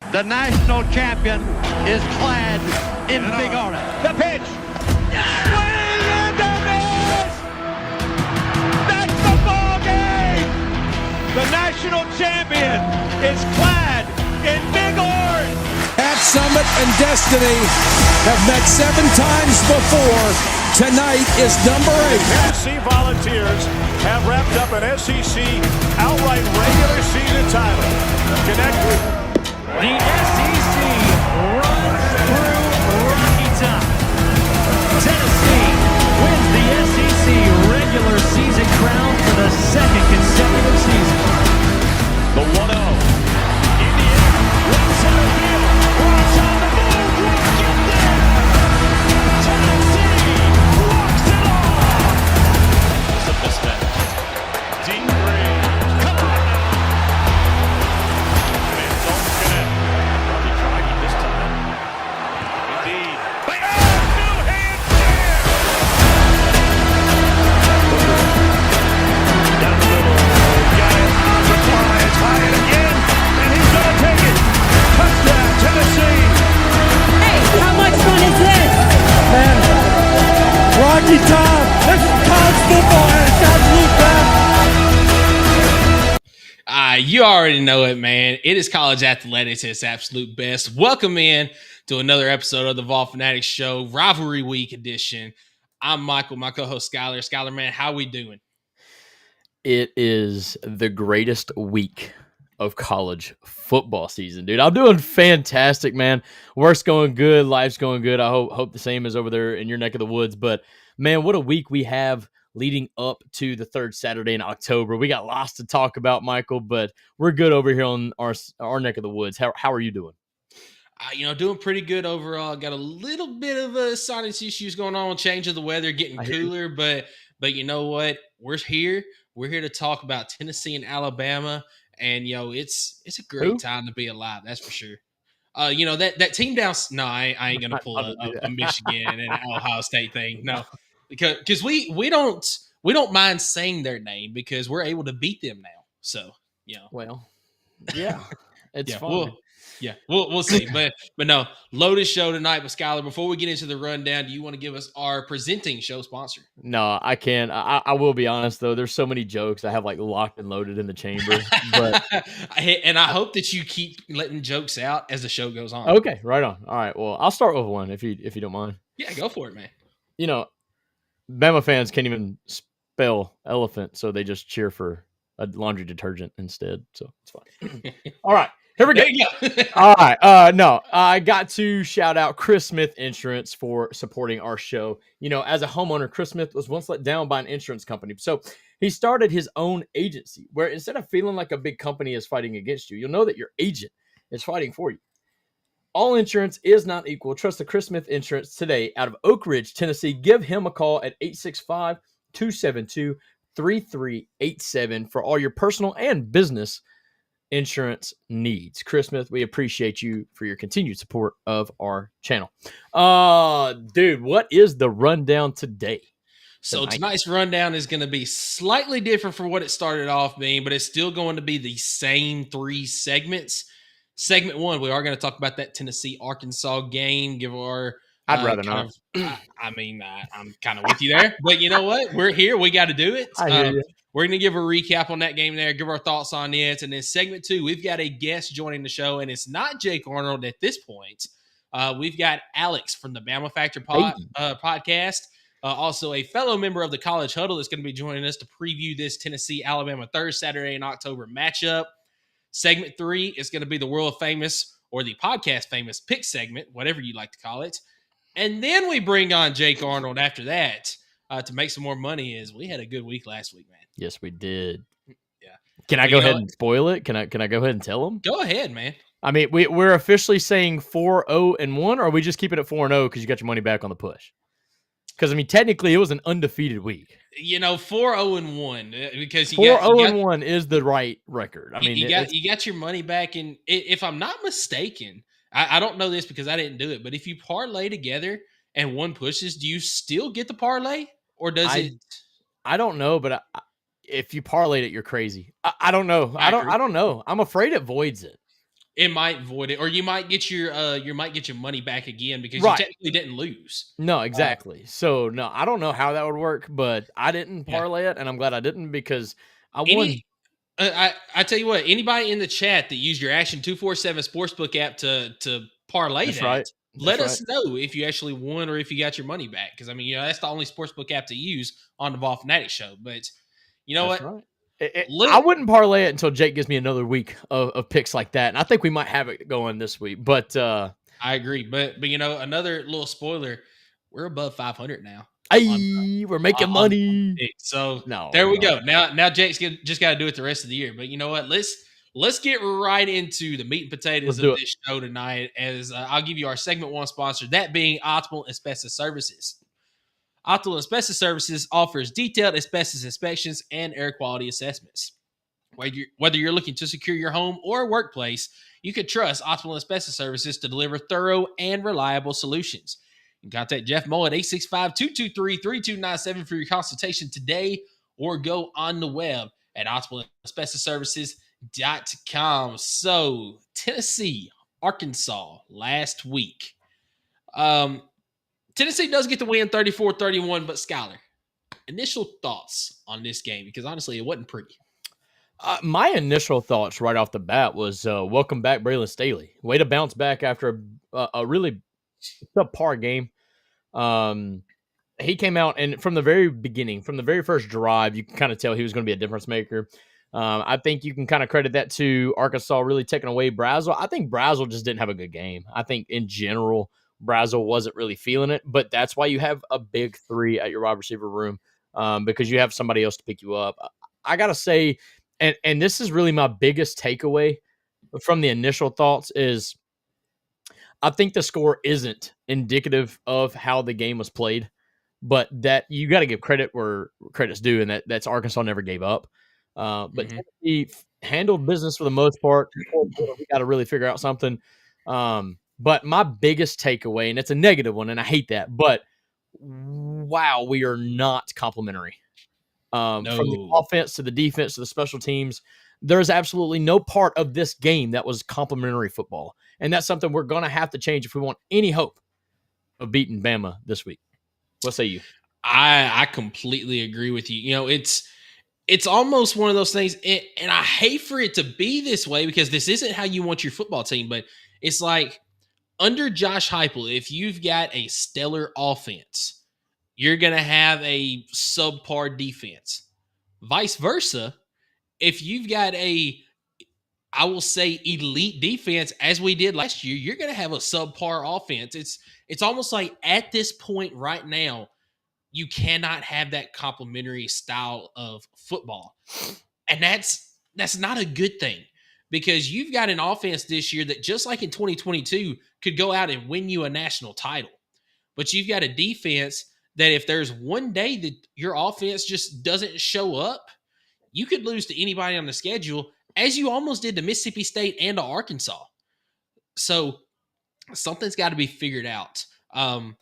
The national champion is clad in big orange. The pitch. Swing and a miss. That's the ball game. The national champion is clad in big orange. Pat Summit and Destiny have met 7 times before. Tonight is number 8. Tennessee Volunteers have wrapped up an SEC outright regular season title. Connect with the SEC runs through Rocky Top. Tennessee wins the SEC regular season crown for the second consecutive season. the 1-0. Indiana, right center field. Ross on the move. Ross get there. Tennessee walks it off. It's a mismatch. Deep range. Come on now. And don't connect. Probably trying this time. Indeed. New hand there. Down the middle. Got it. On the fly. It's high and again. And he's going to take it. Touchdown, Tennessee. Hey, how much fun is this? Man, Rocky Top, this is college football and it's absolute best. You already know it, man. It is college athletics at its absolute best. Welcome in to another episode of the Fanatics Show, Rivalry Week edition. I'm Michael, my co-host Skylar. Skylar, man, how we doing? It is the greatest week of college football season, dude. I'm doing fantastic, man. Work's going good. Life's going good. I hope the same is over there in your neck of the woods. But, man, what a week we have leading up to the third Saturday in October. We got lots to talk about, Michael, but we're good over here on our neck of the woods. How are you doing? Doing pretty good overall. Got a little bit of sinus issues going on, change of the weather, getting cooler, but you know what? We're here. We're here to talk about Tennessee and Alabama, and it's a great time to be alive. That's for sure. That team down. No, I ain't gonna pull a Michigan and Ohio State thing. No, because we don't mind saying their name because we're able to beat them now. So Well, yeah, it's yeah, fun. We'll see. But no, loaded show tonight. But Skylar, before we get into the rundown, do you want to give us our presenting show sponsor? No, I can't. I will be honest though. There's so many jokes I have like locked and loaded in the chamber. But and I hope that you keep letting jokes out as the show goes on. Okay, right on. All right. Well, I'll start with one if you don't mind. Yeah, go for it, man. Bama fans can't even spell elephant, so they just cheer for a laundry detergent instead. So it's fine. All right. Here we go. There you go. All right. No, I got to shout out Chris Smith Insurance for supporting our show. As a homeowner, Chris Smith was once let down by an insurance company. So he started his own agency where instead of feeling like a big company is fighting against you, you'll know that your agent is fighting for you. All insurance is not equal. Trust the Chris Smith Insurance today out of Oak Ridge, Tennessee. Give him a call at 865-272-3387 for all your personal and business insurance needs. Chris Smith, we appreciate you for your continued support of our channel. Dude, what is the rundown today? So tonight's rundown is going to be slightly different from what it started off being, but it's still going to be the same 3 segments. Segment 1, we are going to talk about that Tennessee-Arkansas game. Give our I'd rather not. I'm kind of with you there, but you know what? We're here. We got to do it. I hear you. We're going to give a recap on that game there, give our thoughts on it. And then segment 2, we've got a guest joining the show, and it's not Jake Arnold at this point. We've got Alex from the Bama Factor podcast, also a fellow member of the College Huddle that's going to be joining us to preview this Tennessee-Alabama third Saturday in October matchup. Segment 3 is going to be the world famous or the podcast famous pick segment, whatever you like to call it. And then we bring on Jake Arnold after that to make some more money. As we had a good week last week, man. Yes, we did. Yeah. Can I go ahead and spoil it? Can I go ahead and tell them? Go ahead, man. I mean, we're officially saying 4-0-1, or are we just keeping it 4-0 because you got your money back on the push? Because, technically it was an undefeated week. 4-0-1 because 4-0-1 is the right record. You got your money back. And if I'm not mistaken, I don't know this because I didn't do it, but if you parlay together and one pushes, do you still get the parlay or does it? I don't know, but if you parlayed it, you're crazy. I don't know. I don't know. I'm afraid it voids it. It might void it, or you might get your money back again because Right. you technically didn't lose. No, exactly. So no, I don't know how that would work, but I didn't Yeah. parlay it, and I'm glad I didn't because I won. I tell you what, anybody in the chat that used your Action 247 Sportsbook app to parlay That's that, right. let That's us know if you actually won or if you got your money back. Because I mean, that's the only sportsbook app to use on the Ball Fanatics Show. But you know That's what? right. I wouldn't parlay it until Jake gives me another week of picks like that, and I think we might have it going this week. But I agree. But another little spoiler: we're above 500 now. we're making money. So No, there we go. Now Jake's just got to do it the rest of the year. But you know what? Let's get right into the meat and potatoes of this show tonight. As I'll give you our segment one sponsor, that being Optimal Asbestos Services. Optimal Asbestos Services offers detailed asbestos inspections and air quality assessments. Whether you're looking to secure your home or workplace, you can trust Optimal Asbestos Services to deliver thorough and reliable solutions. You can contact Jeff Moe at 865-223-3297 for your consultation today, or go on the web at optimalasbestosservices.com. So, Tennessee, Arkansas last week. Tennessee does get the win 34-31, but Skylar, initial thoughts on this game? Because honestly, it wasn't pretty. My initial thoughts right off the bat was welcome back, Braylon Staley. Way to bounce back after a really subpar game. He came out, and from the very beginning, from the very first drive, you can kind of tell he was going to be a difference maker. I think you can kind of credit that to Arkansas really taking away Brazel. I think Brazel just didn't have a good game. I think in general, Brazel wasn't really feeling it, but that's why you have a big three at your wide receiver room, because you have somebody else to pick you up. I got to say, and this is really my biggest takeaway from the initial thoughts is I think the score isn't indicative of how the game was played, but that you got to give credit where credit's due, and that's Arkansas never gave up. But Tennessee handled business for the most part. We got to really figure out something. But my biggest takeaway, and it's a negative one, and I hate that, but wow, we are not complimentary. From the offense to the defense to the special teams, there's absolutely no part of this game that was complimentary football. And that's something we're going to have to change if we want any hope of beating Bama this week. What say you? I completely agree with you. It's almost one of those things, and I hate for it to be this way because this isn't how you want your football team, but it's like under Josh Heupel, if you've got a stellar offense, you're going to have a subpar defense. Vice versa, if you've got I will say elite defense, as we did last year, you're going to have a subpar offense. It's almost like at this point right now, you cannot have that complementary style of football. And that's not a good thing, because you've got an offense this year that, just like in 2022, could go out and win you a national title. But you've got a defense that if there's one day that your offense just doesn't show up, you could lose to anybody on the schedule, as you almost did to Mississippi State and to Arkansas. So something's got to be figured out. And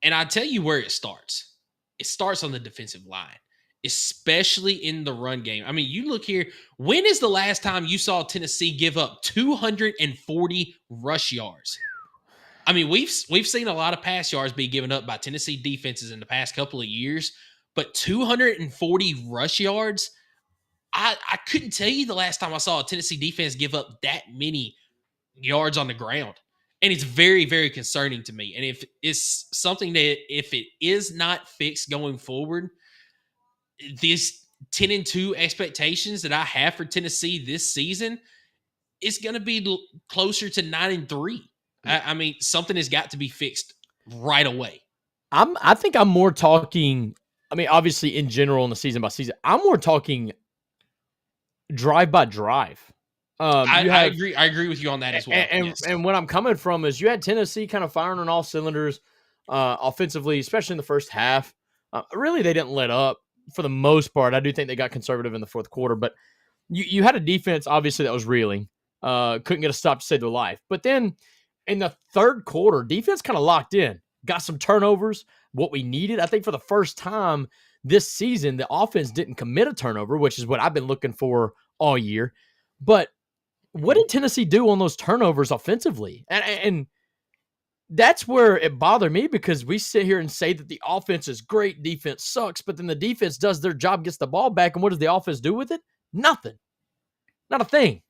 I tell you where it starts. It starts on the defensive line, especially in the run game. I mean, you look here. When is the last time you saw Tennessee give up 240 rush yards? I mean, we've seen a lot of pass yards be given up by Tennessee defenses in the past couple of years, but 240 rush yards, I couldn't tell you the last time I saw a Tennessee defense give up that many yards on the ground. And it's very, very concerning to me. And if it's something that, if it is not fixed going forward, these 10-2 expectations that I have for Tennessee this season, it's going to be closer to 9-3. I mean, something has got to be fixed right away. I think I'm more talking, I mean, obviously in general in the season by season, I'm more talking drive by drive. I agree with you on that as well. And what I'm coming from is you had Tennessee kind of firing on all cylinders offensively, especially in the first half. Really, they didn't let up for the most part. I do think they got conservative in the fourth quarter, but you had a defense, obviously, that was reeling. Couldn't get a stop to save their life. But then in the third quarter, defense kind of locked in, got some turnovers, what we needed. I think for the first time this season, the offense didn't commit a turnover, which is what I've been looking for all year. But what did Tennessee do on those turnovers offensively? And that's where it bothered me, because we sit here and say that the offense is great, defense sucks, but then the defense does their job, gets the ball back, and what does the offense do with it? Nothing. Not a thing.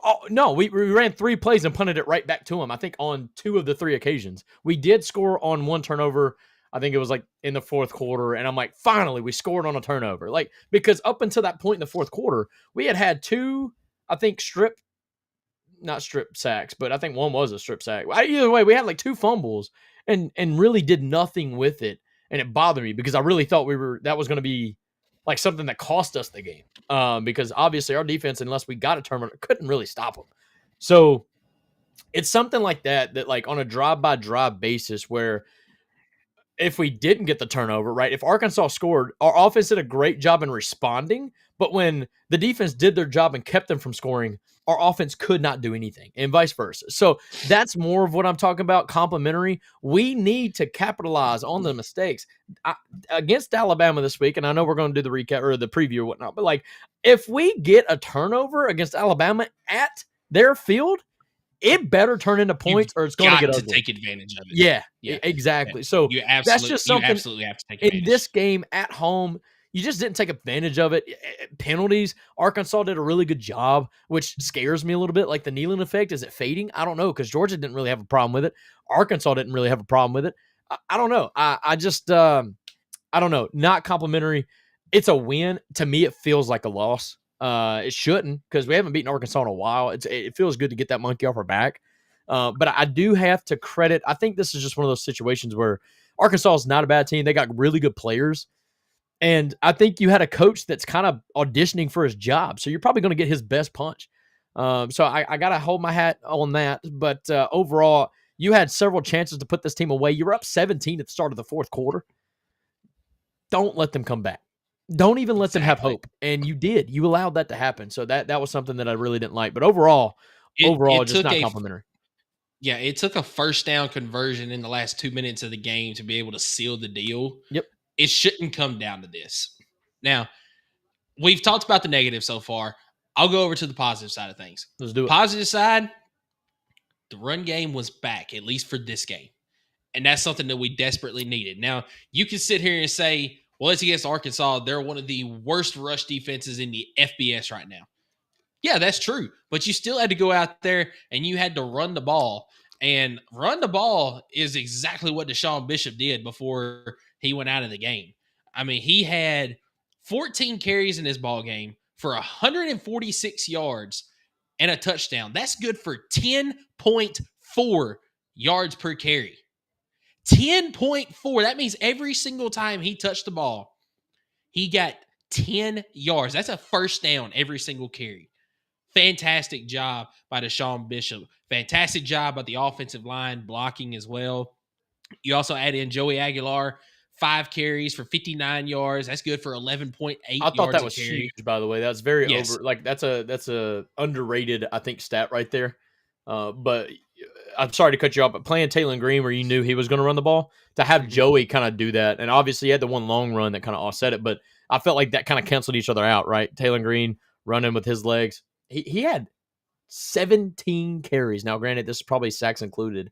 Oh, no, we ran 3 plays and punted it right back to them, I think, on 2 of the 3 occasions. We did score on 1 turnover. I think it was like in the 4th quarter, and I'm like, finally, we scored on a turnover. Like, because up until that point in the 4th quarter, we had 2, I think, not strip sacks, but I think 1 was a strip sack. Either way, we had like 2 fumbles and really did nothing with it, and it bothered me because I really thought that was going to be like something that cost us the game, because obviously our defense, unless we got a turnover, couldn't really stop them. So it's something like that like on a drive-by-drive basis where if we didn't get the turnover, right, if Arkansas scored, our offense did a great job in responding, but when the defense did their job and kept them from scoring, our offense could not do anything, and vice versa. So that's more of what I'm talking about, complementary. We need to capitalize on the mistakes. Against Alabama this week, and I know we're going to do the recap or the preview or whatnot, but like if we get a turnover against Alabama at their field, it better turn into points or it's going to get ugly. Take advantage of it. Yeah, exactly. Yeah. So that's just something you absolutely have to take advantage. In this game at home, you just didn't take advantage of it. Penalties, Arkansas did a really good job, which scares me a little bit. Like the kneeling effect, is it fading? I don't know, because Georgia didn't really have a problem with it. Arkansas didn't really have a problem with it. I don't know. I just, I don't know. Not complimentary. It's a win. To me, it feels like a loss. It shouldn't, because we haven't beaten Arkansas in a while. It feels good to get that monkey off our back. But I do have to credit. I think this is just one of those situations where Arkansas is not a bad team. They got really good players. And I think you had a coach that's kind of auditioning for his job. So you're probably going to get his best punch. So I got to hold my hat on that. But overall, you had several chances to put this team away. You were up 17 at the start of the 4th quarter. Don't let them come back. Don't even let them have hope. And you did. You allowed that to happen. So that was something that I really didn't like. But overall, just not complimentary. Yeah, it took a first down conversion in the last 2 minutes of the game to be able to seal the deal. Yep. It shouldn't come down to this. Now, we've talked about the negative so far. I'll go over to the positive side of things. Let's do it. Positive side, the run game was back, at least for this game. And that's something that we desperately needed. Now, you can sit here and say, well, it's against Arkansas. They're one of the worst rush defenses in the FBS right now. Yeah, that's true. But you still had to go out there and you had to run the ball. And run the ball is exactly what Deshaun Bishop did before he went out of the game. I mean, he had 14 carries in his ball game for 146 yards and a touchdown. That's good for 10.4 yards per carry. 10.4. That means every single time he touched the ball, he got 10 yards. That's a first down every single carry. Fantastic job by Deshaun Bishop. Fantastic job by the offensive line, blocking as well. You also add in Joey Aguilar, 5 carries for 59 yards. That's good for 11.8 yards. I thought that was huge, by the way. That's very over. Like that's a underrated, I think, stat right there. But I'm sorry to cut you off, but playing Taylor Green where you knew he was going to run the ball, to have Joey kind of do that, and obviously he had the one long run that kind of offset it, but I felt like that kind of canceled each other out, right? Taylor Green running with his legs. He had 17 carries. Now, granted, this is probably sacks included.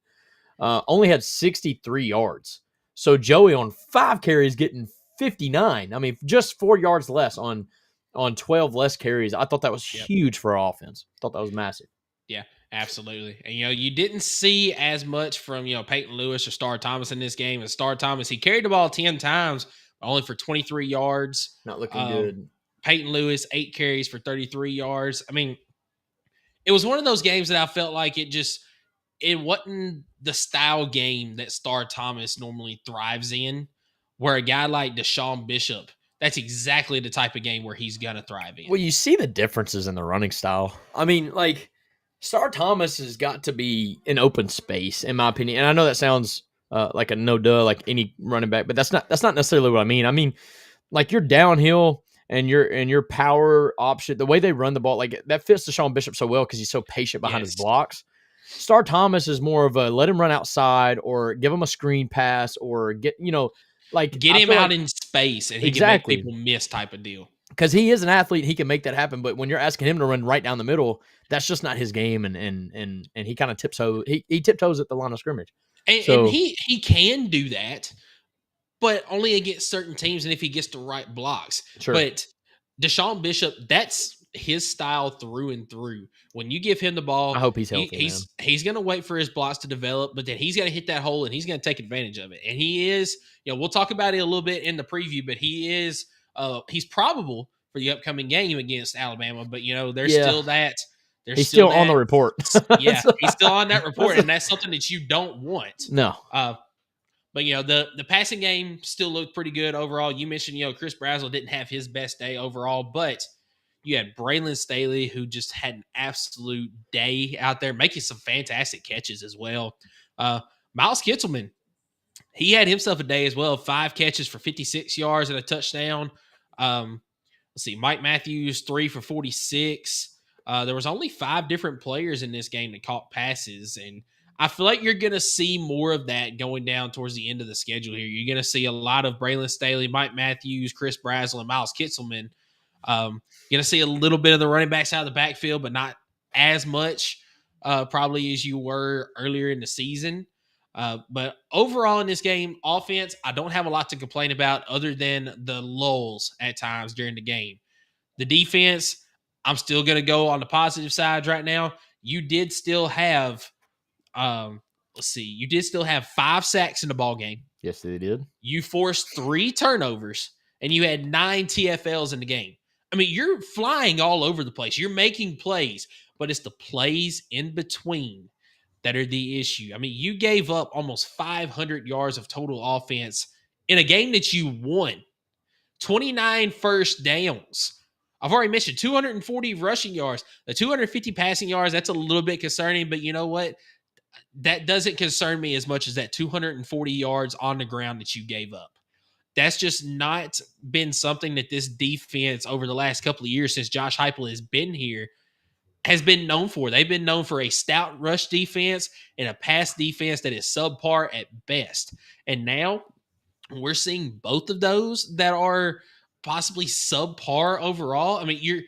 Only had 63 yards. So Joey on 5 carries getting 59. I mean, just 4 yards less on 12 less carries. I thought that was huge for our offense. I thought that was massive. Yeah, absolutely. And, you didn't see as much from, Peyton Lewis or Star Thomas in this game. And Star Thomas, he carried the ball 10 times, only for 23 yards. Not looking good. Peyton Lewis, 8 carries for 33 yards. I mean, it was one of those games that I felt like it wasn't the style game that Star Thomas normally thrives in, where a guy like Deshaun Bishop, that's exactly the type of game where he's going to thrive in. Well, you see the differences in the running style. I mean, like, Star Thomas has got to be in open space, in my opinion. And I know that sounds like a no-duh, like any running back, but that's not necessarily what I mean. I mean, like, you're downhill and your power option, the way they run the ball, like that fits Deshaun Bishop so well because he's so patient behind his blocks. Star Thomas is more of a let him run outside or give him a screen pass or get him out in space and he can make people miss type of deal. because he is an athlete, he can make that happen. But when you're asking him to run right down the middle, that's just not his game, and he kind of tiptoes. He tiptoes at the line of scrimmage. And he can do that, but only against certain teams and if he gets the right blocks. Sure. But Deshaun Bishop, that's his style through and through. When you give him the ball, I hope he's healthy. He's going to wait for his blocks to develop, but then he's going to hit that hole and he's going to take advantage of it. And he is, we'll talk about it a little bit in the preview, but he is, he's probable for the upcoming game against Alabama. But there's still that. He's still on the report. Yeah, he's still on that report, and that's something that you don't want. No. But the passing game still looked pretty good overall. You mentioned Chris Brazzell didn't have his best day overall, but you had Braylon Staley, who just had an absolute day out there, making some fantastic catches as well. Miles Kitselman, he had himself a day as well. 5 catches for 56 yards and a touchdown. Let's see, Mike Matthews, 3 for 46. There was only 5 different players in this game that caught passes, and I feel like you're going to see more of that going down towards the end of the schedule here. You're going to see a lot of Braylon Staley, Mike Matthews, Chris Brazzell, and Miles Kitselman. You're going to see a little bit of the running backs out of the backfield, but not as much probably as you were earlier in the season. But overall in this game, offense, I don't have a lot to complain about other than the lulls at times during the game. The defense, I'm still going to go on the positive side right now. You did still have you did still have 5 sacks in the ball game. Yes, they did. You forced 3 turnovers, and you had 9 TFLs in the game. I mean, you're flying all over the place. You're making plays, but it's the plays in between that are the issue. I mean, you gave up almost 500 yards of total offense in a game that you won. 29 first downs. I've already mentioned 240 rushing yards. The 250 passing yards, that's a little bit concerning, but you know what? That doesn't concern me as much as that 240 yards on the ground that you gave up. That's just not been something that this defense over the last couple of years since Josh Heupel has been here has been known for. They've been known for a stout rush defense and a pass defense that is subpar at best. And now we're seeing both of those that are possibly subpar overall. I mean, you're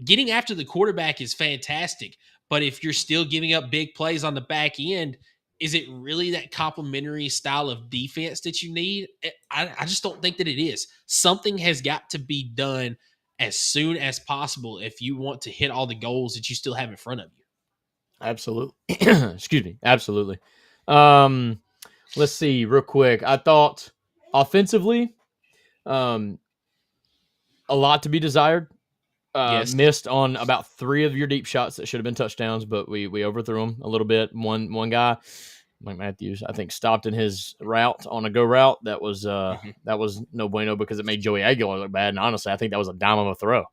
getting after the quarterback is fantastic, but if you're still giving up big plays on the back end, is it really that complementary style of defense that you need? I just don't think that it is. Something has got to be done as soon as possible if you want to hit all the goals that you still have in front of you. Absolutely. Excuse me. Absolutely. Let's see real quick. I thought offensively, a lot to be desired. Yes. Missed on about 3 of your deep shots that should have been touchdowns, but we overthrew them a little bit. One guy, Mike Matthews, I think stopped in his route on a go route. That was no bueno because it made Joey Aguilar look bad. And honestly, I think that was a dime of a throw.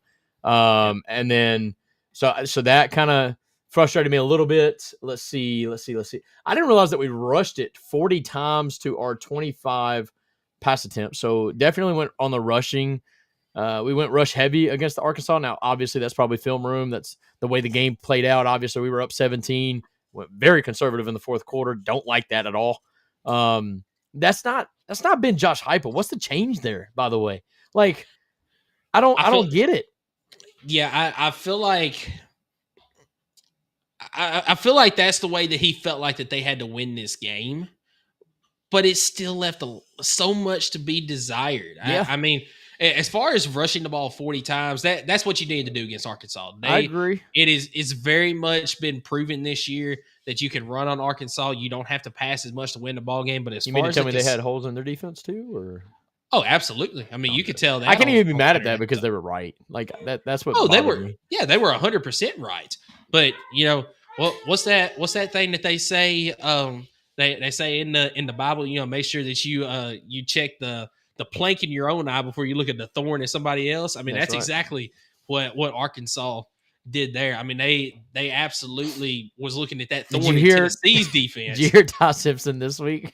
And then so that kind of frustrated me a little bit. Let's see. I didn't realize that we rushed it 40 times to our 25 pass attempts. So definitely went on the rushing. We went rush heavy against the Arkansas. Now, obviously, that's probably film room. That's the way the game played out. Obviously, we were up 17. Went very conservative in the fourth quarter. Don't like that at all. That's not been Josh Heupel. What's the change there, by the way? Like, I don't get it. Yeah, I feel like I feel like that's the way that he felt like that they had to win this game, but it still left so much to be desired. Yeah. I mean, as far as rushing the ball 40 times, that's what you need to do against Arkansas. I agree. It's very much been proven this year that you can run on Arkansas. You don't have to pass as much to win the ball game. But as You far mean to as tell me they had holes in their defense too, or? Oh, absolutely. I mean, you could tell that. I can't even be mad at that because they were right. Like that's what. Oh, they were. Me. Yeah, they were 100% right. But what's that thing that they say? They say in the Bible, make sure that you check the plank in your own eye before you look at the thorn in somebody else. I mean, that's right. Exactly what Arkansas did there. I mean, they absolutely was looking at that thorn in Tennessee's defense. Did you hear Ty Simpson this week?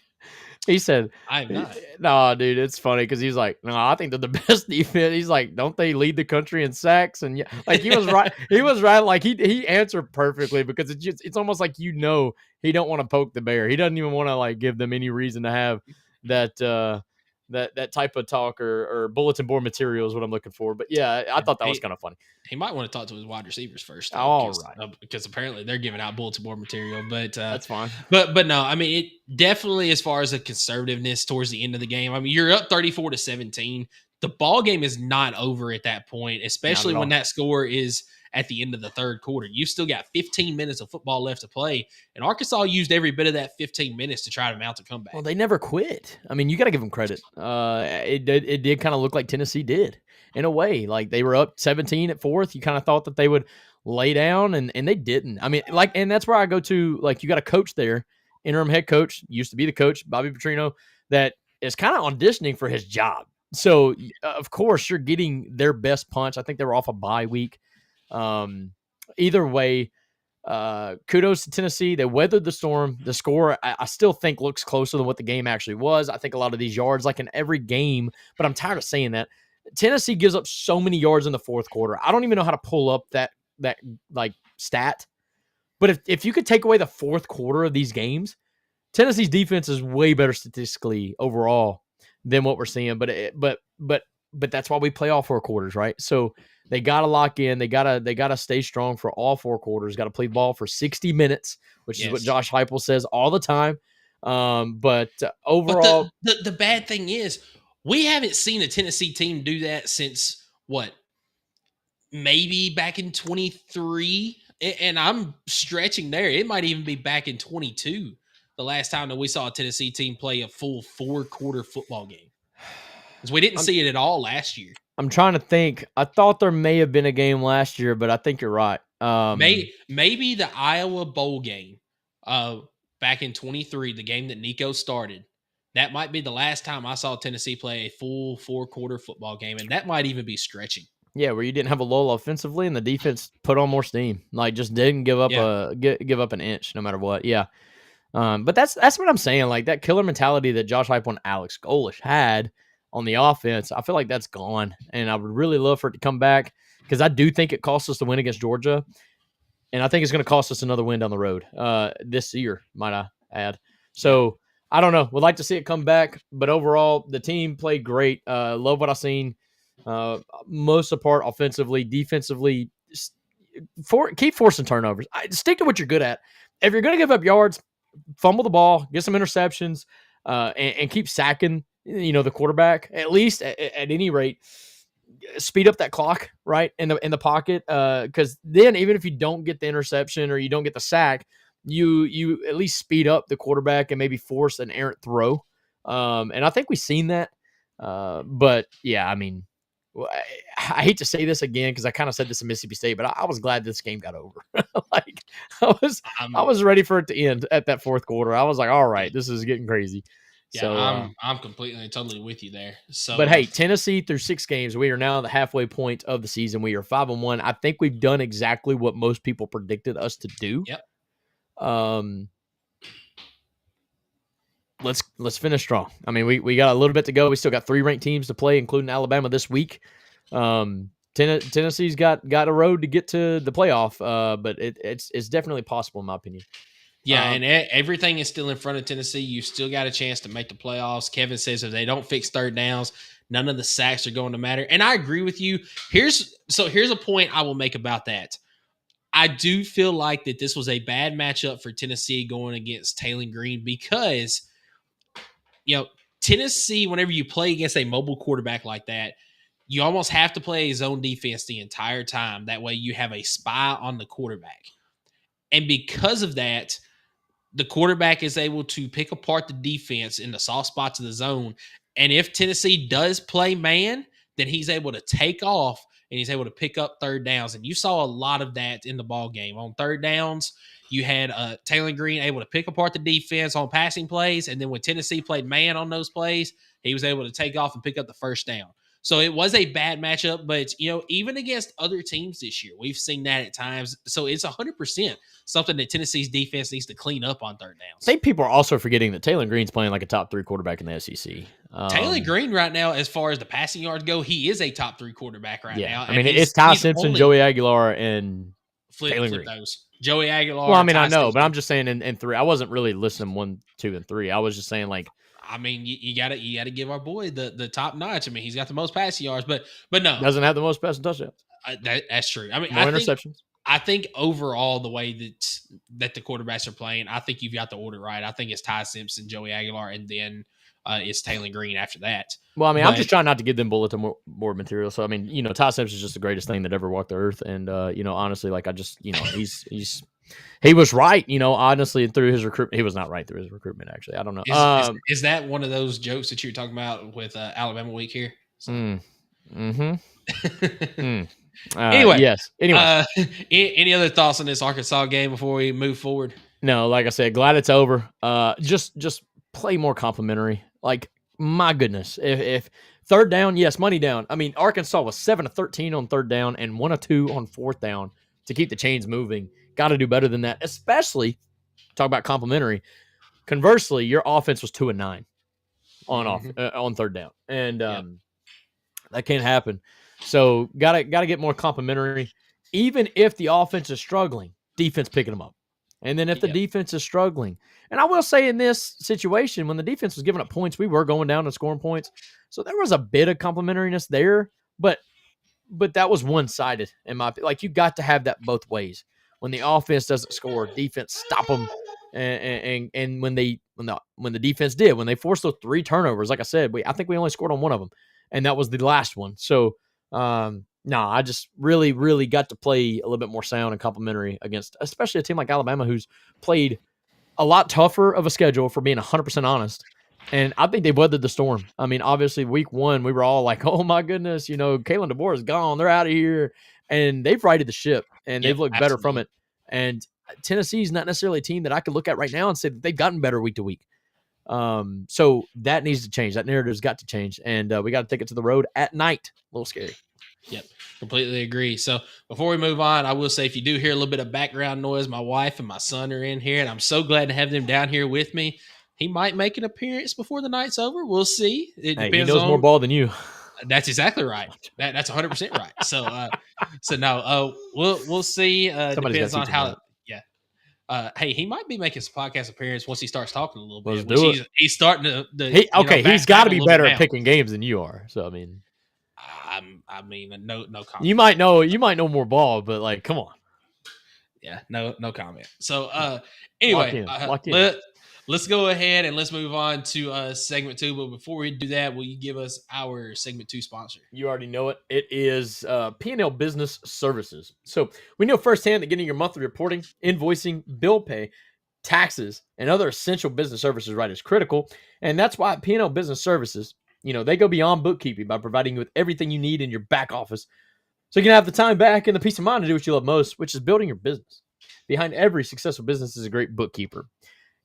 He said, I'm not. No, dude, it's funny because he's like, no, I think they're the best defense. He's like, don't they lead the country in sacks? And like, he was right. He was right. Like he answered perfectly because it's almost like, he don't want to poke the bear. He doesn't even want to like give them any reason to have that that type of talk or bulletin board material is what I'm looking for. But yeah, I thought that was kind of funny. He might want to talk to his wide receivers first. Though, all right, because apparently they're giving out bulletin board material. But that's fine. But no, I mean, it definitely, as far as the conservativeness towards the end of the game. I mean, you're up 34-17. The ball game is not over at that point, especially when that score is at the end of the third quarter. You've still got 15 minutes of football left to play, and Arkansas used every bit of that 15 minutes to try to mount a comeback. Well, they never quit. I mean, you got to give them credit. It did kind of look like Tennessee did in a way. Like they were up 17 at fourth. You kind of thought that they would lay down, and they didn't. I mean, and that's where I go to, like, you got a coach there, interim head coach, used to be the coach, Bobby Petrino, that is kind of auditioning for his job. So, of course, you're getting their best punch. I think they were off a bye week. Either way, kudos to Tennessee. They weathered the storm. The score, I still think, looks closer than what the game actually was. I think a lot of these yards, like in every game, but I'm tired of saying that. Tennessee gives up so many yards in the fourth quarter. I don't even know how to pull up that like stat. But if you could take away the fourth quarter of these games, Tennessee's defense is way better statistically overall than what we're seeing. But that's why we play all four quarters, right? So they got to lock in. They gotta stay strong for all four quarters. Got to play ball for 60 minutes, which is what Josh Heupel says all the time. But overall, but the bad thing is we haven't seen a Tennessee team do that since what? Maybe back in 23, and I'm stretching there. It might even be back in 22. The last time that we saw a Tennessee team play a full 4-quarter football game. Because we didn't see it at all last year. I'm trying to think. I thought there may have been a game last year, but I think you're right. Maybe the Iowa Bowl game back in 23, the game that Nico started. That might be the last time I saw Tennessee play a full 4-quarter football game, and that might even be stretching. Yeah, where you didn't have a lull offensively, and the defense put on more steam. Like, just didn't give up give up an inch, no matter what. Yeah. But that's what I'm saying. Like, that killer mentality that Josh Heupel and Alex Golesh had on the offense, I feel like that's gone. And I would really love for it to come back, because I do think it cost us the win against Georgia. And I think it's going to cost us another win down the road this year, might I add. So, I don't know. Would like to see it come back. But overall, the team played great. Love what I've seen. Most apart offensively, defensively. Keep forcing turnovers. Stick to what you're good at. If you're going to give up yards, fumble the ball, get some interceptions, and keep sacking, the quarterback. At least, at any rate, speed up that clock, right, in the pocket. Because then, even if you don't get the interception or you don't get the sack, you at least speed up the quarterback and maybe force an errant throw. And I think we've seen that. But yeah, I mean, I hate to say this again, because I kind of said this in Mississippi State, but I was glad this game got over. Like, I was ready for it to end at that fourth quarter. I was like, all right, this is getting crazy. Yeah, so, I'm completely and totally with you there. So, but hey, Tennessee through 6 games, we are now at the halfway point of the season. We are 5-1. I think we've done exactly what most people predicted us to do. Yep. Let's finish strong. I mean, we got a little bit to go. We still got 3 ranked teams to play, including Alabama this week. Tennessee's got a road to get to the playoff, but it's definitely possible in my opinion. Yeah, and everything is still in front of Tennessee. You still got a chance to make the playoffs. Kevin says if they don't fix third downs, none of the sacks are going to matter. And I agree with you. Here's a point I will make about that. I do feel like that this was a bad matchup for Tennessee going against Taylor Green, because Tennessee, whenever you play against a mobile quarterback like that, you almost have to play a zone defense the entire time. That way you have a spy on the quarterback. And because of that, the quarterback is able to pick apart the defense in the soft spots of the zone. And if Tennessee does play man, then he's able to take off and he's able to pick up third downs. And you saw a lot of that in the ball game. On third downs, you had Taylor Green able to pick apart the defense on passing plays. And then when Tennessee played man on those plays, he was able to take off and pick up the first down. So it was a bad matchup, but even against other teams this year, we've seen that at times. So it's 100% something that Tennessee's defense needs to clean up on third downs. I think people are also forgetting that Taylor Green's playing like a top 3 quarterback in the SEC. Taylor Green right now, as far as the passing yards go, he is a top 3 quarterback right now. I mean, it's Ty Simpson, Joey Aguilar, and Taylor Green. Those. Joey Aguilar. Well, I mean, I know, but I'm just saying in 3. I wasn't really listening 1, 2, and 3. I was just saying, like, I mean, you gotta give our boy the top notch. I mean, he's got the most passing yards, but no, Doesn't have the most passing touchdowns. That's true. I mean, More interceptions. I think overall the way that the quarterbacks are playing, I think you've got the order right. I think it's Ty Simpson, Joey Aguilar, and then it's Taylor Green after that. Well, I mean, I'm just trying not to give them bulletin board material. So, I mean, Ty Simpson is just the greatest thing that ever walked the earth. And, honestly, like I just, he was right, honestly, through his recruitment. He was not right through his recruitment, actually. I don't know. Is that one of those jokes that you were talking about with Alabama Week here? Anyway, yes. Anyway, any other thoughts on this Arkansas game before we move forward? No, like I said, glad it's over. Just play more complimentary. Like, my goodness, if third down, yes, money down. I mean, Arkansas was 7 of 13 on third down and 1 of 2 on fourth down to keep the chains moving. Got to do better than that, especially talk about complimentary. Conversely, your offense was 2 of 9 on third down, and that can't happen. So gotta get more complimentary. Even if the offense is struggling, defense picking them up. And then if the defense is struggling, and I will say in this situation, when the defense was giving up points, we were going down and scoring points. So there was a bit of complimentariness there, but that was one-sided in my opinion. Like, you got to have that both ways. When the offense doesn't score, defense stop them. And when the defense did, when they forced those 3 turnovers, like I said, I think we only scored on one of them, and that was the last one. So, I just really, really got to play a little bit more sound and complimentary against, especially a team like Alabama, who's played a lot tougher of a schedule, for being 100% honest. And I think they weathered the storm. I mean, obviously, week 1, we were all like, "Oh my goodness, Kalen DeBoer is gone. They're out of here," and they've righted the ship, and they've looked better from it. And Tennessee's not necessarily a team that I could look at right now and say that they've gotten better week to week. So that needs to change. That narrative's got to change, and we got to take it to the road at night. A little scary. Yep, completely agree. So before we move on, I will say, if you do hear a little bit of background noise, my wife and my son are in here, and I'm so glad to have them down here with me. He might make an appearance before the night's over. We'll see. It depends. He knows more ball than you. That's exactly right. That's 100% right. So no, we'll see. Depends on how. Hey, he might be making some podcast appearance once he starts talking a little bit. He's starting to. He's got to be better at picking games than you are. So I mean, no comment. You might know more ball, but like, come on. Yeah, no comment. So anyway, Lock in. Let's go ahead and let's move on to segment 2. But before we do that, will you give us our segment 2 sponsor? You already know it. It is P&L Business Services. So we know firsthand that getting your monthly reporting, invoicing, bill pay, taxes, and other essential business services right is critical. And that's why P&L Business Services, they go beyond bookkeeping by providing you with everything you need in your back office, so you can have the time back and the peace of mind to do what you love most, which is building your business. Behind every successful business is a great bookkeeper.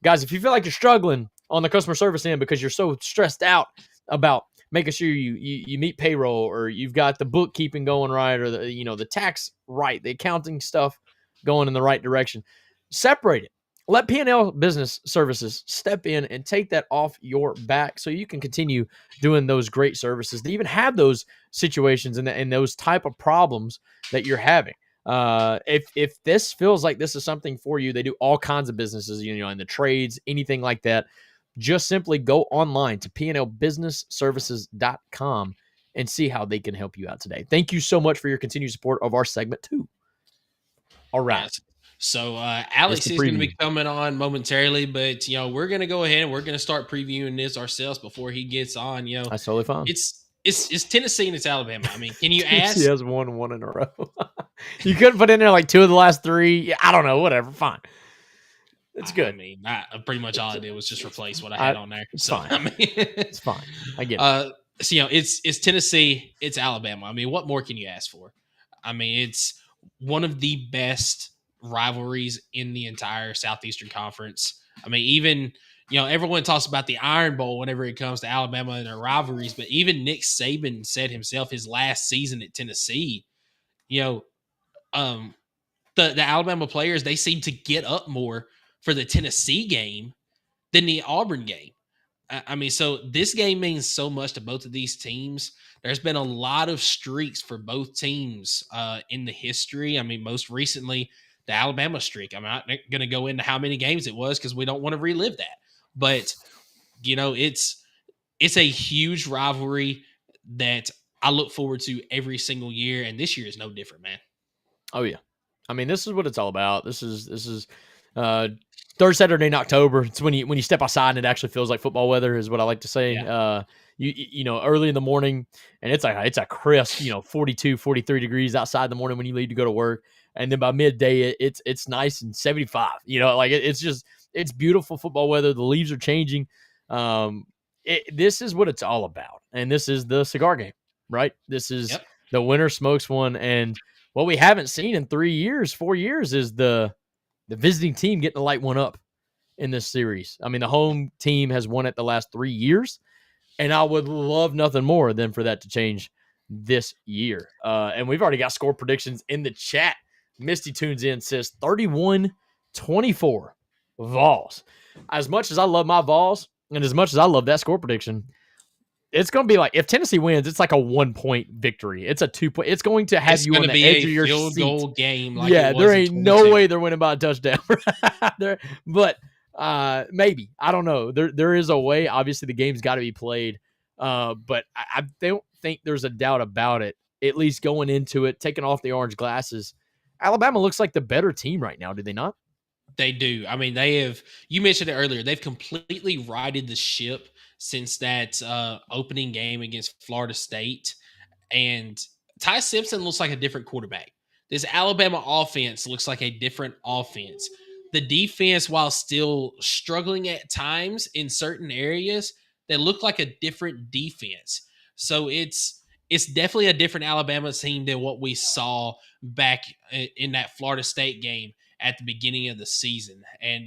Guys, if you feel like you're struggling on the customer service end because you're so stressed out about making sure you meet payroll, or you've got the bookkeeping going right, or the tax right, the accounting stuff going in the right direction, separate it. Let P&L Business Services step in and take that off your back so you can continue doing those great services to even have those situations and those type of problems that you're having. If this feels like this is something for you, they do all kinds of businesses, in the trades, anything like that. Just simply go online to pnlbusinessservices.com and see how they can help you out today. Thank you so much for your continued support of our segment 2. All right. Yes. So Alex is going to be coming on momentarily, but we're going to go ahead and we're going to start previewing this ourselves before he gets on. That's totally fine. It's Tennessee and it's Alabama. I mean, can you ask? Tennessee has won in a row. You couldn't put in there like 2 of the last 3. Yeah, I don't know. Whatever. Fine. It's good. I mean, pretty much all I did was just replace what I had on there. It's fine. I mean, it's fine. I get it. So, it's Tennessee, it's Alabama. I mean, what more can you ask for? I mean, it's one of the best rivalries in the entire Southeastern Conference. I mean, even, everyone talks about the Iron Bowl whenever it comes to Alabama and their rivalries, but even Nick Saban said himself his last season at Tennessee, the Alabama players, they seem to get up more for the Tennessee game than the Auburn game. I mean, so this game means so much to both of these teams. There's been a lot of streaks for both teams in the history. I mean, most recently, the Alabama streak. I'm not going to go into how many games it was because we don't want to relive that. But it's a huge rivalry that I look forward to every single year, and this year is no different, man. Oh yeah, I mean this is what it's all about. This is uh, third Saturday in October. It's when you step outside and it actually feels like football weather, is what I like to say. Yeah. You know, early in the morning, and it's a crisp 42, 43 degrees outside in the morning when you leave to go to work, and then by midday it's nice and 75. It's beautiful football weather. The leaves are changing. This is what it's all about, and this is the cigar game, right? This is the winner smokes one, and what we haven't seen in 4 years is the visiting team getting to light one up in this series. I mean, the home team has won it the last 3 years, and I would love nothing more than for that to change this year. And we've already got score predictions in the chat. Misty tunes in, says 31-24 Vols. As much as I love my Vols, and as much as I love that score prediction, it's going to be like, if Tennessee wins, it's like a 1-point victory. It's a 2-point. It's going to have you on the edge of your field seat. Goal game. Like there ain't no way they're winning by a touchdown. But maybe, I don't know. There is a way. Obviously, the game's got to be played. But I don't think there's a doubt about it. At least going into it, taking off the orange glasses, Alabama looks like the better team right now. Do they not? They do. I mean, they have. You mentioned it earlier. They've completely righted the ship since that opening game against Florida State. And Ty Simpson looks like a different quarterback. This Alabama offense looks like a different offense. The defense, while still struggling at times in certain areas, they look like a different defense. So it's definitely a different Alabama team than what we saw back in that Florida State game at the beginning of the season. And,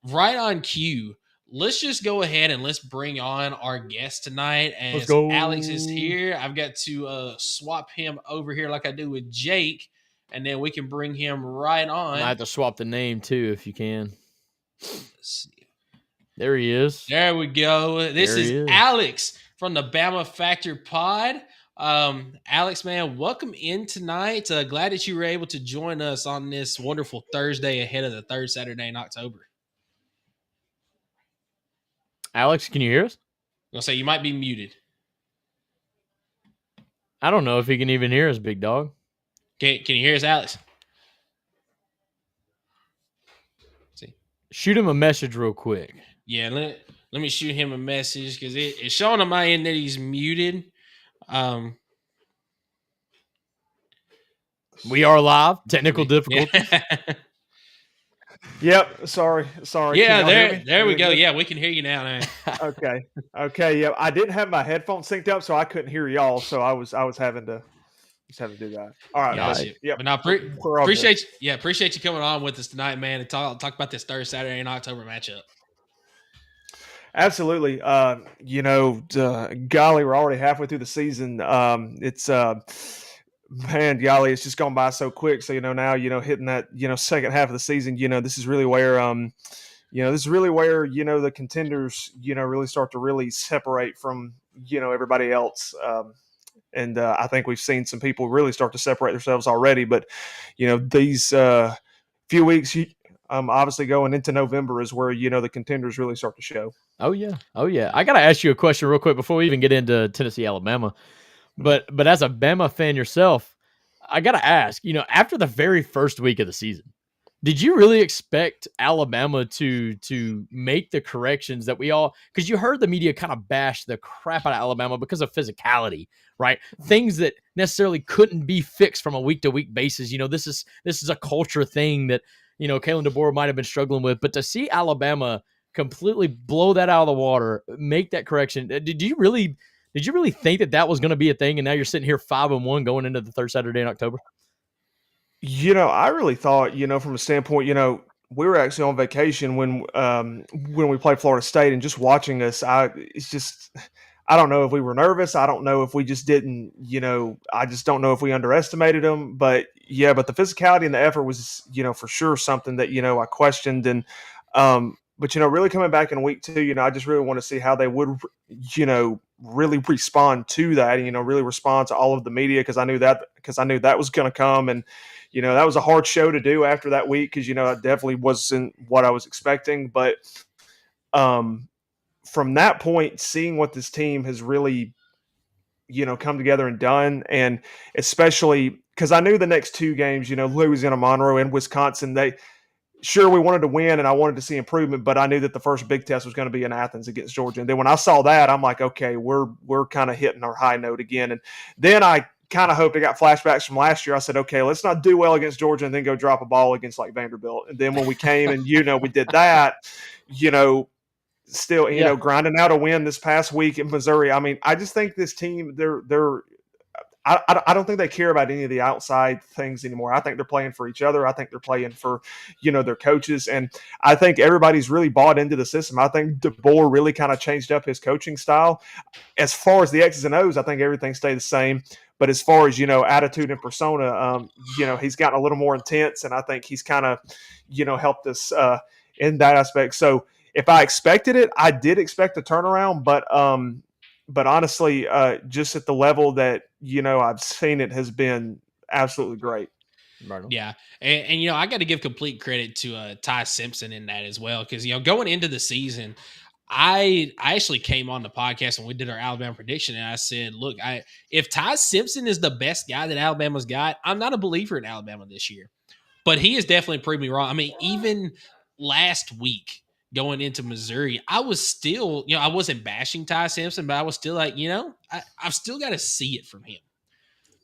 right on cue, let's just go ahead and let's bring on our guest tonight. As Alex is here, I've got to swap him over here like I do with Jake, and then we can bring him right on. I have to swap the name too, if you can. Let's see. There he is. There we go. This is Alex from the Bama Factor pod. Alex, man, welcome in tonight. Glad that you were able to join us on this wonderful Thursday ahead of the third Saturday in October. Alex, can you hear us? I'm going to say you might be muted. I don't know if he can even hear us, big dog. Can you hear us, Alex? See, shoot him a message real quick. Yeah, let me shoot him a message because it's showing on my end that he's muted. We are live. Technical difficulties. Yep. Sorry. Yeah, there we go. Yeah, we can hear you now, man. Okay. Yeah, I didn't have my headphones synced up, so I couldn't hear y'all. So I was having to do that. All right. Gotcha. Yeah. But appreciate you coming on with us tonight, man, and talk about this third Saturday in October matchup. Absolutely. Golly, we're already halfway through the season. Man, golly, it's just gone by so quick. So, now, hitting that, second half of the season, this is really where, the contenders, really start to really separate from, everybody else. And I think we've seen some people really start to separate themselves already. But, these few weeks, obviously going into November is where, the contenders really start to show. Oh, yeah. I got to ask you a question real quick before we even get into Tennessee, Alabama. But as a Bama fan yourself, I got to ask, after the very first week of the season, did you really expect Alabama to make the corrections that because you heard the media kind of bash the crap out of Alabama because of physicality, right? Things that necessarily couldn't be fixed from a week to week basis. This is a culture thing that, Kalen DeBoer might have been struggling with, but to see Alabama completely blow that out of the water, make that correction. Did you really think that was going to be a thing, and now you're sitting here 5-1 going into the third Saturday in October? I really thought, from a standpoint, we were actually on vacation when we played Florida State, and just watching us, I don't know if we were nervous. I don't know if we just didn't, I just don't know if we underestimated them. But the physicality and the effort was, for sure something that, I questioned. And, but, really coming back in week 2, I just really want to see how they would, really respond to that, and, really respond to all of the media, because I knew that was going to come. And, that was a hard show to do after that week because, it definitely wasn't what I was expecting. But from that point, seeing what this team has really, come together and done, and especially because I knew the next two games, Louisiana Monroe and Wisconsin, we wanted to win and I wanted to see improvement, but I knew that the first big test was going to be in Athens against Georgia. And then when I saw that, I'm like, okay, we're kind of hitting our high note again. And then I kind of hoped I got flashbacks from last year. I said, okay, let's not do well against Georgia and then go drop a ball against like Vanderbilt. And then when we came and, we did that, still, grinding out a win this past week in Missouri. I mean, I just think this team, I don't think they care about any of the outside things anymore. I think they're playing for each other. I think they're playing for, their coaches. And I think everybody's really bought into the system. I think DeBoer really kind of changed up his coaching style. As far as the X's and O's, I think everything stayed the same. But as far as, attitude and persona, he's gotten a little more intense. And I think he's kind of, helped us in that aspect. So if I expected it, I did expect a turnaround. But honestly, just at the level that, I've seen it has been absolutely great. Yeah. And I got to give complete credit to Ty Simpson in that as well. Because, going into the season, I actually came on the podcast and we did our Alabama prediction. And I said, look, if Ty Simpson is the best guy that Alabama's got, I'm not a believer in Alabama this year. But he has definitely proved me wrong. I mean, even last week, going into Missouri, I was still, I wasn't bashing Ty Simpson, but I was still like, I've still got to see it from him.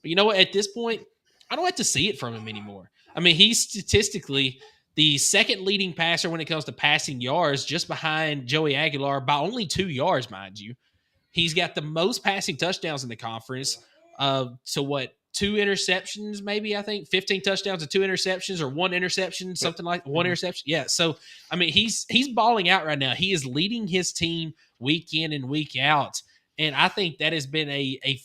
But you know what? At this point, I don't have to see it from him anymore. I mean, he's statistically the second leading passer when it comes to passing yards, just behind Joey Aguilar by only 2 yards, mind you. He's got the most passing touchdowns in the conference. So 2 interceptions, maybe, I think 15 touchdowns and 2 interceptions, or 1 interception, something like 1 interception. Yeah. So, I mean, he's balling out right now. He is leading his team week in and week out. And I think that has been a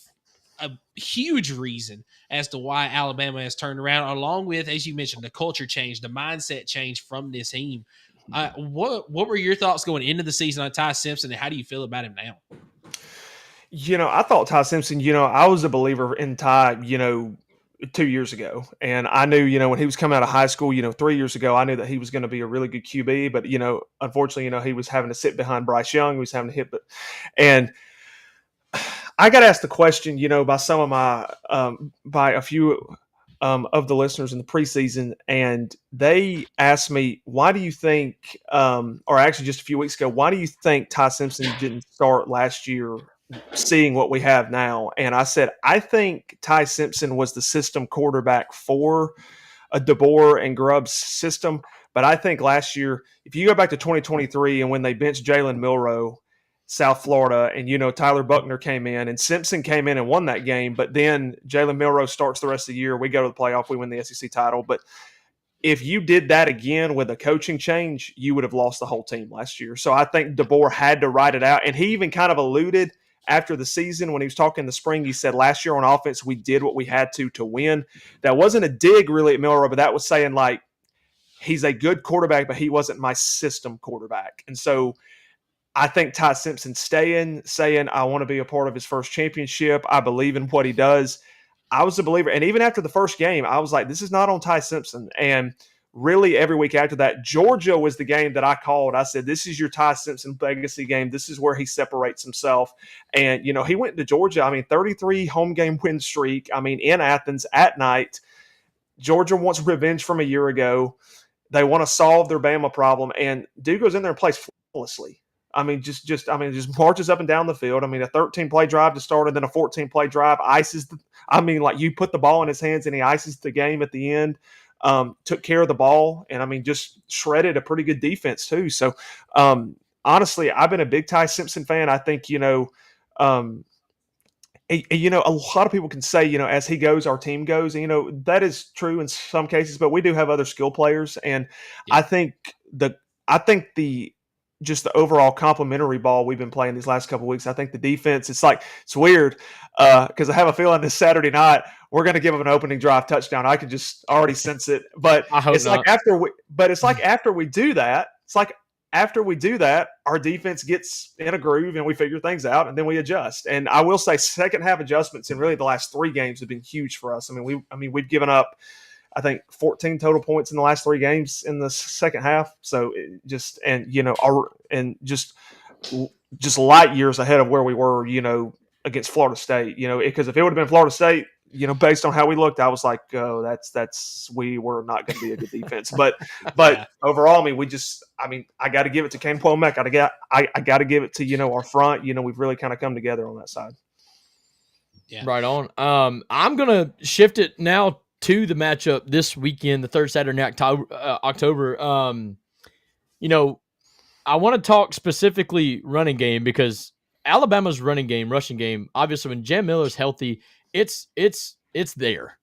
huge reason as to why Alabama has turned around, along with, as you mentioned, the culture change, the mindset change from this team. What were your thoughts going into the season on Ty Simpson, and how do you feel about him now? I thought Ty Simpson, I was a believer in Ty, 2 years ago. And I knew, when he was coming out of high school, 3 years ago, I knew that he was going to be a really good QB. But, unfortunately, he was having to sit behind Bryce Young. He was having to hit. And I got asked the question, by some of my, by a few of the listeners in the preseason. And they asked me, why do you think, or actually just a few weeks ago, why do you think Ty Simpson didn't start last year, seeing what we have now? And I said, I think Ty Simpson was the system quarterback for a DeBoer and Grubb's system. But I think last year, if you go back to 2023 and when they benched Jalen Milroe, South Florida, and, Tyler Buckner came in and Simpson came in and won that game. But then Jalen Milroe starts the rest of the year. We go to the playoff. We win the SEC title. But if you did that again with a coaching change, you would have lost the whole team last year. So I think DeBoer had to ride it out. And he even kind of alluded after the season when he was talking in the spring, he said last year on offense, we did what we had to win. That wasn't a dig really at Milroe, but that was saying like, he's a good quarterback, but he wasn't my system quarterback. And so I think Ty Simpson saying, I want to be a part of his first championship. I believe in what he does. I was a believer. And even after the first game, I was like, this is not on Ty Simpson. And really every week after that, Georgia was the game that I called. I said, this is your Ty Simpson legacy game. This is where he separates himself. And, he went to Georgia. 33 home game win streak. In Athens at night. Georgia wants revenge from a year ago. They want to solve their Bama problem. And dude goes in there and plays flawlessly. Just marches up and down the field. A 13-play drive to start and then a 14-play drive. You put the ball in his hands and he ices the game at the end. Took care of the ball and just shredded a pretty good defense too. So honestly, I've been a big Ty Simpson fan. I think, a lot of people can say, as he goes, our team goes, that is true in some cases, but we do have other skill players. And yeah. I think the overall complimentary ball we've been playing these last couple of weeks. I think the defense, it's weird because I have a feeling this Saturday night we're going to give them an opening drive touchdown. I can just already sense it. But it's not. After we do that, our defense gets in a groove and we figure things out and then we adjust. And I will say, second half adjustments in really the last 3 games have been huge for us. We've given up, I think 14 total points in the last 3 games in the second half. So just light years ahead of where we were, against Florida State, because if it would have been Florida State, based on how we looked, I was like, oh, we were not going to be a good defense. But overall, I got to give it to Kane Womack. I got to give it to, our front. We've really kind of come together on that side. Yeah. Right on. I'm going to shift it now to the matchup this weekend, the third Saturday in October. I want to talk specifically running game because Alabama's rushing game, obviously when Jam Miller's healthy, it's there.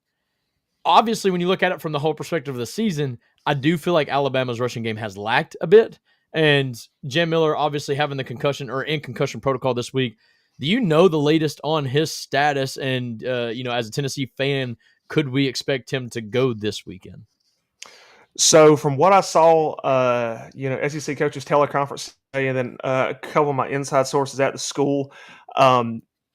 Obviously, when you look at it from the whole perspective of the season, I do feel like Alabama's rushing game has lacked a bit. And Jam Miller obviously having the concussion or in concussion protocol this week. Do you know the latest on his status? And, as a Tennessee fan, could we expect him to go this weekend? So from what I saw, SEC coaches teleconference today, and then a couple of my inside sources at the school,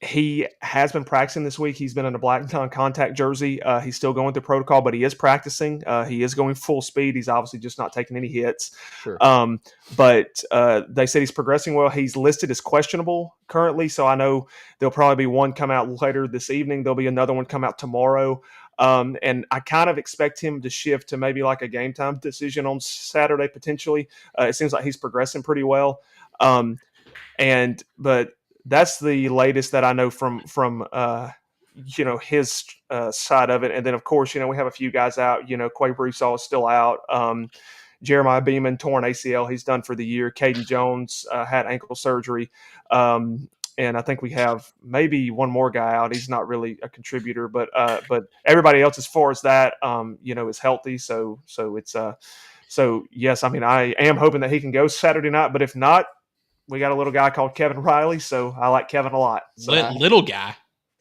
he has been practicing this week. He's been in a black contact jersey. He's still going through protocol, but he is practicing. He is going full speed. He's obviously just not taking any hits. Sure. But they said he's progressing well. He's listed as questionable currently, so I know there'll probably be one come out later this evening. There'll be another one come out tomorrow. And I kind of expect him to shift to maybe like a game time decision on Saturday potentially. It seems like he's progressing pretty well. But that's the latest that I know from his side of it. And then of course, we have a few guys out. Quay Broussard is still out. Jeremiah Beeman torn ACL, he's done for the year. Caden Jones had ankle surgery. And I think we have maybe one more guy out. He's not really a contributor, but everybody else, as far as that, is healthy. So yes, I am hoping that he can go Saturday night. But if not, we got a little guy called Kevin Riley. So I like Kevin a lot. So little guy.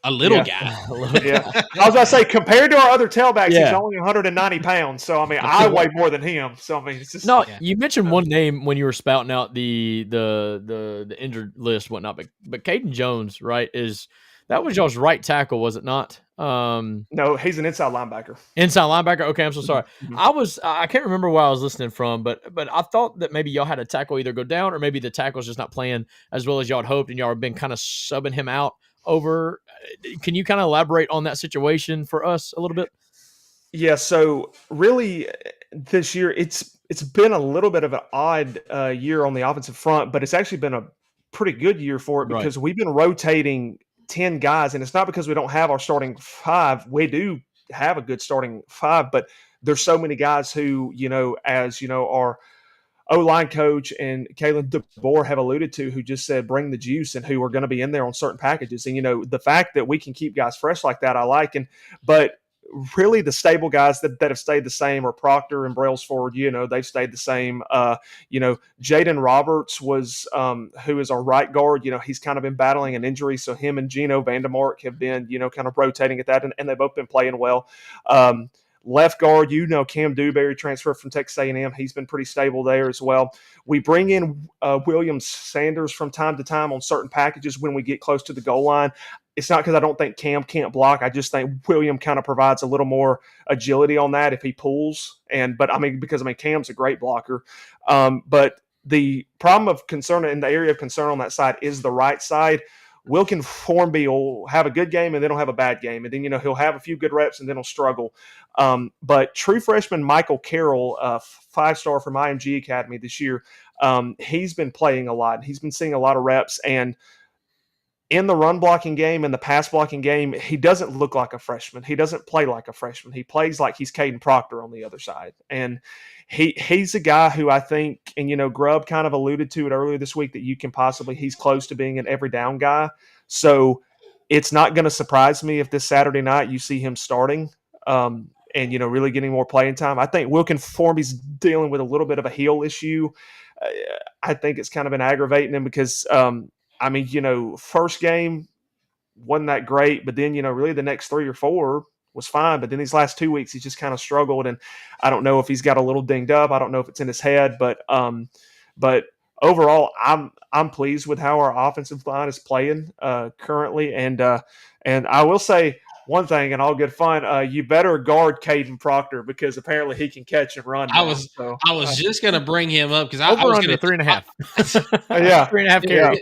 A little guy. Yeah. I was going to say, compared to our other tailbacks, he's only 190 pounds. So, I weigh more than him. So, it's just. No, you mentioned one name when you were spouting out the injured list, whatnot. But Caden Jones, right, that was y'all's right tackle, was it not? No, he's an inside linebacker. Inside linebacker? Okay, I'm so sorry. Mm-hmm. I can't remember where I was listening from, but I thought that maybe y'all had a tackle either go down or maybe the tackle's just not playing as well as y'all had hoped and y'all have been kind of subbing him out over. Can you kind of elaborate on that situation for us a little bit? Yeah, so really this year it's been a little bit of an odd year on the offensive front, but it's actually been a pretty good year for it because we've been rotating 10 guys, and it's not because we don't have our starting five. We do have a good starting five, but there's so many guys who, our O-line coach and Kalen DeBoer have alluded to, who just said bring the juice, and who are going to be in there on certain packages. And the fact that we can keep guys fresh like that, I like. But really the stable guys that have stayed the same are Proctor and Brailsford. They've stayed the same. Jaden Roberts was who is our right guard. He's kind of been battling an injury, so him and Gino Vandermark have been kind of rotating at that, and they've both been playing well. Left guard, Cam Dewberry transferred from Texas A&M. He's been pretty stable there as well. We bring in William Sanders from time to time on certain packages when we get close to the goal line. It's not because I don't think Cam can't block. I just think William kind of provides a little more agility on that if he pulls. Because Cam's a great blocker. But the problem of concern in the area of concern on that side is the right side. Wilkin Formby will have a good game and then he'll have a bad game. And then, he'll have a few good reps and then he'll struggle. But true freshman Michael Carroll, 5-star from IMG Academy this year, he's been playing a lot. He's been seeing a lot of reps. And in the run blocking game and the pass blocking game, he doesn't look like a freshman. He doesn't play like a freshman. He plays like he's Caden Proctor on the other side. And he's a guy who I think, and Grubb kind of alluded to it earlier this week, that he's close to being an every down guy. So it's not going to surprise me if this Saturday night you see him starting and really getting more playing time. I think Wilkin Formby's dealing with a little bit of a heel issue. I think it's kind of been aggravating him because first game wasn't that great, but then, really the next 3 or 4 was fine. But then these last 2 weeks, he's just kind of struggled. And I don't know if he's got a little dinged up. I don't know if it's in his head, but overall, I'm pleased with how our offensive line is playing currently. And I will say one thing, and all good fun. You better guard Caden Proctor because apparently he can catch and run. I now. was So, just gonna bring him up because I Over was under gonna 3.5. yeah, 3.5 carries.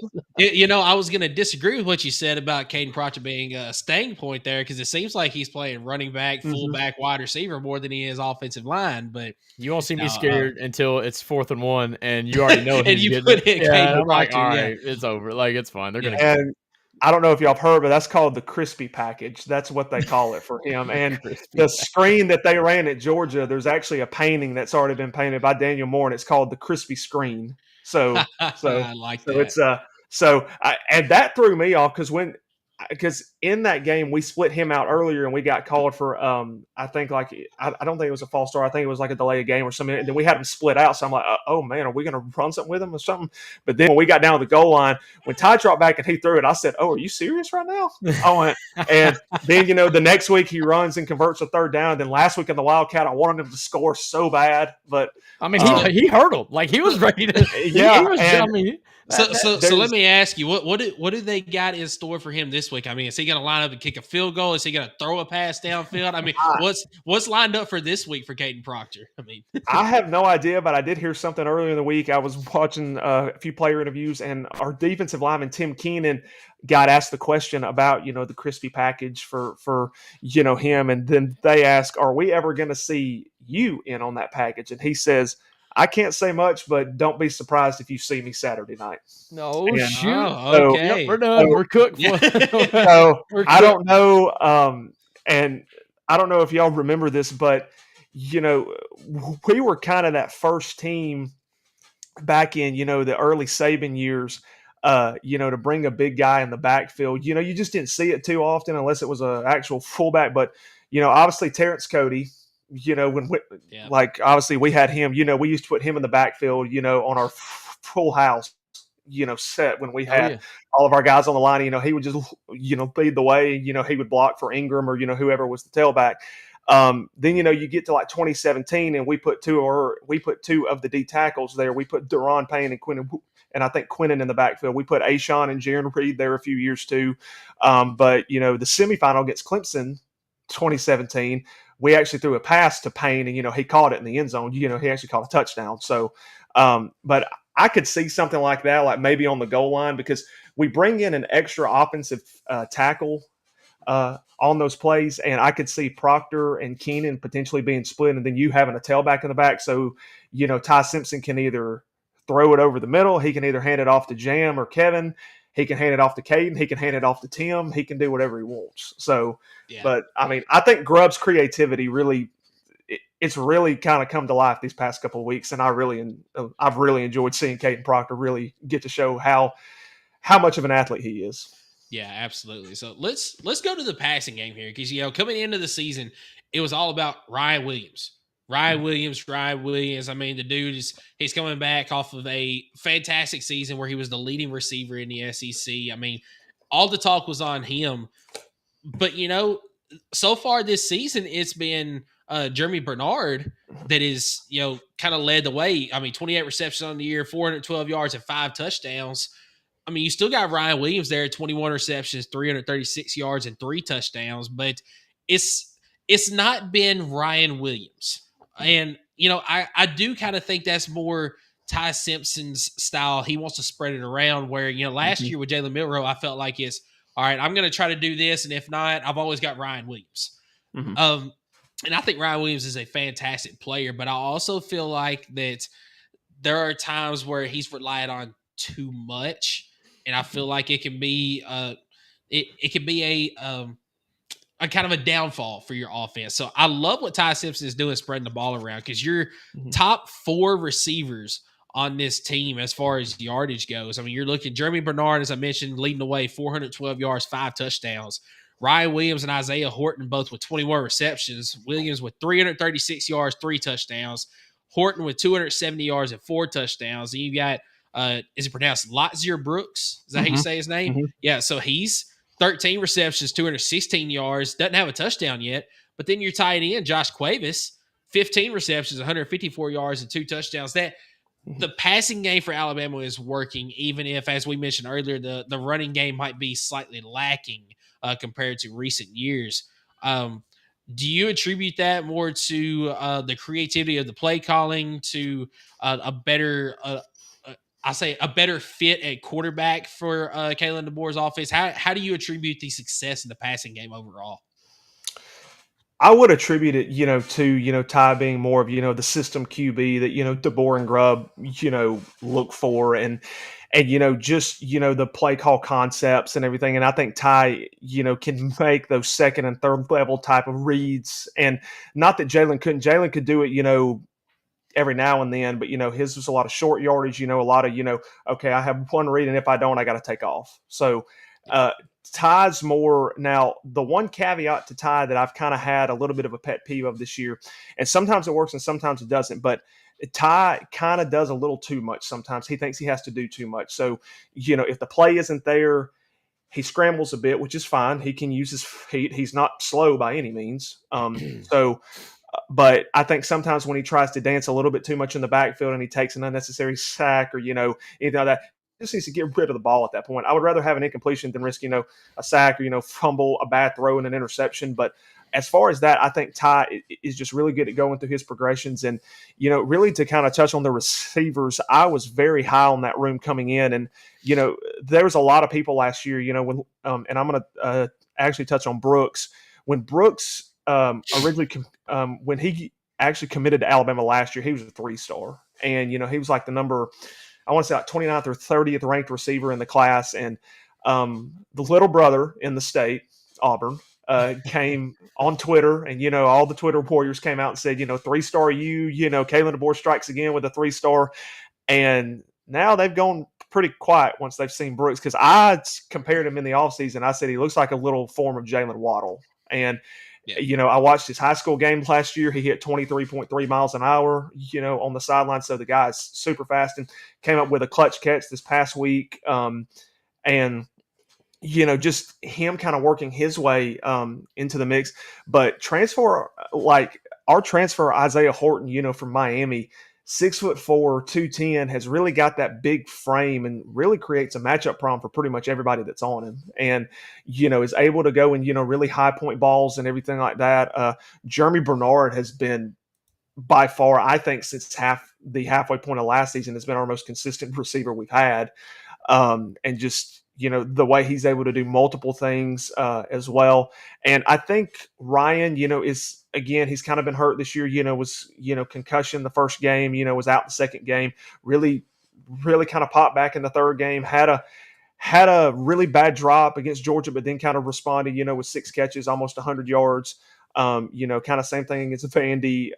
I was gonna disagree with what you said about Caden Proctor being a staying point there because it seems like he's playing running back, fullback, wide receiver more than he is offensive line. But You won't see me scared until it's 4th and 1, and you already know and he's you getting put in it. Caden I'm like, Proctor, all yeah. right, it's over. Like, it's fine. They're gonna. and I don't know if y'all have heard, but that's called the crispy package. That's what they call it for him. And the screen that they ran at Georgia, there's actually a painting that's already been painted by Daniel Moore, and it's called the crispy screen. So I like that. it's and that threw me off because in that game we split him out earlier and we got called for I think like I don't think it was a false start. I think it was like a delay of game or something. And then we had him split out. So I'm like, oh man, are we going to run something with him or something? But then when we got down to the goal line, when Ty dropped back and he threw it, I said, oh, are you serious right now? I went, and then the next week he runs and converts a 3rd down. And then last week in the Wildcat, I wanted him to score so bad, but I mean, he hurdled like he was ready to. Yeah, he was, and- I mean, So let me ask you, what do they got in store for him this week? I mean, is he going to line up and kick a field goal? Is he going to throw a pass downfield? I mean, what's lined up for this week for Caden Proctor? I mean, I have no idea, but I did hear something earlier in the week. I was watching a few player interviews, and our defensive lineman Tim Keenan got asked the question about the crispy package for him, and then they ask, "Are we ever going to see you in on that package?" And he says, I can't say much, but don't be surprised if you see me Saturday night. no shoot. Oh, okay. Yep, we're done. We're cooked. So We're I cooked. don't know, and I don't know if y'all remember this, but we were kind of that first team back in the early Saban years. To bring a big guy in the backfield, you just didn't see it too often unless it was an actual fullback. But obviously Terrence Cody. Obviously we had him, we used to put him in the backfield, on our full house, set when we had all of our guys on the line, he would just, lead the way, he would block for Ingram or, whoever was the tailback. Then, you get to like 2017 and we put two of the D tackles there. We put Deron Payne and Quinn and I think Quinnen in the backfield. We put Ashawn and Jaron Reed there a few years too. But the semifinal against Clemson 2017, we actually threw a pass to Payne and, he caught it in the end zone. He actually caught a touchdown. So, but I could see something like that, like maybe on the goal line, because we bring in an extra offensive tackle on those plays. And I could see Proctor and Keenan potentially being split and then you having a tailback in the back. So, Ty Simpson can either throw it over the middle. He can either hand it off to Jam or Kevin. He can hand it off to Caden. He can hand it off to Tim. He can do whatever he wants. So, But I mean, I think Grubb's creativity it's really kind of come to life these past couple of weeks. And I've really enjoyed seeing Caden Proctor really get to show how much of an athlete he is. Yeah, absolutely. So let's go to the passing game here because, coming into the season, it was all about Ryan Williams. Ryan Williams. I mean, the dude he's coming back off of a fantastic season where he was the leading receiver in the SEC. I mean, all the talk was on him. But, so far this season, it's been Jeremy Bernard that is, kind of led the way. I mean, 28 receptions on the year, 412 yards and 5 touchdowns. I mean, you still got Ryan Williams there at 21 receptions, 336 yards and 3 touchdowns. But it's not been Ryan Williams. And, I do kind of think that's more Ty Simpson's style. He wants to spread it around where, last year with Jalen Milroe, I felt like it's, all right, I'm going to try to do this. And if not, I've always got Ryan Williams. And I think Ryan Williams is a fantastic player, but I also feel like that there are times where he's relied on too much. And I feel like it can be, it can be a kind of a downfall for your offense. So I love what Ty Simpson is doing, spreading the ball around because your top 4 receivers on this team as far as yardage goes. I mean, you're looking Jeremy Bernard, as I mentioned, leading the way, 412 yards, 5 touchdowns. Ryan Williams and Isaiah Horton both with 21 receptions. Williams with 336 yards, 3 touchdowns. Horton with 270 yards and 4 touchdowns. And you got, is it pronounced Lotzier Brooks? Is that how you say his name? Yeah, so he's 13 receptions, 216 yards, doesn't have a touchdown yet. But then you're tied in Josh Cuevas, 15 receptions, 154 yards and 2 touchdowns. The passing game for Alabama is working, even if, as we mentioned earlier, the running game might be slightly lacking compared to recent years. Do you attribute that more to the creativity of the play calling, to a better, I say, a better fit at quarterback for Kalen DeBoer's offense? How do you attribute the success in the passing game overall? I would attribute it, to, Ty being more of, the system QB that, DeBoer and Grubb, look for and, just, the play call concepts and everything. And I think Ty, can make those second and third level type of reads. And not that Jalen couldn't. Jalen could do it, every now and then, but, his was a lot of short yardage, a lot of, okay, I have one read, and if I don't, I got to take off. So, Ty's more now. The one caveat to Ty that I've kind of had a little bit of a pet peeve of this year, and sometimes it works and sometimes it doesn't, but Ty kind of does a little too much. Sometimes he thinks he has to do too much. So, if the play isn't there, he scrambles a bit, which is fine. He can use his feet. He's not slow by any means. But I think sometimes when he tries to dance a little bit too much in the backfield and he takes an unnecessary sack or, anything like that, he just needs to get rid of the ball at that point. I would rather have an incompletion than risk, a sack or, fumble, a bad throw, and an interception. But as far as that, I think Ty is just really good at going through his progressions. And, really to kind of touch on the receivers, I was very high on that room coming in. And, there was a lot of people last year, when and I'm going to actually touch on Brooks. When Brooks originally when he actually committed to Alabama last year, he was a 3-star. And, he was like the number, I want to say like 29th or 30th ranked receiver in the class. And the little brother in the state, Auburn, came on Twitter, and, all the Twitter warriors came out and said, 3-star Kalen DeBoer strikes again with a 3-star. And now they've gone pretty quiet once they've seen Brooks, because I compared him in the offseason. I said he looks like a little form of Jalen Waddle. And I watched his high school game last year. He hit 23.3 miles an hour, on the sideline. So the guy's super fast and came up with a clutch catch this past week. And, just him kind of working his way into the mix. But our transfer, Isaiah Horton, from Miami, 6'4", 210, has really got that big frame and really creates a matchup problem for pretty much everybody that's on him. And, is able to go and, really high point balls and everything like that. Jeremy Bernard has been by far, I think, since the halfway point of last season, has been our most consistent receiver we've had. And just, the way he's able to do multiple things as well. And I think Ryan, again, he's kind of been hurt this year, was, concussion the first game, was out the second game, really kind of popped back in the third game, had a really bad drop against Georgia, but then kind of responded, with 6 catches, almost 100 yards. Kind of same thing against Vandy,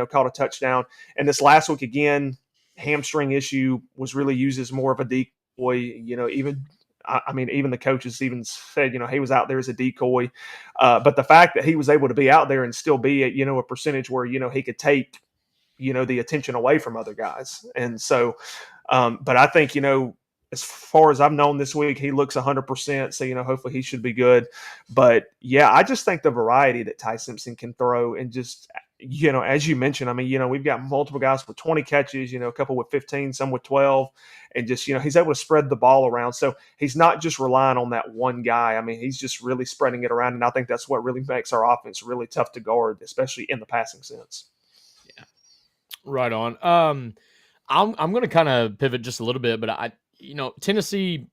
caught a touchdown. And this last week, again, hamstring issue, was really used as more of a decoy, even the coaches even said, he was out there as a decoy. But the fact that he was able to be out there and still be at, a percentage where, he could take, the attention away from other guys. And so, but I think, as far as I've known this week, he looks 100%. So, hopefully he should be good. But yeah, I just think the variety that Ty Simpson can throw, and just, as you mentioned, we've got multiple guys with 20 catches, a couple with 15, some with 12, and just, he's able to spread the ball around. So he's not just relying on that one guy. He's just really spreading it around. And I think that's what really makes our offense really tough to guard, especially in the passing sense. Yeah. Right on. I'm going to kind of pivot just a little bit, but Tennessee,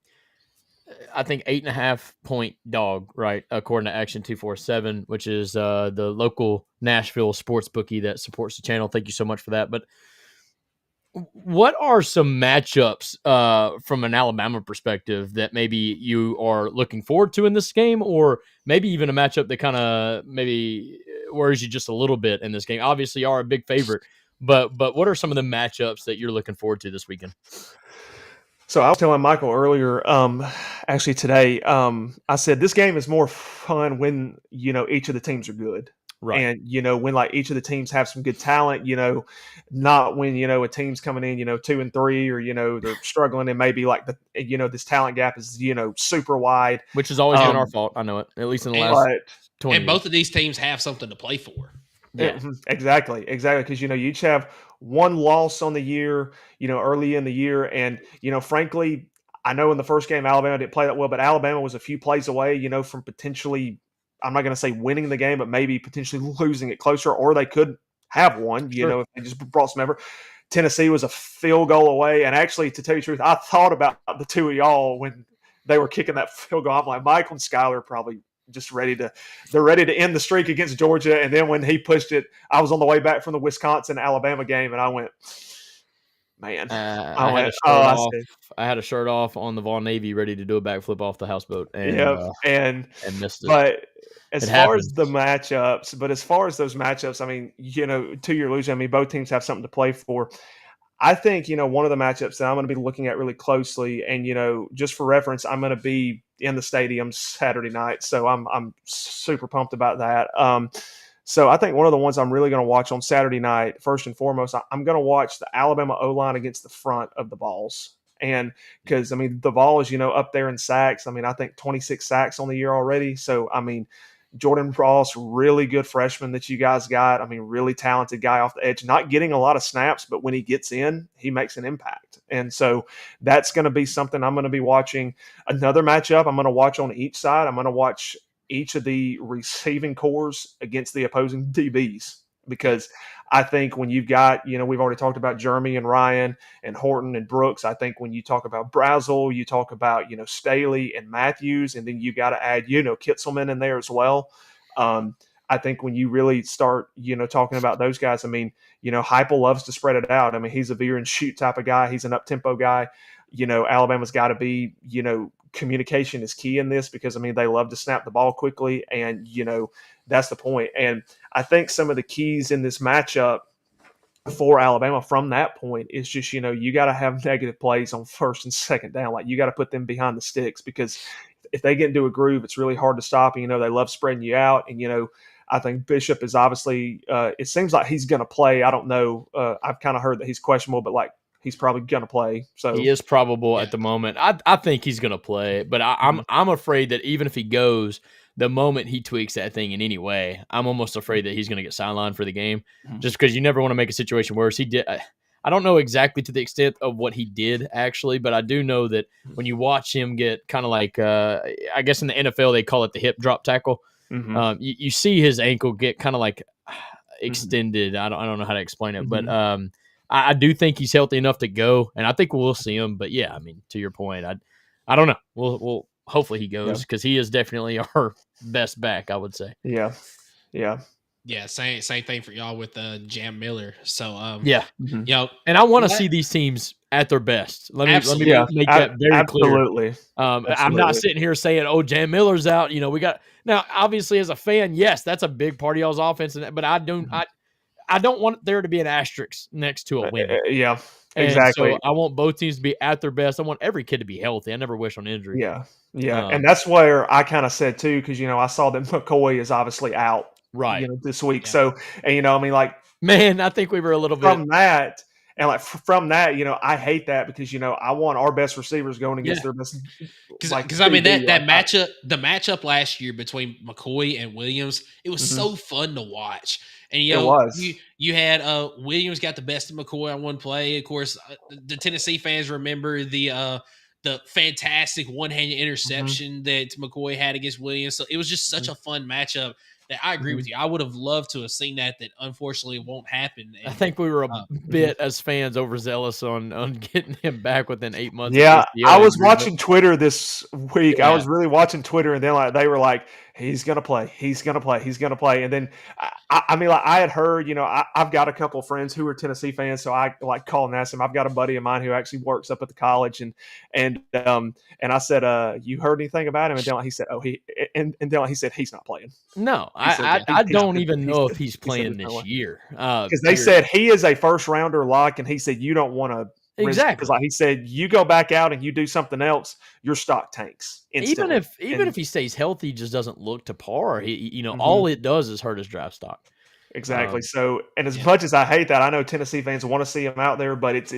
I think 8.5 point dog, right? According to Action 247, which is the local Nashville sports bookie that supports the channel. Thank you so much for that. But what are some matchups from an Alabama perspective that maybe you are looking forward to in this game, or maybe even a matchup that kind of maybe worries you just a little bit in this game? Obviously, you are a big favorite, but what are some of the matchups that you're looking forward to this weekend? So I was telling Michael earlier, actually today, I said this game is more fun when, each of the teams are good. Right. And, when each of the teams have some good talent, not when, a team's coming in, 2-3, or, they're struggling, and maybe this talent gap is, super wide. Which has always been our fault. I know it, at least in the last 20 And both of these teams have something to play for. Yeah, exactly. Because, you each have one loss on the year, early in the year. And, frankly, I know in the first game, Alabama didn't play that well, but Alabama was a few plays away, from potentially I'm not going to say winning the game, but maybe potentially losing it closer, or they could have won, if they just brought some effort. Tennessee was a field goal away. And actually, to tell you the truth, I thought about the two of y'all when they were kicking that field goal. I'm like, Michael and Skylar are probably just ready to end the streak against Georgia. And then when he pushed it, I was on the way back from the Wisconsin-Alabama game, and I went, man. I had a shirt off on the Vaughn Navy ready to do a backflip off the houseboat. And missed it. But as far as those matchups, I mean, to your illusion, I mean, both teams have something to play for. I think, one of the matchups that I'm going to be looking at really closely, and, just for reference, I'm going to be in the stadium Saturday night. So I'm super pumped about that. So I think one of the ones I'm really going to watch on Saturday night, first and foremost, I'm going to watch the Alabama O-line against the front of the Vols. And because, I mean, the Vols, up there in sacks, I mean, I think 26 sacks on the year already. So, I mean, Jordan Ross, really good freshman that you guys got. I mean, really talented guy off the edge, not getting a lot of snaps, but when he gets in, he makes an impact. And so that's going to be something I'm going to be watching. Another matchup I'm going to watch on each side. I'm going to watch each of the receiving cores against the opposing DBs, because I think when you've got, we've already talked about Jeremy and Ryan and Horton and Brooks. I think when you talk about Brazel, you talk about, Staley and Matthews, and then you got to add, Kitzelman in there as well. I think when you really start, talking about those guys, I mean, Heupel loves to spread it out. I mean, he's a veer and shoot type of guy. He's an up-tempo guy. Alabama's got to be, communication is key in this, because, I mean, they love to snap the ball quickly, and, that's the point. And I think some of the keys in this matchup for Alabama from that point is just, you got to have negative plays on first and second down. Like, you got to put them behind the sticks, because if they get into a groove, it's really hard to stop. And, they love spreading you out. And, I think Bishop is obviously it seems like he's going to play. I don't know. I've kind of heard that he's questionable, but he's probably going to play. So he is probable at the moment. I think he's going to play, but I'm afraid that even if he goes, the moment he tweaks that thing in any way, I'm almost afraid that he's going to get sidelined for the game, just because you never want to make a situation worse. He did. I don't know exactly to the extent of what he did actually, but I do know that when you watch him get kind of like, I guess in the NFL they call it the hip drop tackle. You see his ankle get kind of like extended. I don't know how to explain it, but I do think he's healthy enough to go, and I think we'll see him. But yeah, I mean, to your point, I don't know. We'll hopefully he goes, because he is definitely our best back, I would say. Yeah. Same thing for y'all with Jam Miller. So and I want to see these teams at their best. Let me make that very clear. I'm not sitting here saying, "Oh, Jam Miller's out." We got now. Obviously, as a fan, yes, that's a big part of y'all's offense, but I don't want there to be an asterisk next to a win. Exactly. So I want both teams to be at their best. I want every kid to be healthy. I never wish on injury. Yeah. And that's where I kind of said too, because I saw that McCoy is obviously out this week. So, and I mean, like, man, I think we were a little bit from that. And from that, I hate that, because I want our best receivers going against their best. Because I mean that matchup, the matchup last year between McCoy and Williams, it was so fun to watch. And you had Williams got the best of McCoy on one play. Of course, the Tennessee fans remember the fantastic one-handed interception that McCoy had against Williams. So it was just such a fun matchup. That I agree with you. I would have loved to have seen that unfortunately won't happen. And, I think we were a bit as fans overzealous on getting him back within 8 months. Yeah, I was watching Twitter this week. I was really watching Twitter, and then they were like, "He's gonna play. He's gonna play. He's gonna play." And then I mean, I had heard, I've got a couple of friends who are Tennessee fans, so I call and ask them. I've got a buddy of mine who actually works up at the college, and I said, "You heard anything about him?" And then he said, "Oh, and then he said he's not playing." No, I don't even know if he's playing this year, because they said he is a first rounder lock, and he said you don't want to. Exactly, because he said, you go back out and you do something else, your stock tanks instantly. Even if he stays healthy, he just doesn't look to par. All it does is hurt his draft stock. Exactly. So, and as much as I hate that, I know Tennessee fans want to see him out there, but it's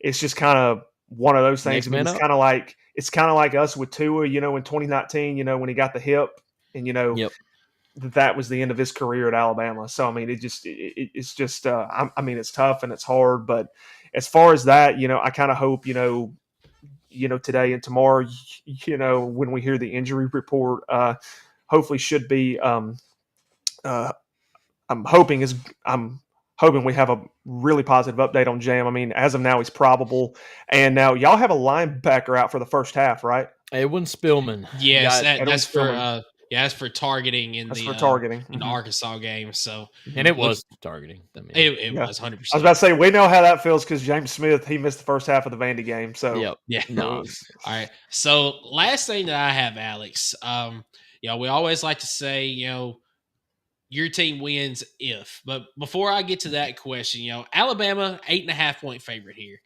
just kind of one of those things. I mean, it's kind of like us with Tua. In 2019, when he got the hip, and that was the end of his career at Alabama. So, I mean, it's just I mean, it's tough and it's hard, but as far as that, I kind of hope, today and tomorrow, when we hear the injury report, hopefully should be. I'm hoping we have a really positive update on Jam. I mean, as of now, he's probable. And now y'all have a linebacker out for the first half, right? Edwin Spillman. Yes, Got- that's for that's for targeting in That's the for targeting. in the Arkansas game. So and it was targeting. I mean, it Yeah. was 100%. I was about to say, we know how that feels because James Smith, he missed the first half of the Vandy game. So yep. Yeah. No. All right. So last thing that I have, Alex, we always like to say, your team wins if. But before I get to that question, Alabama 8.5-point favorite here.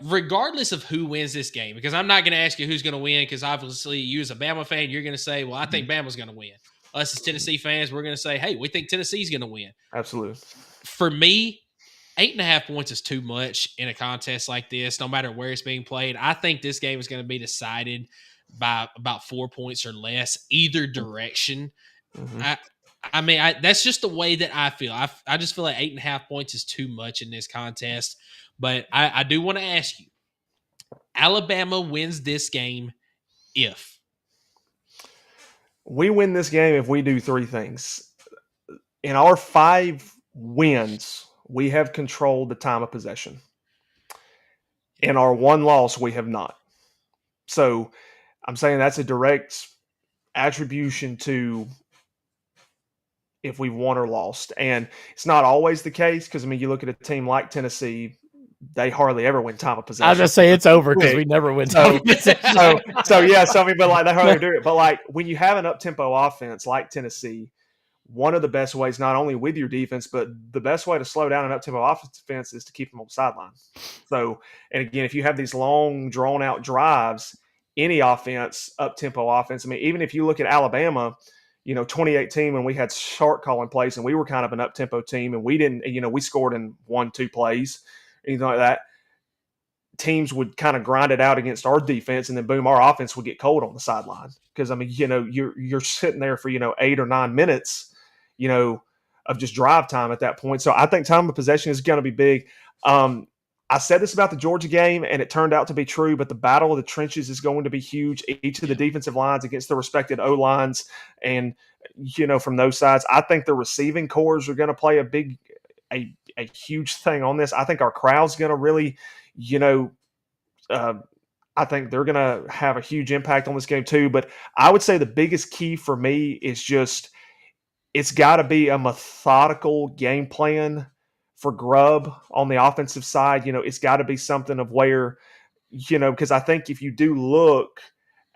Regardless of who wins this game, because I'm not going to ask you who's going to win, because obviously you as a Bama fan, you're going to say, well, I think Bama's going to win. Us as Tennessee fans, we're going to say, hey, we think Tennessee's going to win. absolutely. For me, 8.5 points is too much in a contest like this, no matter where it's being played. I think this game is going to be decided by about 4 points or less, either direction. Mm-hmm. That's just the way that I feel. I just feel like 8.5 points is too much in this contest. But I do want to ask you, Alabama wins this game if? We win this game if we do three things. In our 5 wins, we have controlled the time of possession. In our 1 loss, we have not. So I'm saying that's a direct attribution to if we've won or lost. And it's not always the case because, you look at a team like Tennessee, they hardly ever win time of possession. I was just say it's over because we never win time of possession. But they hardly do it. But like when you have an up-tempo offense like Tennessee, one of the best ways, not only with your defense, but the best way to slow down an up-tempo offense is to keep them on the sideline. So, and again, if you have these long, drawn-out drives, any offense, up-tempo offense, even if you look at Alabama, 2018 when we had Shark calling plays and we were kind of an up-tempo team and we didn't, we scored in 1-2 plays, anything like that, teams would kind of grind it out against our defense and then boom, our offense would get cold on the sideline. Because, you're sitting there for, 8 or 9 minutes, of just drive time at that point. So I think time of possession is going to be big. I said this about the Georgia game, and it turned out to be true, but the battle of the trenches is going to be huge. Each of the defensive lines against the respected O-lines and, from those sides. I think the receiving cores are going to play a huge thing on this. I think our crowd's going to really, I think they're going to have a huge impact on this game too. But I would say the biggest key for me is just it's got to be a methodical game plan for Grubb on the offensive side. It's got to be something of where, because I think if you do look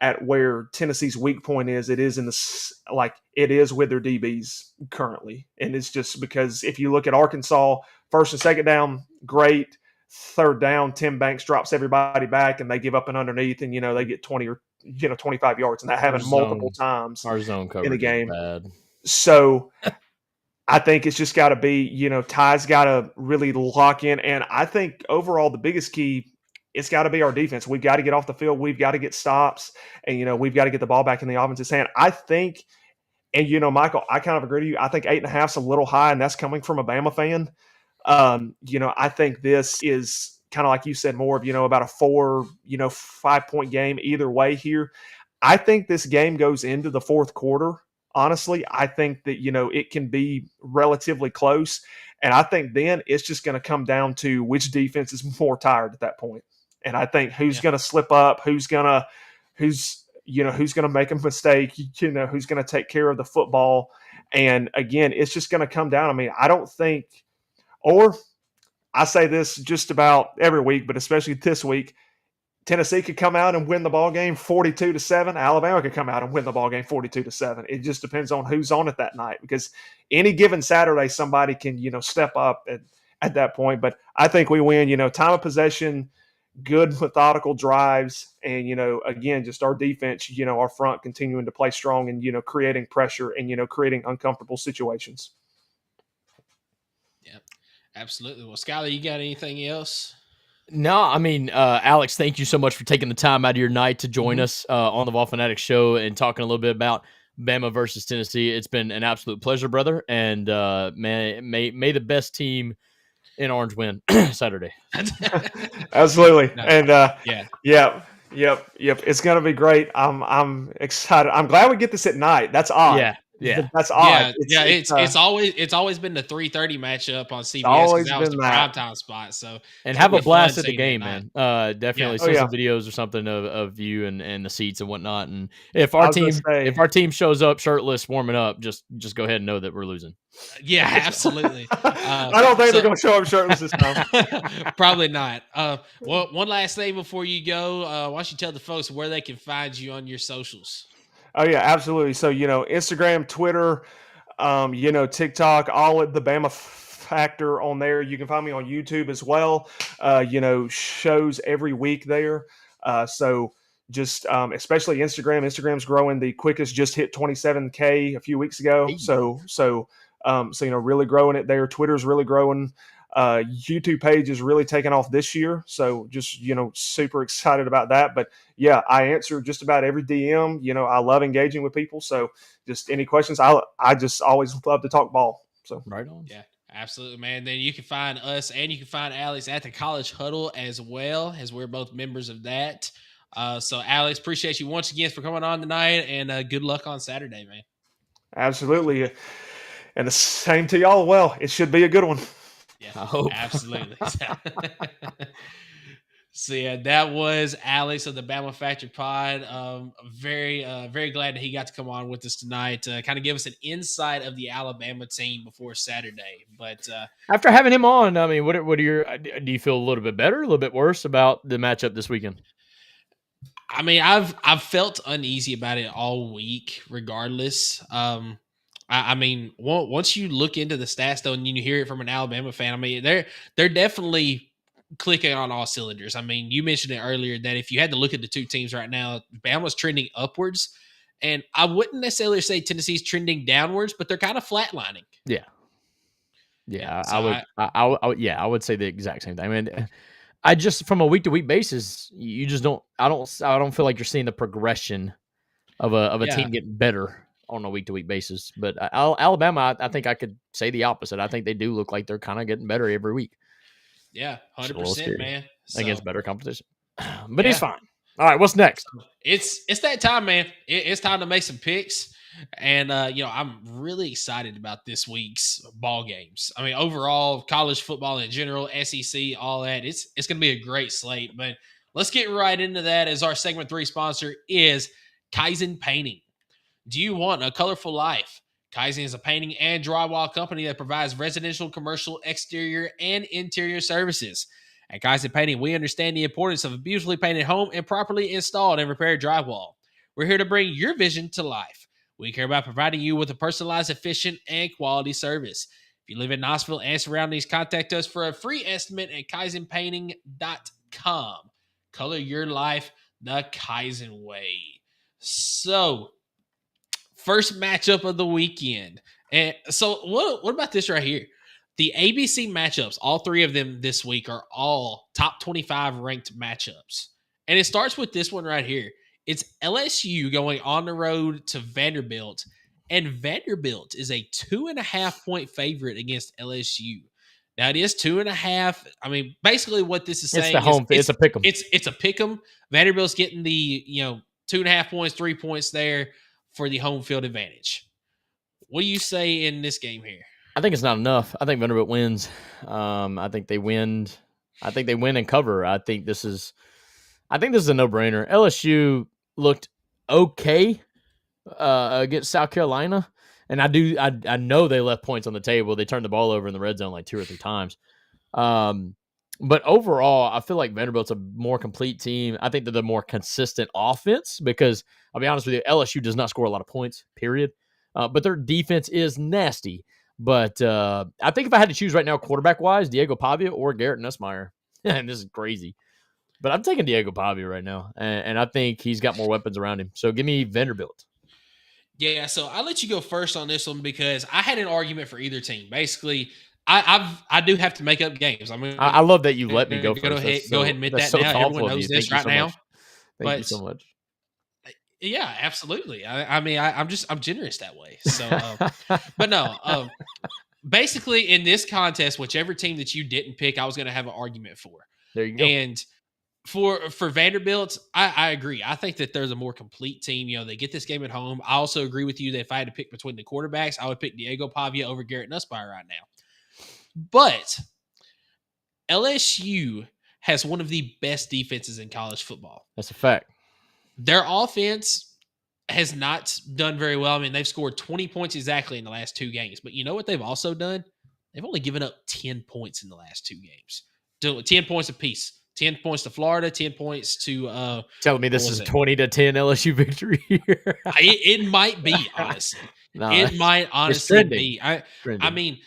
at where Tennessee's weak point is, it is it is with their DBs currently. And it's just because if you look at Arkansas, first and second down, great. Third down, Tim Banks drops everybody back and they give up an underneath and, they get 20 or, 25 yards, and that happened multiple times our zone coverage in the game. Bad. So I think it's just got to be, Ty's got to really lock in. And I think overall the biggest key, it's got to be our defense. We've got to get off the field. We've got to get stops. And, we've got to get the ball back in the offense's hand. I think, and, Michael, I kind of agree with you. I think 8.5 is a little high, and that's coming from a Bama fan. I think this is kind of like you said, more of, about a 4, 5-point game either way here. I think this game goes into the fourth quarter. Honestly, I think that, it can be relatively close. And I think then it's just going to come down to which defense is more tired at that point. And I think who's going to slip up, who's going to make a mistake, who's going to take care of the football. And again, it's just going to come down. I don't think, or I say this just about every week, but especially this week, Tennessee could come out and win the ball game 42-7. Alabama could come out and win the ball game 42-7. It just depends on who's on it that night, because any given Saturday, somebody can, step up at that point. But I think we win, time of possession, good methodical drives, and, again, just our defense, our front continuing to play strong and, creating pressure and, creating uncomfortable situations. Yeah, absolutely. Well, Skylar, you got anything else? No, Alex, thank you so much for taking the time out of your night to join us on the Fanatics Show and talking a little bit about Bama versus Tennessee. It's been an absolute pleasure, brother. And man, may the best team in Orange win Saturday. Absolutely. No. And Yep. It's gonna be great. I'm excited. I'm glad we get this at night. That's odd. Yeah. That's odd. It's always been the 3:30 matchup on CBS because always that was the been that. primetime spot. So And it's have gonna a be fun blast at the seeing it at game, night. man. Definitely Yeah. send yeah. some videos or something of you and the seats and whatnot. And if I our was gonna team say- if our team shows up shirtless warming up, just go ahead and know that we're losing. Yeah, absolutely. I don't think they're gonna show up shirtless this time. Probably not. Well, one last thing before you go. Why don't you tell the folks where they can find you on your socials? Oh yeah, absolutely. So Instagram, Twitter, TikTok, all at the Bama Factor on there. You can find me on YouTube as well. Shows every week there. So just especially Instagram. Instagram's growing the quickest. Just hit 27K a few weeks ago. Hey. So really growing it there. Twitter's really growing. YouTube page is really taking off this year. So just super excited about that. But yeah, I answer just about every DM. I love engaging with people. So just any questions, I just always love to talk ball. So Right on. Yeah, absolutely, man. Then you can find us and you can find Alex at the College Huddle as well, as we're both members of that. So Alex, appreciate you once again for coming on tonight, and good luck on Saturday, man. Absolutely. And the same to y'all. Well, it should be a good one. Yeah, I hope. absolutely. So yeah, that was Alex of the Bama Factor Pod. Very glad that he got to come on with us tonight to kind of give us an insight of the Alabama team before Saturday. But After having him on, I mean, what are your? Do you feel a little bit better, a little bit worse about the matchup this weekend? I mean, I've felt uneasy about it all week, regardless. I mean, once you look into the stats though, and you hear it from an Alabama fan, I mean, they're definitely clicking on all cylinders. I mean, you mentioned it earlier that if you had to look at the two teams right now, Bama's trending upwards, and I wouldn't necessarily say Tennessee's trending downwards, but they're kind of flatlining. Yeah. So I would say the exact same thing. I mean, I just from a week to week basis, you just don't. I don't feel like you're seeing the progression of a Yeah. team getting better on a week to week basis. But Alabama, I think I could say the opposite. I think they do look like they're kind of getting better every week. Yeah, It's a little 100%, scary man. against So, better competition. But Yeah. he's fine. All right, what's next? it's that time, man. It's time to make some picks, and I'm really excited about this week's ball games. I mean, overall, college football in general, SEC, all that. It's going to be a great slate. But let's get right into that. As our segment 3 sponsor is Kaizen Painting. Do you want a colorful life? Kaizen is a painting and drywall company that provides residential, commercial, exterior, and interior services. At Kaizen Painting, we understand the importance of a beautifully painted home and properly installed and repaired drywall. We're here to bring your vision to life. We care about providing you with a personalized, efficient, and quality service. If you live in Knoxville and surroundings, contact us for a free estimate at KaizenPainting.com. Color your life the Kaizen way. So, first matchup of the weekend. And so what about this right here? The ABC matchups, all 3 of them this week are all top 25 ranked matchups. And it starts with this one right here. It's LSU going on the road to Vanderbilt. And Vanderbilt is a 2.5 point favorite against LSU. Now it is 2.5. I mean, basically what this is saying It's the home. It's a pick 'em. It's a pick 'em. Vanderbilt's getting the 2.5 points, 3 points there for the home field advantage. What do you say in this game here? I think it's not enough. I think Vanderbilt wins. I think they win. I think they win and cover. I think this is a no-brainer. LSU looked okay against South Carolina, and I know they left points on the table. They turned the ball over in the red zone like 2 or 3 times. But overall, I feel like Vanderbilt's a more complete team. I think they're the more consistent offense because I'll be honest with you, LSU does not score a lot of points, period. But their defense is nasty. But I think if I had to choose right now, quarterback-wise, Diego Pavia or Garrett Nussmeier, and this is crazy, but I'm taking Diego Pavia right now, and I think he's got more weapons around him. So give me Vanderbilt. Yeah, so I'll let you go first on this one because I had an argument for either team. Basically, I do have to make up games. I love that you let me go first. Go ahead and admit that so now. thoughtful Everyone of knows you. this Thank right you so now. much. Thank you so much. Yeah, absolutely. I'm generous that way. So, but no. Basically, in this contest, whichever team that you didn't pick, I was going to have an argument for. There you go. And For Vanderbilt, I agree. I think that there's a more complete team. They get this game at home. I also agree with you that if I had to pick between the quarterbacks, I would pick Diego Pavia over Garrett Nussmeier right now. But LSU has one of the best defenses in college football. That's a fact. Their offense has not done very well. I mean, they've scored 20 points exactly in the last 2 games. But you know what they've also done? They've only given up 10 points in the last 2 games. 10 points apiece. 10 points to Florida, 10 points to telling me this is 20-10 LSU victory here. It might be, honestly. It might honestly be. I mean,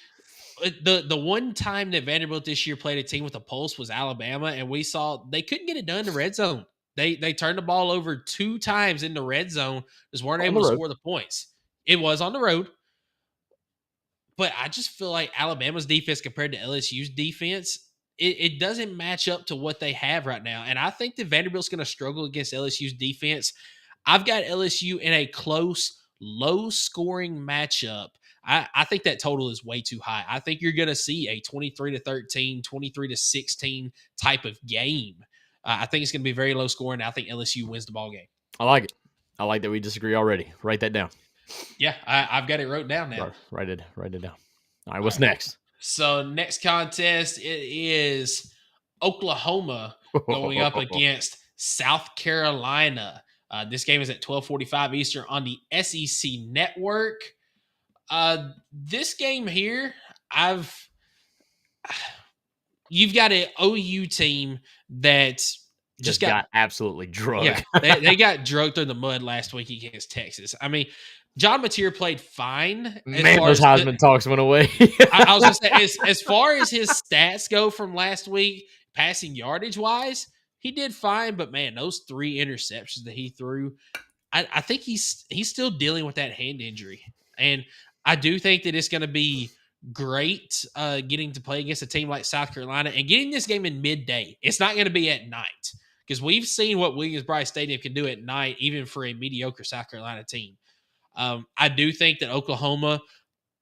the one time that Vanderbilt this year played a team with a pulse was Alabama, and we saw they couldn't get it done in the red zone. They turned the ball over 2 times in the red zone, just weren't able to score the points. It was on the road. But I just feel like Alabama's defense compared to LSU's defense, it doesn't match up to what they have right now. And I think that Vanderbilt's going to struggle against LSU's defense. I've got LSU in a close, low-scoring matchup. I think that total is way too high. I think you're going to see a 23-13, 23-16 type of game. I think it's going to be very low-scoring. I think LSU wins the ball game. I like it. I like that we disagree already. Write that down. Yeah, I've got it wrote down now. Write it down. All right, what's next? So next contest, it is Oklahoma going up against South Carolina. This game is at 12:45 Eastern on the SEC Network. This game here, you've got an OU team that just got absolutely drugged. Yeah, they got drugged through the mud last week against Texas. I mean, John Mateer played fine. Man, those Heisman talks went away. I was going to say, as far as his stats go from last week, passing yardage wise, he did fine. But man, those 3 interceptions that he threw, I think he's still dealing with that hand injury. And I do think that it's going to be great getting to play against a team like South Carolina and getting this game in midday. It's not going to be at night because we've seen what Williams-Brice Stadium can do at night, even for a mediocre South Carolina team. I do think that Oklahoma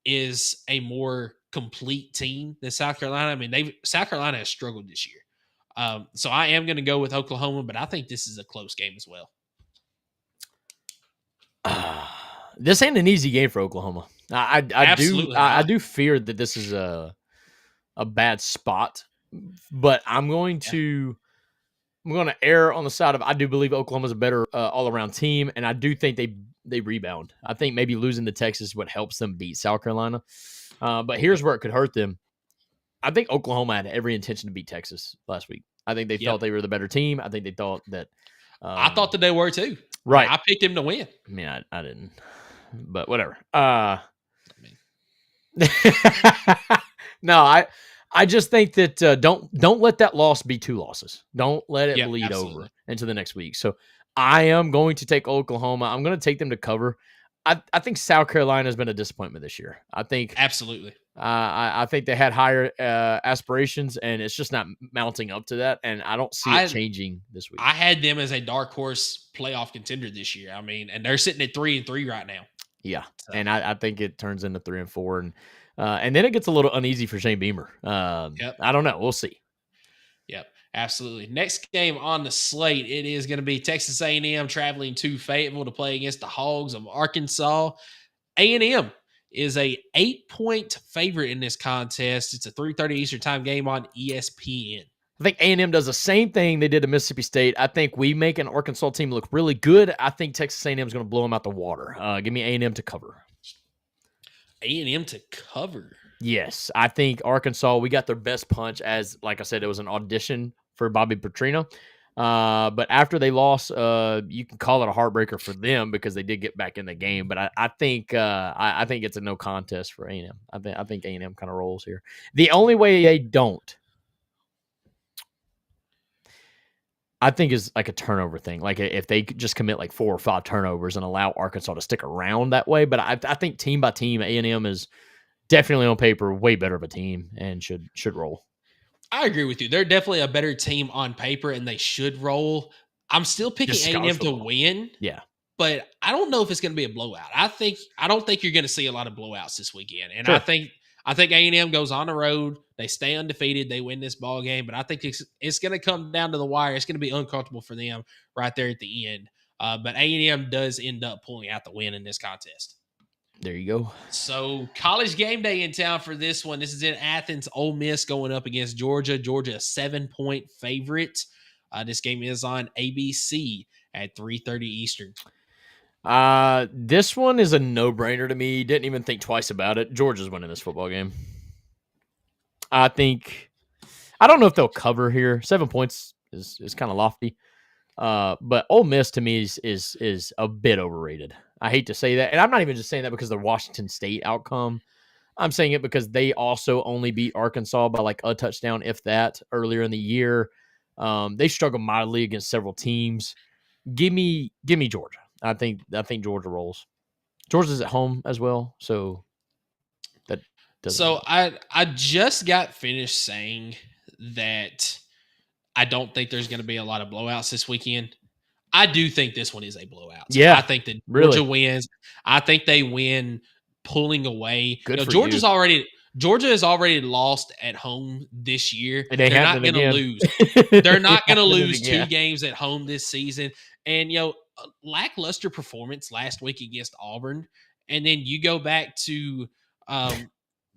is a more complete team than South Carolina. I mean, South Carolina has struggled this year. So I am going to go with Oklahoma, but I think this is a close game as well. This ain't an easy game for Oklahoma. I do fear that this is a bad spot, but I'm going to err on the side of I do believe Oklahoma's a better all-around team, and I do think they rebound. I think maybe losing to Texas is what helps them beat South Carolina. But here's where it could hurt them. I think Oklahoma had every intention to beat Texas last week. I think they felt they were the better team. I think they thought that. I thought that they were too. Right. I picked him to win. I mean, I didn't. But whatever. No, I just think that don't let that loss be 2 losses. Don't let it bleed over into the next week. So I am going to take Oklahoma. I'm going to take them to cover. I think South Carolina has been a disappointment this year. I think absolutely. I think they had higher aspirations, and it's just not mounting up to that. And I don't see it changing this week. I had them as a dark horse playoff contender this year. I mean, and they're sitting at 3-3 right now. Yeah, so. And I think it turns into 3-4, and then it gets a little uneasy for Shane Beamer. I don't know. We'll see. Yep, absolutely. Next game on the slate, it is going to be Texas A&M traveling to Fayetteville to play against the Hogs of Arkansas. A&M is a 8-point favorite in this contest. It's a 3:30 Eastern time game on ESPN. I think A&M does the same thing they did to Mississippi State. I think we make an Arkansas team look really good. I think Texas A&M is going to blow them out the water. Give me A&M to cover. A&M to cover? Yes. I think Arkansas, we got their best punch as, like I said, it was an audition for Bobby Petrino. But after they lost, you can call it a heartbreaker for them because they did get back in the game. But I think it's a no contest for A&M. I think A&M kind of rolls here. The only way they don't, I think, is like a turnover thing. Like if they just commit like 4 or 5 turnovers and allow Arkansas to stick around that way. But I think team by team, A&M is definitely on paper way better of a team and should roll. I agree with you. They're definitely a better team on paper, and they should roll. I'm still picking A&M to win. Yeah, but I don't know if it's going to be a blowout. I don't think you're going to see a lot of blowouts this weekend. And sure. I think A&M goes on the road They stay undefeated. They win this ball game, but I think it's going to come down to the wire. It's going to be uncomfortable for them right there at the end. But A&M does end up pulling out the win in this contest. There you go. So college game day in town for this one. This is in Athens. Ole Miss going up against Georgia. Georgia, a 7-point favorite. This game is on ABC at 3:30 Eastern. This one is a no-brainer to me. Didn't even think twice about it. Georgia's winning this football game. I don't know if they'll cover here. 7 points is kind of lofty. But Ole Miss to me is a bit overrated. I hate to say that. And I'm not even just saying that because of the Washington State outcome. I'm saying it because they also only beat Arkansas by like a touchdown, if that, earlier in the year. They struggled mildly against several teams. Give me Georgia. I think Georgia rolls. Georgia's at home as well, so that doesn't. So I just got finished saying that I don't think there's going to be a lot of blowouts this weekend. I do think this one is a blowout. Yeah, I think that Georgia wins. I think they win pulling away. Good for Georgia has already lost at home this year. And they're not going to lose. They're not going to lose two games at home this season. And lackluster performance last week against Auburn, and then you go back to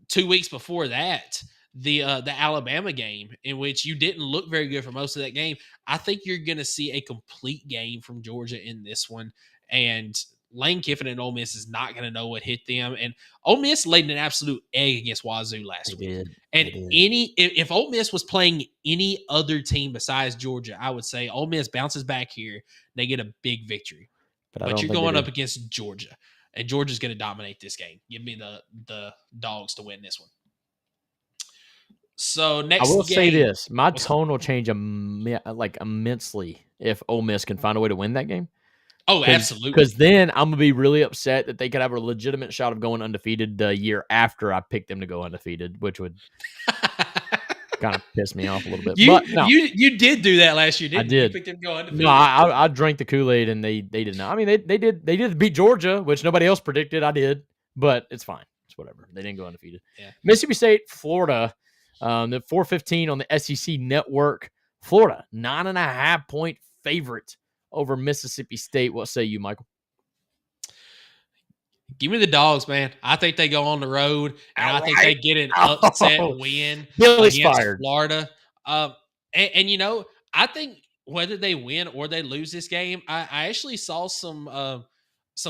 2 weeks before that, the Alabama game, in which you didn't look very good for most of that game. I think you're going to see a complete game from Georgia in this one, and Lane Kiffin and Ole Miss is not going to know what hit them. And Ole Miss laid an absolute egg against Wazoo last week. And if Ole Miss was playing any other team besides Georgia, I would say Ole Miss bounces back here. They get a big victory. But you're going up against Georgia, and Georgia's going to dominate this game. Give me the Dogs to win this one. So next, I will say this: my tone will change immensely if Ole Miss can find a way to win that game. Oh, absolutely. Because then I'm going to be really upset that they could have a legitimate shot of going undefeated the year after I picked them to go undefeated, which would kind of piss me off a little bit. You did do that last year, didn't you? I did. You picked them to go undefeated. No, I drank the Kool-Aid, and they did not. I mean, they did beat Georgia, which nobody else predicted. I did, but it's fine. It's whatever. They didn't go undefeated. Yeah. Mississippi State, Florida, the 4:15 on the SEC Network. Florida, 9.5-point favorite over Mississippi State. What say you, Michael? Give me the Dogs, man. I think they go on the road, and I think they get an upset win Billy's against fired. Florida. And I think whether they win or they lose this game, I actually saw some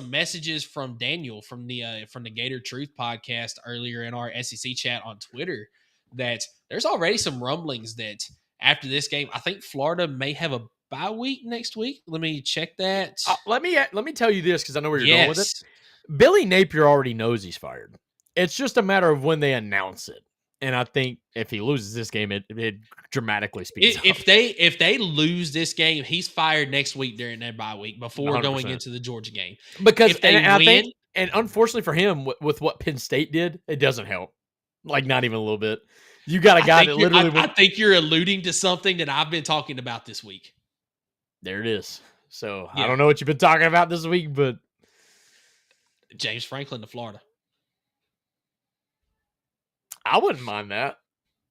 messages from Daniel from the Gator Truth podcast earlier in our SEC chat on Twitter that there's already some rumblings that after this game, I think Florida may have a bye week next week. Let me check that. Let me tell you this because I know where you're going with it. Billy Napier already knows he's fired. It's just a matter of when they announce it. And I think if he loses this game, it dramatically speeds up. If they lose this game, he's fired next week during their bye week before 100%. Going into the Georgia game. Because if they win, and unfortunately for him, with what Penn State did, it doesn't help. Like not even a little bit. You got a guy that literally. I think you're alluding to something that I've been talking about this week. There it is. So I don't know what you've been talking about this week, but James Franklin to Florida. I wouldn't mind that.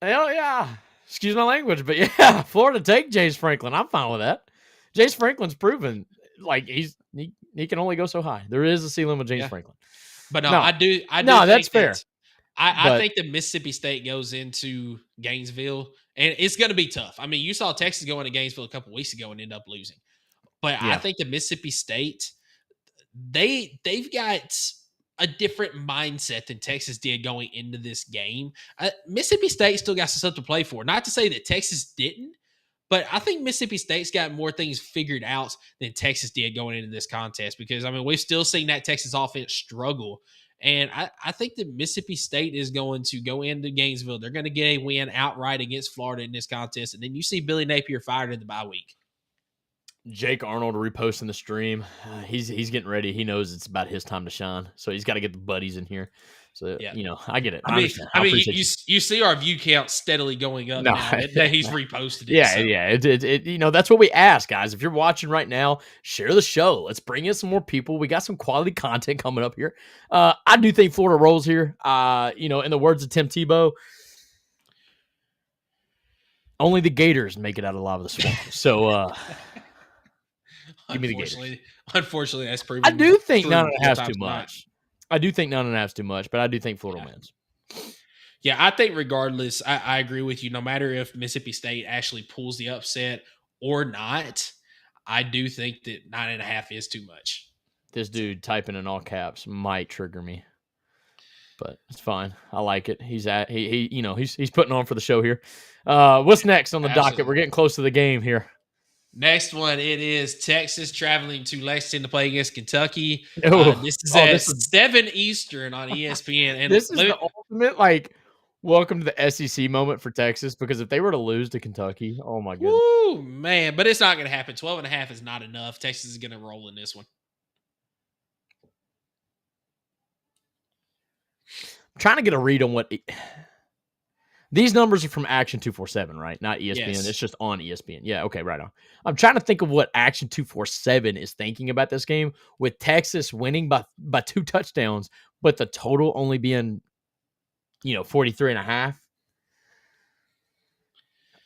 Hell yeah. Excuse my language, but yeah, Florida take James Franklin. I'm fine with that. James Franklin's proven like he can only go so high. There is a ceiling with James Franklin. But no, I do that's fair. I think that Mississippi State goes into Gainesville, and it's going to be tough. I mean, you saw Texas go into Gainesville a couple weeks ago and end up losing. But I think that Mississippi State, they've got a different mindset than Texas did going into this game. Mississippi State still got some stuff to play for. Not to say that Texas didn't, but I think Mississippi State's got more things figured out than Texas did going into this contest because, I mean, we've still seen that Texas offense struggle. And I think that Mississippi State is going to go into Gainesville. They're going to get a win outright against Florida in this contest. And then you see Billy Napier fired in the bye week. Jake Arnold reposting the stream. He's getting ready. He knows it's about his time to shine. So he's got to get the buddies in here. So, I get it. I mean, you see our view count steadily going up now that he's reposted it. Yeah. That's what we ask, guys. If you're watching right now, share the show. Let's bring in some more people. We got some quality content coming up here. I do think Florida rolls here. In the words of Tim Tebow, Only the Gators make it out alive of the swamp. So, give me the Gators. Unfortunately, that's proven. I do think true 9.5 too sometimes much. I do think 9.5 too much, but I do think Florida wins. Yeah, I think regardless, I agree with you. No matter if Mississippi State actually pulls the upset or not, I do think that 9.5 is too much. This dude typing in all caps might trigger me, but it's fine. I like it. He's putting on for the show here. What's next on the docket? We're getting close to the game here. Next one, it is Texas traveling to Lexington to play against Kentucky. This is at 7 Eastern on ESPN. And this is the ultimate, welcome to the SEC moment for Texas, because if they were to lose to Kentucky, oh my goodness. Woo, man. But it's not going to happen. 12.5 is not enough. Texas is going to roll in this one. I'm trying to get a read on what these numbers are from Action 247, right? Not ESPN. Yes. It's just on ESPN. Yeah, okay, right on. I'm trying to think of what Action 247 is thinking about this game, with Texas winning by 2 touchdowns, but the total only being 43.5.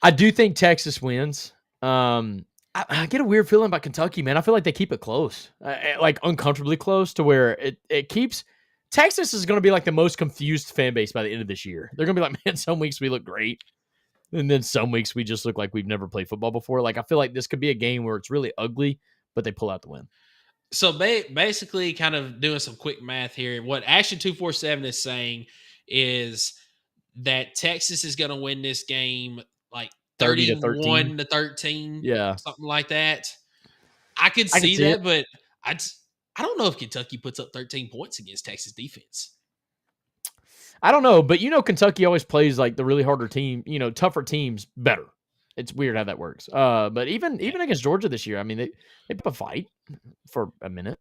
I do think Texas wins. I get a weird feeling about Kentucky, man. I feel like they keep it close, like uncomfortably close, to where it keeps. Texas is going to be like the most confused fan base by the end of this year. They're going to be like, man, some weeks we look great, and then some weeks we just look like we've never played football before. Like, I feel like this could be a game where it's really ugly, but they pull out the win. So basically, kind of doing some quick math here, what Action 247 is saying is that Texas is going to win this game like 31 to 13. Yeah. Something like that. I could see that, but I don't know if Kentucky puts up 13 points against Texas defense. I don't know, but Kentucky always plays like the really harder team, tougher teams better. It's weird how that works. But even against Georgia this year, I mean, they put a fight for a minute.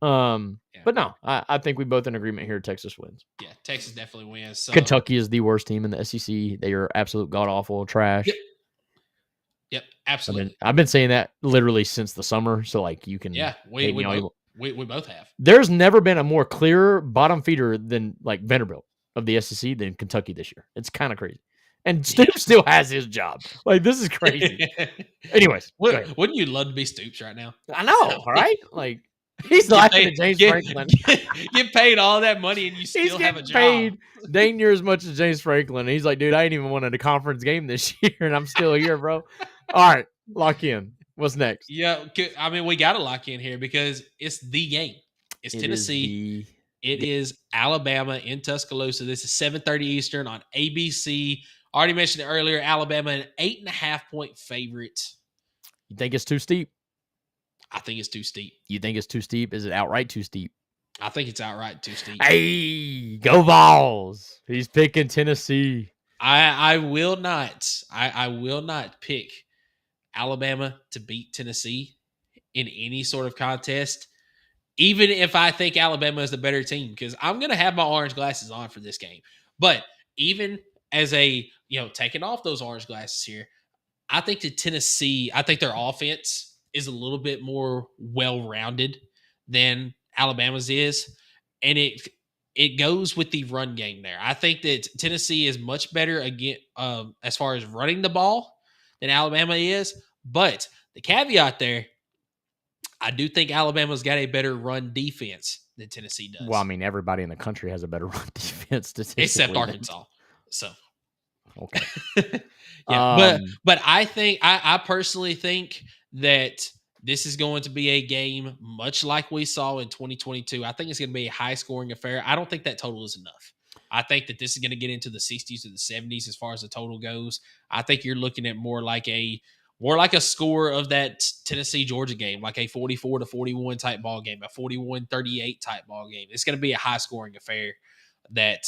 But no, I think we both in agreement here. Texas wins. Yeah, Texas definitely wins. So. Kentucky is the worst team in the SEC. They are absolute god awful trash. Yep, absolutely. I've been saying that literally since the summer. So you can. Yeah, we both have. There's never been a more clear bottom feeder than Vanderbilt of the SEC than Kentucky this year. It's kind of crazy. And Stoops still has his job. This is crazy. Anyways. Wouldn't you love to be Stoops right now? I know, right? He's laughing at James Franklin. Get paid all that money and you still have a job. Paid dang near as much as James Franklin. And he's like, dude, I ain't even won a conference game this year, and I'm still here, bro. All right, lock in. What's next? Yeah, I mean, we got to lock in here because it's the game. It's Tennessee. It is Alabama in Tuscaloosa. This is 7:30 Eastern on ABC. Already mentioned it earlier. Alabama, an 8.5-point favorite. You think it's too steep? I think it's too steep. You think it's too steep? Is it outright too steep? I think it's outright too steep. Hey, go Vols. He's picking Tennessee. I will not. I will not pick Alabama to beat Tennessee in any sort of contest, even if I think Alabama is the better team, because I'm going to have my orange glasses on for this game. But even as taking off those orange glasses here, I think that Tennessee, I think their offense is a little bit more well-rounded than Alabama's is. And it goes with the run game there. I think that Tennessee is much better as far as running the ball than Alabama is. But the caveat there, I do think Alabama's got a better run defense than Tennessee does. Well, I mean, everybody in the country has a better run defense except Arkansas. So okay. Yeah, but I personally think that this is going to be a game much like we saw in 2022. I think it's going to be a high-scoring affair. I don't think that total is enough. I think that this is going to get into the 60s or the 70s as far as the total goes. I think you're looking at more like a score of that Tennessee-Georgia game, like a 44-41 type ball game, a 41-38 type ball game. It's going to be a high-scoring affair that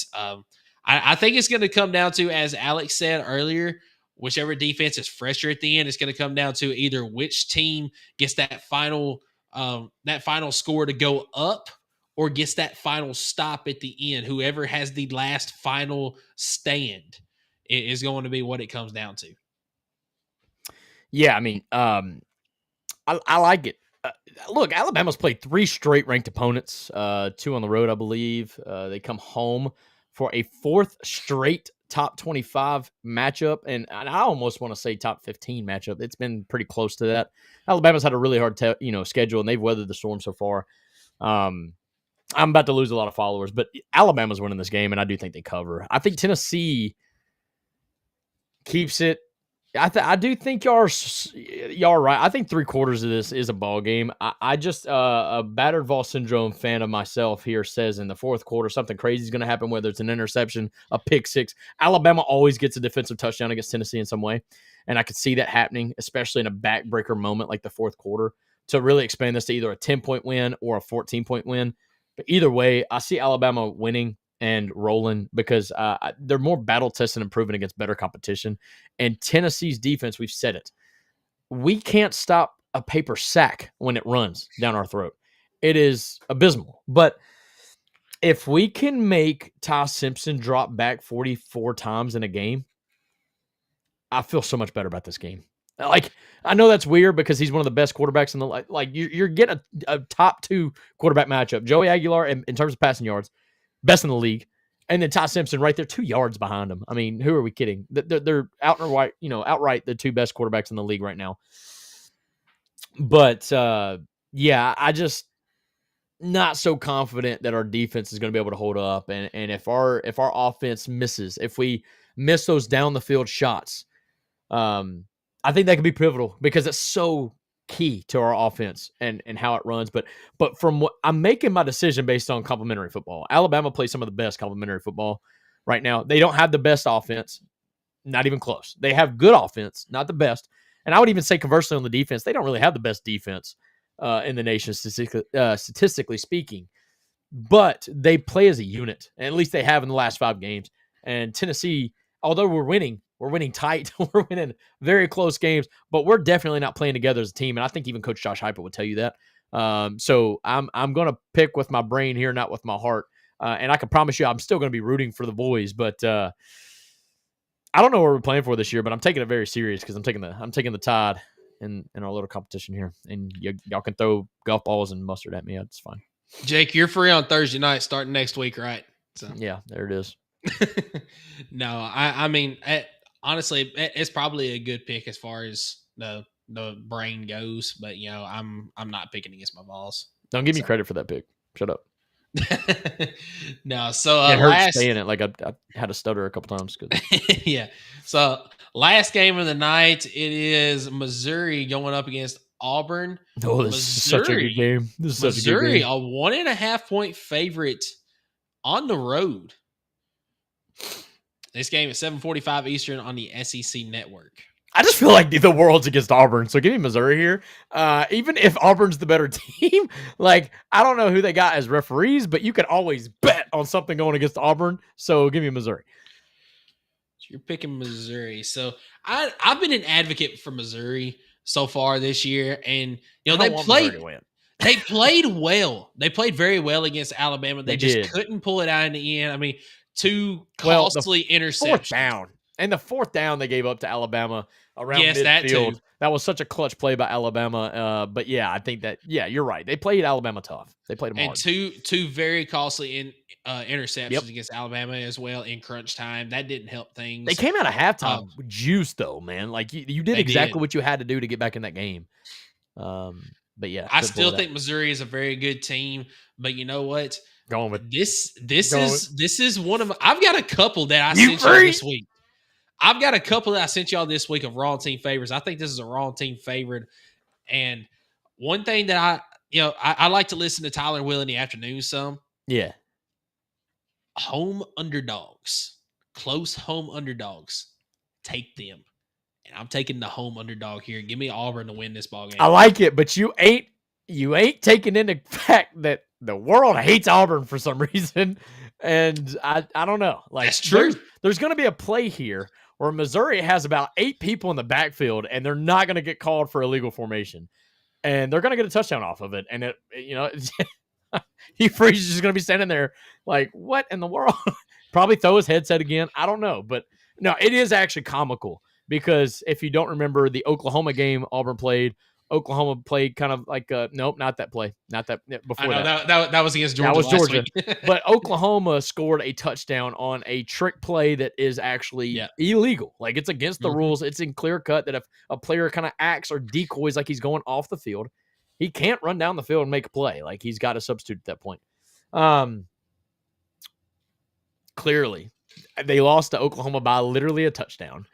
I think it's going to come down to, as Alex said earlier, whichever defense is fresher at the end, it's going to come down to either which team gets that final score to go up or gets that final stop at the end. Whoever has the last final stand is going to be what it comes down to. Yeah, I mean, I like it. Look, Alabama's played 3 straight ranked opponents, 2 on the road, I believe. They come home for a 4th straight top 25 matchup, and I almost want to say top 15 matchup. It's been pretty close to that. Alabama's had a really hard schedule, and they've weathered the storm so far. I'm about to lose a lot of followers, but Alabama's winning this game, and I do think they cover. I think Tennessee keeps it. I do think y'all are right. I think 3/4 of this is a ball game. I just a battered Vol syndrome fan of myself here says in the fourth quarter something crazy is going to happen, whether it's an interception, a pick six. Alabama always gets a defensive touchdown against Tennessee in some way, and I could see that happening, especially in a backbreaker moment like the fourth quarter, to really expand this to either a 10-point win or a 14-point win. But either way, I see Alabama winning and rolling because they're more battle tested and proven against better competition. And Tennessee's defense, we've said it, we can't stop a paper sack when it runs down our throat. It is abysmal. But if we can make Ty Simpson drop back 44 times in a game, I feel so much better about this game. Like, I know that's weird because he's one of the best quarterbacks in the like. You're getting a top 2 quarterback matchup. Joey Aguilar, in terms of passing yards, best in the league, and then Ty Simpson right there, 2 yards behind him. I mean, who are we kidding? They're outright the 2 best quarterbacks in the league right now. But yeah, I just not so confident that our defense is going to be able to hold up. And if our offense misses, if we miss those down the field shots, I think that could be pivotal because it's so key to our offense and how it runs. But from what I'm making my decision based on complementary football. Alabama plays some of the best complementary football right now. They don't have the best offense, not even close. They have good offense, not the best. And I would even say conversely on the defense, they don't really have the best defense in the nation, statistically speaking. But they play as a unit, and at least they have in the last 5 games. And Tennessee, although we're winning tight. We're winning very close games, but we're definitely not playing together as a team. And I think even Coach Josh Heupel would tell you that. So I'm going to pick with my brain here, not with my heart. And I can promise you I'm still going to be rooting for the boys, but I don't know what we're playing for this year, but I'm taking it very serious because I'm taking the Tide in our little competition here. And y'all can throw golf balls and mustard at me. It's fine. Jake, you're free on Thursday night starting next week, right? So yeah, there it is. No, I mean, honestly, it's probably a good pick as far as the brain goes, but I'm not picking against my balls. Don't give me credit for that pick. Shut up. No, so it hurts saying it. Like I had to stutter a couple times. Yeah. So last game of the night, it is Missouri going up against Auburn. Oh, this is such a good game. Missouri, a 1.5-point favorite on the road. This game is 7:45 Eastern on the SEC Network. I just feel like the world's against Auburn, so give me Missouri here. Even if Auburn's the better team, like I don't know who they got as referees, but you can always bet on something going against Auburn. So give me Missouri. So you're picking Missouri. So I've been an advocate for Missouri so far this year, and they played well. They played very well against Alabama. They just couldn't pull it out in the end. I mean, 2 costly interceptions. The fourth down they gave up to Alabama around midfield. That was such a clutch play by Alabama. But yeah, I think that you're right. They played Alabama tough. They played them hard. And two very costly interceptions against Alabama as well in crunch time. That didn't help things. They came out of halftime juice though, man. Like you did exactly what you had to do to get back in that game. But yeah, I still think Missouri is a very good team. But you know what? Going with this is one of I've got a couple that I sent you this week. I've got a couple that I sent y'all this week of wrong team favorites. I think this is a wrong team favorite. And one thing that I like to listen to Tyler Will in the afternoon some. Yeah. Home underdogs. Close home underdogs. Take them. And I'm taking the home underdog here. Give me Auburn to win this ball game. I like it, but you ain't taking into fact that the world hates Auburn for some reason. And I don't know. Like that's true. There's going to be a play here where Missouri has about 8 people in the backfield, and they're not going to get called for illegal formation, and they're going to get a touchdown off of it. And Hugh Freeze is just going to be standing there like, what in the world? Probably throw his headset again. I don't know, but no, it is actually comical because if you don't remember the Oklahoma game Auburn played, Oklahoma played kind of like nope, not that play, not that before I know that. that was against Georgia. That was last Georgia. week. But Oklahoma scored a touchdown on a trick play that is actually illegal. Like it's against the rules. It's in clear cut that if a player kind of acts or decoys like he's going off the field, he can't run down the field and make a play. Like he's got to substitute at that point. Clearly, they lost to Oklahoma by literally a touchdown.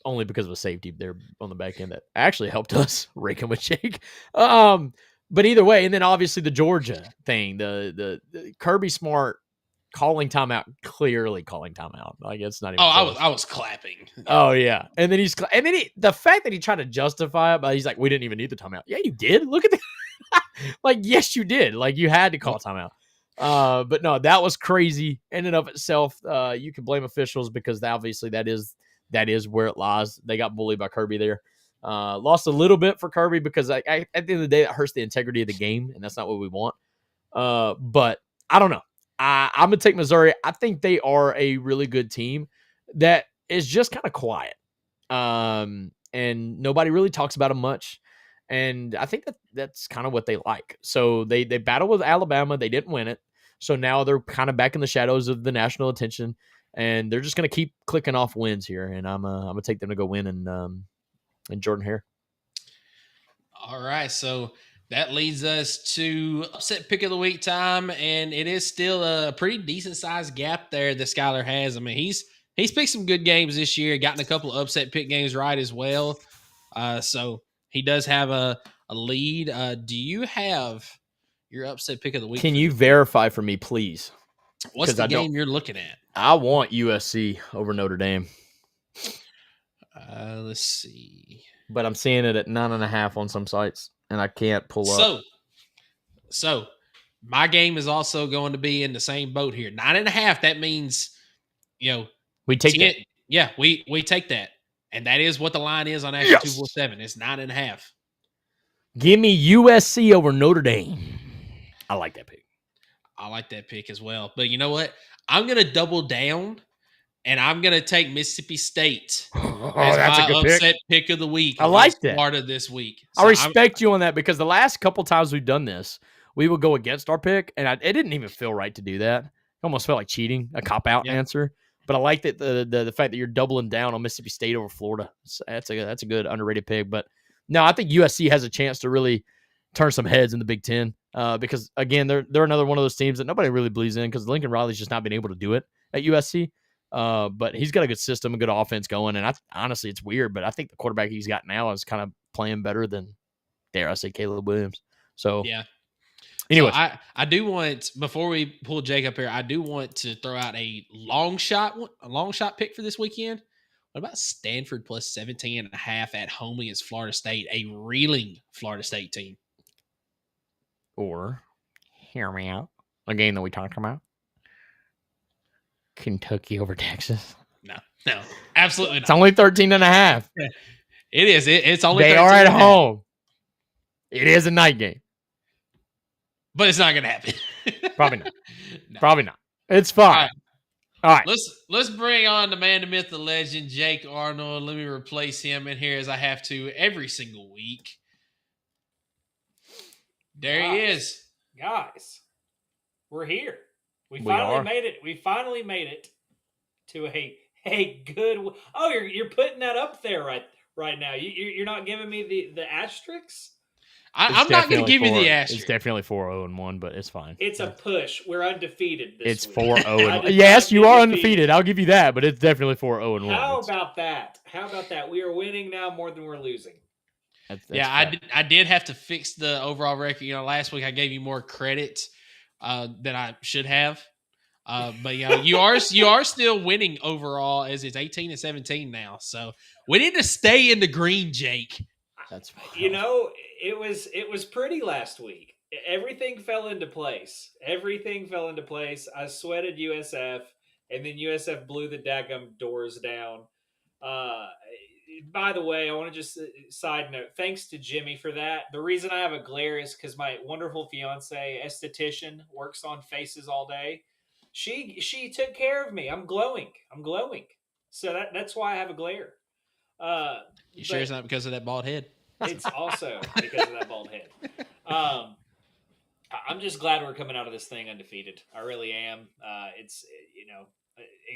Only because of a safety there on the back end that actually helped us, Rakin with Jake. But either way, and then obviously the Georgia thing, the Kirby Smart calling timeout, clearly calling timeout. Like it's not even. I was clapping. Oh yeah, and then the fact that he tried to justify it, but he's like, we didn't even need the timeout. Yeah, you did. Look at that. Like yes, you did. Like you had to call timeout. But no, that was crazy in and of itself. You can blame officials because obviously that is where it lies. They got bullied by Kirby there. Lost a little bit for Kirby because at the end of the day, that hurts the integrity of the game, and that's not what we want. But I don't know. I'm going to take Missouri. I think they are a really good team that is just kind of quiet. And nobody really talks about them much. And I think that's kind of what they like. So they battled with Alabama. They didn't win it. So now they're kind of back in the shadows of the national attention. And they're just going to keep clicking off wins here. And I'm going to take them to go win in Jordan Hare. All right. So that leads us to upset pick of the week time. And it is still a pretty decent sized gap there that Skylar has. I mean, he's picked some good games this year, gotten a couple of upset pick games right as well. So he does have a lead. Do you have your upset pick of the week? Can you verify for me, please? What's the game you're looking at? I want USC over Notre Dame. Let's see. But I'm seeing it at 9.5 on some sites, and I can't pull up. So my game is also going to be in the same boat here. 9.5. That means, we take that. Yeah, we take that, and that is what the line is on Action 247. It's 9.5. Give me USC over Notre Dame. I like that pick. I like that pick as well. But you know what? I'm going to double down, and I'm going to take Mississippi State as that's my a good upset pick of the week. I like that. Florida this week. So I respect you on that because the last couple times we've done this, we would go against our pick, and it didn't even feel right to do that. It almost felt like cheating, a cop-out answer. But I like that the fact that you're doubling down on Mississippi State over Florida. That's a good underrated pick. But no, I think USC has a chance to really turn some heads in the Big Ten because, again, they're another one of those teams that nobody really believes in because Lincoln Riley's just not been able to do it at USC. But he's got a good system, a good offense going. And honestly, it's weird, but I think the quarterback he's got now is kind of playing better than, dare I say, Caleb Williams. So, yeah. Anyway, so I do want, before we pull Jake up here, I do want to throw out a long shot pick for this weekend. What about Stanford plus 17.5 at home against Florida State, a reeling Florida State team? Or, hear me out, a game that we talked about. Kentucky over Texas. No, absolutely not. It's only 13.5. It is. It's only. They are at home. It is a night game, but it's not going to happen. Probably not. No. Probably not. It's fine. All right. Let's bring on the man, the myth, the legend, Jake Arnold. Let me replace him in here as I have to every single week. There he is. Guys, we're here. We finally made it. We finally made it to a good. Oh, you're putting that up there right now. You're not giving me the asterisks. I'm not going to give you the asterisk. It's definitely 4-0-1, but it's fine. It's a push. We're undefeated this week. It's 4-0. Yes, you are undefeated. I'll give you that, but it's definitely 4-0-1. How about that? We are winning now more than we're losing. That's I did have to fix the overall record. Last week I gave you more credit than I should have. But you are still winning overall as it's 18-17 now. So we need to stay in the green, Jake. That's it was pretty last week. Everything fell into place. I sweated USF, and then USF blew the daggum doors down. By the way, I want to just side note, thanks to Jimmy for that. The reason I have a glare is because my wonderful fiance, esthetician, works on faces all day. She took care of me. I'm glowing. So that's why I have a glare. You sure it's not because of that bald head? It's also because of that bald head. I'm just glad we're coming out of this thing undefeated. I really am. It's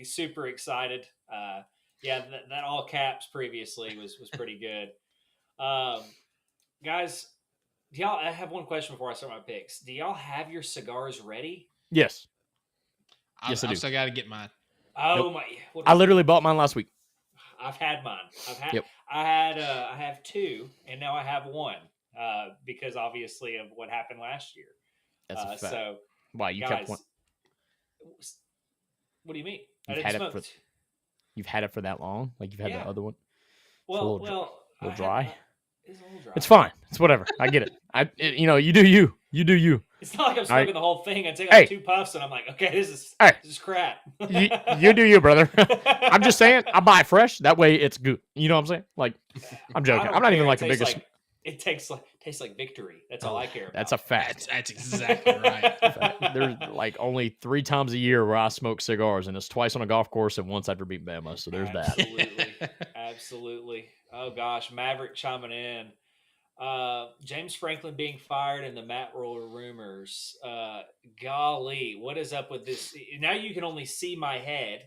super excited. That all caps previously was pretty good. Guys, I have one question before I start my picks. Do y'all have your cigars ready? Yes. Yes, I do. I still got to get mine. Oh Nope. my! I literally bought mine last week. I've had mine. Yep. I have two, and now I have one because obviously of what happened last year. That's a fact. So, Why you guys, kept one? What do you mean? You've had it for that long? Like you've had the other one? Well, a little dry. It's a little dry. It's fine. It's whatever. I get it. You do you. You do you. It's not like I'm smoking the whole thing. I take two puffs and I'm like, okay, this is crap. you do you, brother. I'm just saying, I buy it fresh. That way it's good. You know what I'm saying? Like, I'm joking. I'm not even like the biggest. It tastes like victory. That's all I care about. That's a fact. That's exactly right. There's like only 3 times a year where I smoke cigars, and it's twice on a golf course and once after beating Bama. So there's that. Absolutely. Oh gosh, Maverick chiming in. James Franklin being fired and the Matt Rule rumors. Golly, what is up with this? Now you can only see my head.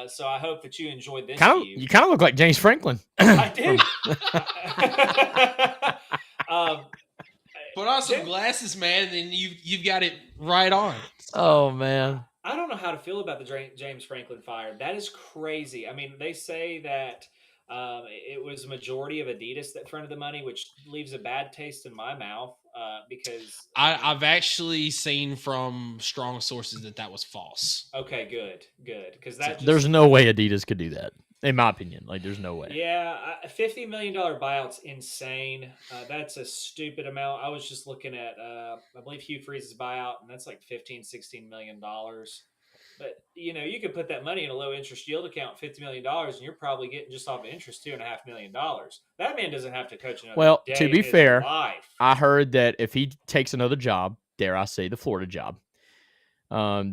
So I hope that you enjoyed this. You kind of look like James Franklin. I do. Put on some glasses, man, and then you've got it right on. Oh man, I don't know how to feel about the James Franklin fire. That is crazy. I mean, they say that it was a majority of Adidas that fronted the money, which leaves a bad taste in my mouth because I've actually seen from strong sources that was false. Okay, good, because there's no way Adidas could do that, in my opinion. Like, there's no way. Yeah, a $50 million buyout's insane. That's a stupid amount. I was just looking at, I believe Hugh Freeze's buyout, and that's like $15-16 million. But, you could put that money in a low-interest yield account, $50 million, and you're probably getting just off of interest $2.5 million. That man doesn't have to coach another day to be in his fair, life. I heard that if he takes another job, dare I say the Florida job,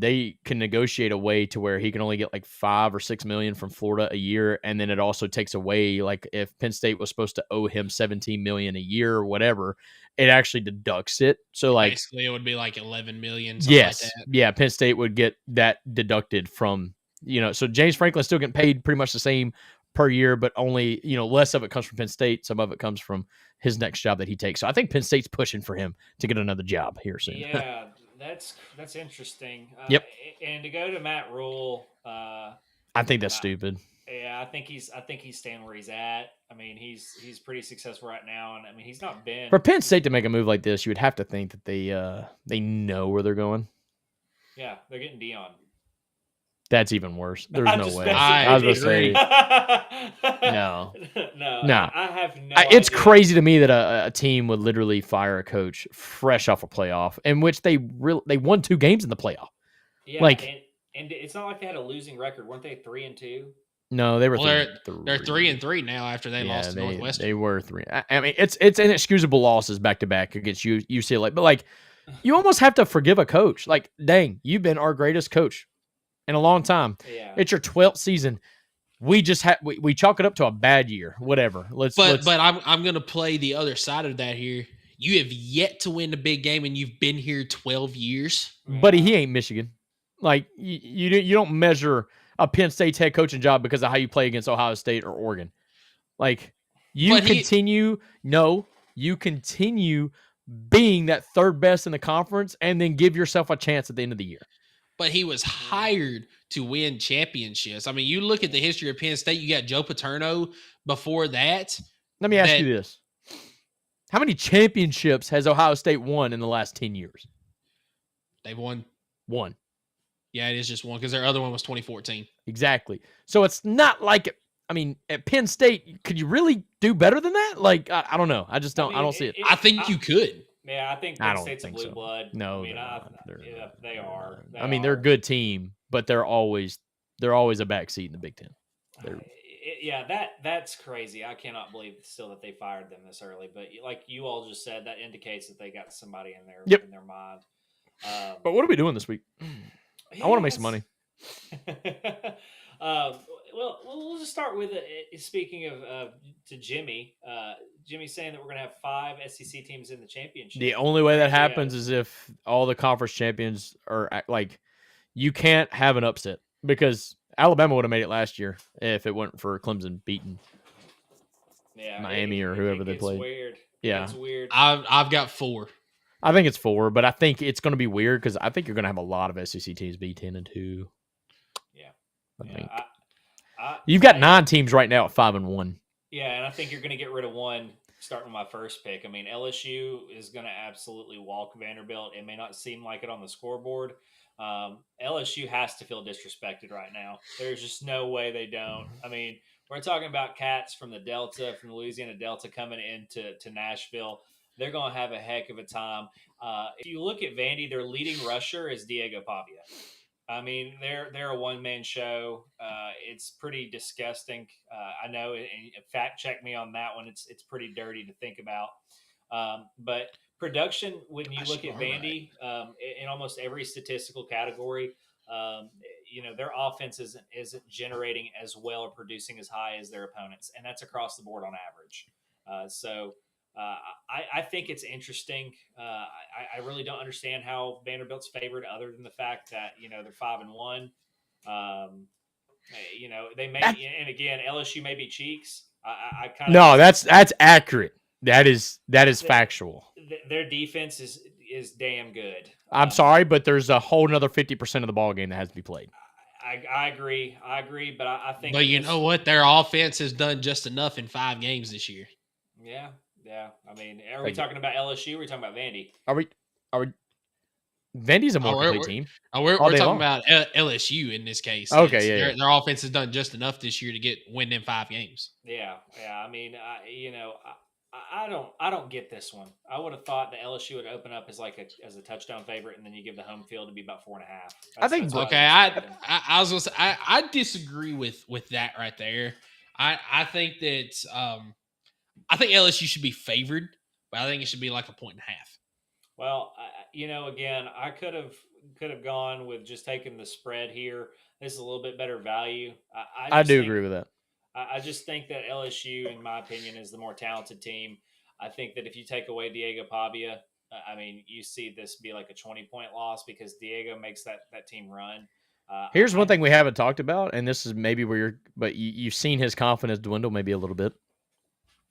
they can negotiate a way to where he can only get like $5 or $6 million from Florida a year, and then it also takes away, like, if Penn State was supposed to owe him $17 million a year or whatever, it actually deducts it. So like basically it would be like $11 million. Yes, like that. Yeah, Penn State would get that deducted from So James Franklin's still getting paid pretty much the same per year, but only less of it comes from Penn State. Some of it comes from his next job that he takes. So I think Penn State's pushing for him to get another job here soon. Yeah. That's interesting. Yep. And to go to Matt Rule, I think that's stupid. Yeah, I think he's staying where he's at. I mean, he's pretty successful right now, and I mean, he's not been for Penn State to make a move like this. You would have to think that they know where they're going. Yeah, they're getting Dion. That's even worse. There's no way. I was going to say no. I have no. It's idea. crazy to me that a team would literally fire a coach fresh off a playoff in which they won 2 games in the playoff. Yeah, and it's not like they had a losing record. Weren't they 3-2? No, they were. They're 3-3 now after they lost to Northwestern. They were 3. I mean, it's inexcusable losses back to back against UCLA, but like, you almost have to forgive a coach. Like, dang, you've been our greatest coach in a long time. Yeah. It's your 12th season. We just we chalk it up to a bad year. Whatever. But I'm gonna play the other side of that here. You have yet to win the big game, and you've been here 12 years. Buddy, he ain't Michigan. Like, you don't measure a Penn State's head coaching job because of how you play against Ohio State or Oregon. Like, you continue being that third best in the conference, and then give yourself a chance at the end of the year. But he was hired to win championships. I mean, you look at the history of Penn State, you got Joe Paterno before that. Let me ask you this. How many championships has Ohio State won in the last 10 years? They've won 1. Yeah, it is just 1 because their other one was 2014. Exactly. So it's not like, I mean, at Penn State, could you really do better than that? Like, I don't know. I just don't. I don't see it. I think you could. Yeah, I think Penn State's a blue blood. No, I mean, they are. They're a good team, but they're always a backseat in the Big Ten. That's crazy. I cannot believe still that they fired them this early. But like you all just said, that indicates that they got somebody in their mind. But what are we doing this week? I want to make some money. Well, we'll just start with speaking of to Jimmy. Jimmy's saying that we're going to have 5 SEC teams in the championship. The only way that happens is if all the conference champions are like, you can't have an upset because Alabama would have made it last year if it weren't for Clemson beating Miami or whoever they played. Weird. Yeah, it's weird. I've got 4. I think it's 4, but I think it's going to be weird because I think you're going to have a lot of SEC teams be 10-2. Yeah, I think you've got 9 teams right now at 5-1. Yeah, and I think you're going to get rid of one. Starting with my first pick, I mean LSU is going to absolutely walk Vanderbilt. It may not seem like it on the scoreboard. LSU has to feel disrespected right now. There's just no way they don't. I mean, we're talking about cats from the Delta, from the Louisiana Delta, coming into Nashville. They're going to have a heck of a time. If you look at Vandy, their leading rusher is Diego Pavia. I mean, they're a one-man show. It's pretty disgusting. I know, and fact check me on that one. It's pretty dirty to think about. But production, when you look at Vandy, in almost every statistical category, their offense isn't generating as well or producing as high as their opponents, and that's across the board on average. I think it's interesting. I really don't understand how Vanderbilt's favored, other than the fact that they're 5-1. They may, and again, LSU may be cheeks. I kind of that's accurate. That is factual. Their defense is damn good. I'm sorry, but there's a whole another 50% of the ball game that has to be played. I agree, but I think. But you know what? Their offense has done just enough in 5 games this year. Yeah. I mean, are we talking about LSU? Or are we talking about Vandy? Are we? Vandy's a more complete team. We're talking about LSU in this case. Okay, Their offense has done just enough this year to win them 5 games. Yeah. I mean, I don't get this one. I would have thought that LSU would open up as a touchdown favorite, and then you give the home field to be about 4.5. I think. Okay, I was gonna say I disagree with that right there. I think that I think LSU should be favored, but I think it should be like 1.5. Well, again, I could have gone with just taking the spread here. This is a little bit better value. I do agree with that. I just think that LSU, in my opinion, is the more talented team. I think that if you take away Diego Pavia, I mean, you see this be like a 20-point loss because Diego makes that team run. Here's one thing we haven't talked about, and this is maybe where you've seen his confidence dwindle maybe a little bit.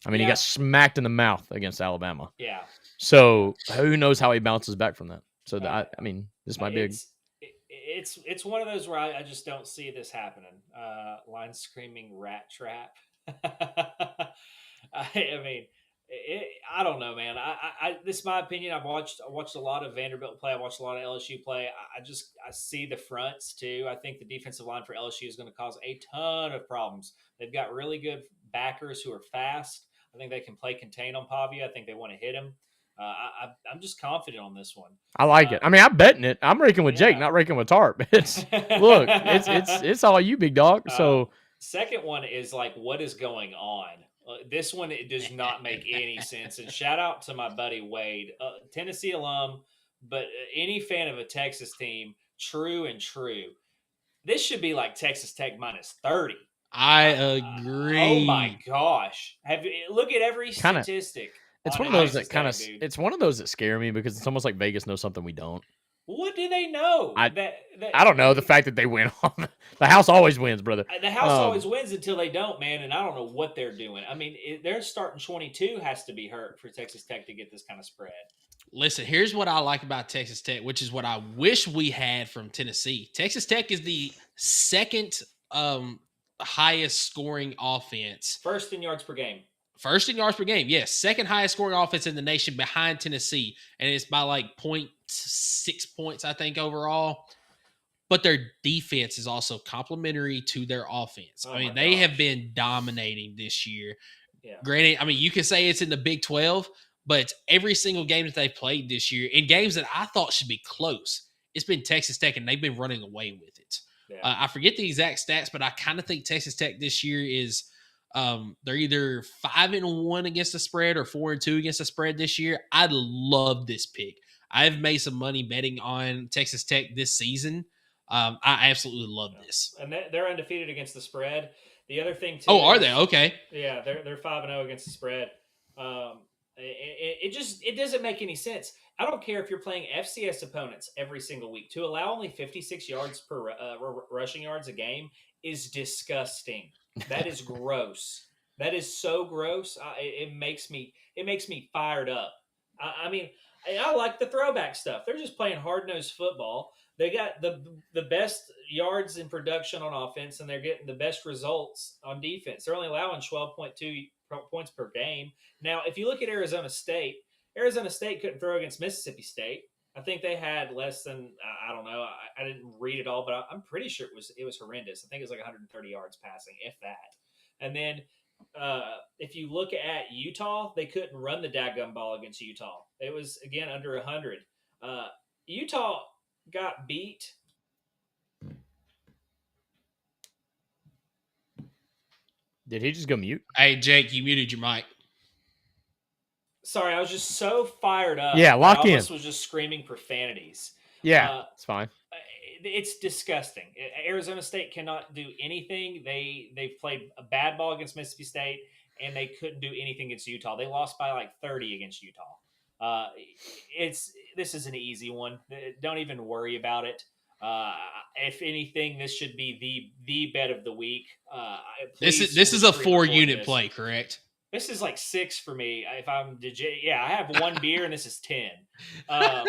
I mean, he got smacked in the mouth against Alabama. Yeah. So who knows how he bounces back from that? So I mean, this might be. It's one of those where I just don't see this happening. Line screaming rat trap. I mean, I don't know, man. This is my opinion. I watched a lot of Vanderbilt play. I watched a lot of LSU play. I see the fronts too. I think the defensive line for LSU is going to cause a ton of problems. They've got really good backers who are fast. I think they can play contain on Pavia. I think they want to hit him. I'm just confident on this one. I like it. I mean, I'm betting it. I'm raking with Jake, not raking with Tarp. It's all you, big dog. So second one is like, what is going on? This one, it does not make any sense. And shout out to my buddy Wade, Tennessee alum, but any fan of a Texas team, true. This should be like Texas Tech minus 30. I agree. Oh my gosh! Look at every statistic. It's one of those that kind of. It's one of those that scare me because it's almost like Vegas knows something we don't. What do they know? I don't know. The fact that they win on the house always wins, brother. The house always wins until they don't, man. And I don't know what they're doing. I mean, their starting 22 has to be hurt for Texas Tech to get this kind of spread. Listen, here's what I like about Texas Tech, which is what I wish we had from Tennessee. Texas Tech is the second highest scoring offense. First in yards per game. Yes. Second highest scoring offense in the nation behind Tennessee. And it's by like 0.6 points, I think, overall. But their defense is also complementary to their offense. They have been dominating this year. Yeah. Granted, I mean, you can say it's in the Big 12, but every single game that they've played this year, in games that I thought should be close, it's been Texas Tech, and they've been running away with it. Yeah. I forget the exact stats, but I kind of think Texas Tech this year is they're either 5-1 against the spread or 4-2 against the spread this year. I love this pick. I've made some money betting on Texas Tech this season. I absolutely love this. And they're undefeated against the spread. The other thing too. Oh, are they? Okay. Yeah, they're 5-0 against the spread. It doesn't make any sense. I don't care if you're playing FCS opponents every single week. To allow only 56 yards per rushing yards a game is disgusting. That is gross. That is so gross. It makes me fired up. I mean, I like the throwback stuff. They're just playing hard nosed football. They got the best yards in production on offense, and they're getting the best results on defense. They're only allowing 12.2 points per game. Now, if you look at Arizona State couldn't throw against Mississippi State. I think they had less than I don't know. I didn't read it all, but I'm pretty sure it was horrendous. I think it was like 130 yards passing, if that. And then if you look at Utah, they couldn't run the dadgum ball against Utah. It was again under 100. Utah got beat. Did he just go mute? Hey, Jake, you muted your mic. Sorry, I was just so fired up. Yeah, lock in. I almost was just screaming profanities. Yeah, it's fine. It's disgusting. Arizona State cannot do anything. They've played a bad ball against Mississippi State, and they couldn't do anything against Utah. They lost by like 30 against Utah. This is an easy one. Don't even worry about it. If anything, this should be the bet of the week. This is a 4-unit play, correct? This is like 6 for me. If I'm I have 1 beer and this is 10. I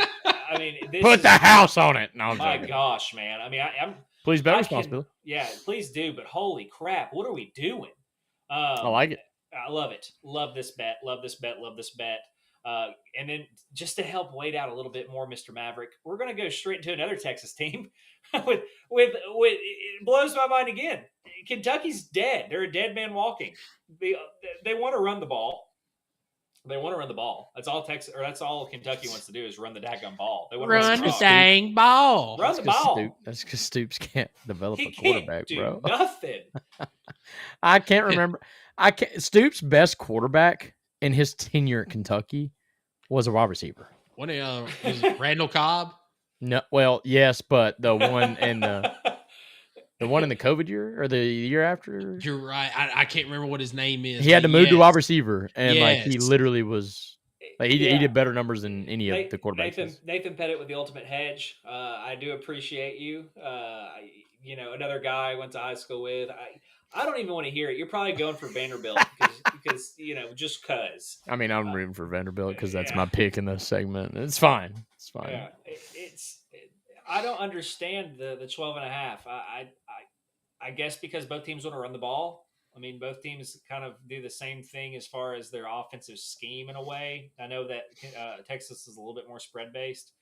mean, put the house on it. No, my gosh, man. I mean, I'm please bet responsibly. Yeah, please do. But holy crap, what are we doing? I like it. I love it. Love this bet. Love this bet. Love this bet. And then just to help wait out a little bit more, Mr. Maverick, we're going to go straight into another Texas team. with it blows my mind again. Kentucky's dead. They're a dead man walking. They want to run the ball. They want to run the ball. That's all Texas, or that's all Kentucky wants to do is run the daggum ball. They want to run the dang ball. Run the ball. That's because Stoops can't develop He a quarterback, can't do bro. Nothing. I can't remember. Stoops' best quarterback in his tenure at Kentucky was a wide receiver. What was it, Randall Cobb? No, well, yes, but the one in the one in the COVID year or the year after. You're right. I can't remember what his name is. He had to move to wide receiver, and like he literally was. Like, he did better numbers than any of the quarterbacks. Nathan Pettit with the ultimate hedge. I do appreciate you. Another guy I went to high school with. I don't even want to hear it. You're probably going for Vanderbilt because just cuz. I mean, I'm rooting for Vanderbilt because that's my pick in this segment. It's fine. It's fine. Yeah, I don't understand the 12.5. I guess because both teams want to run the ball. I mean, both teams kind of do the same thing as far as their offensive scheme in a way. I know that Texas is a little bit more spread based.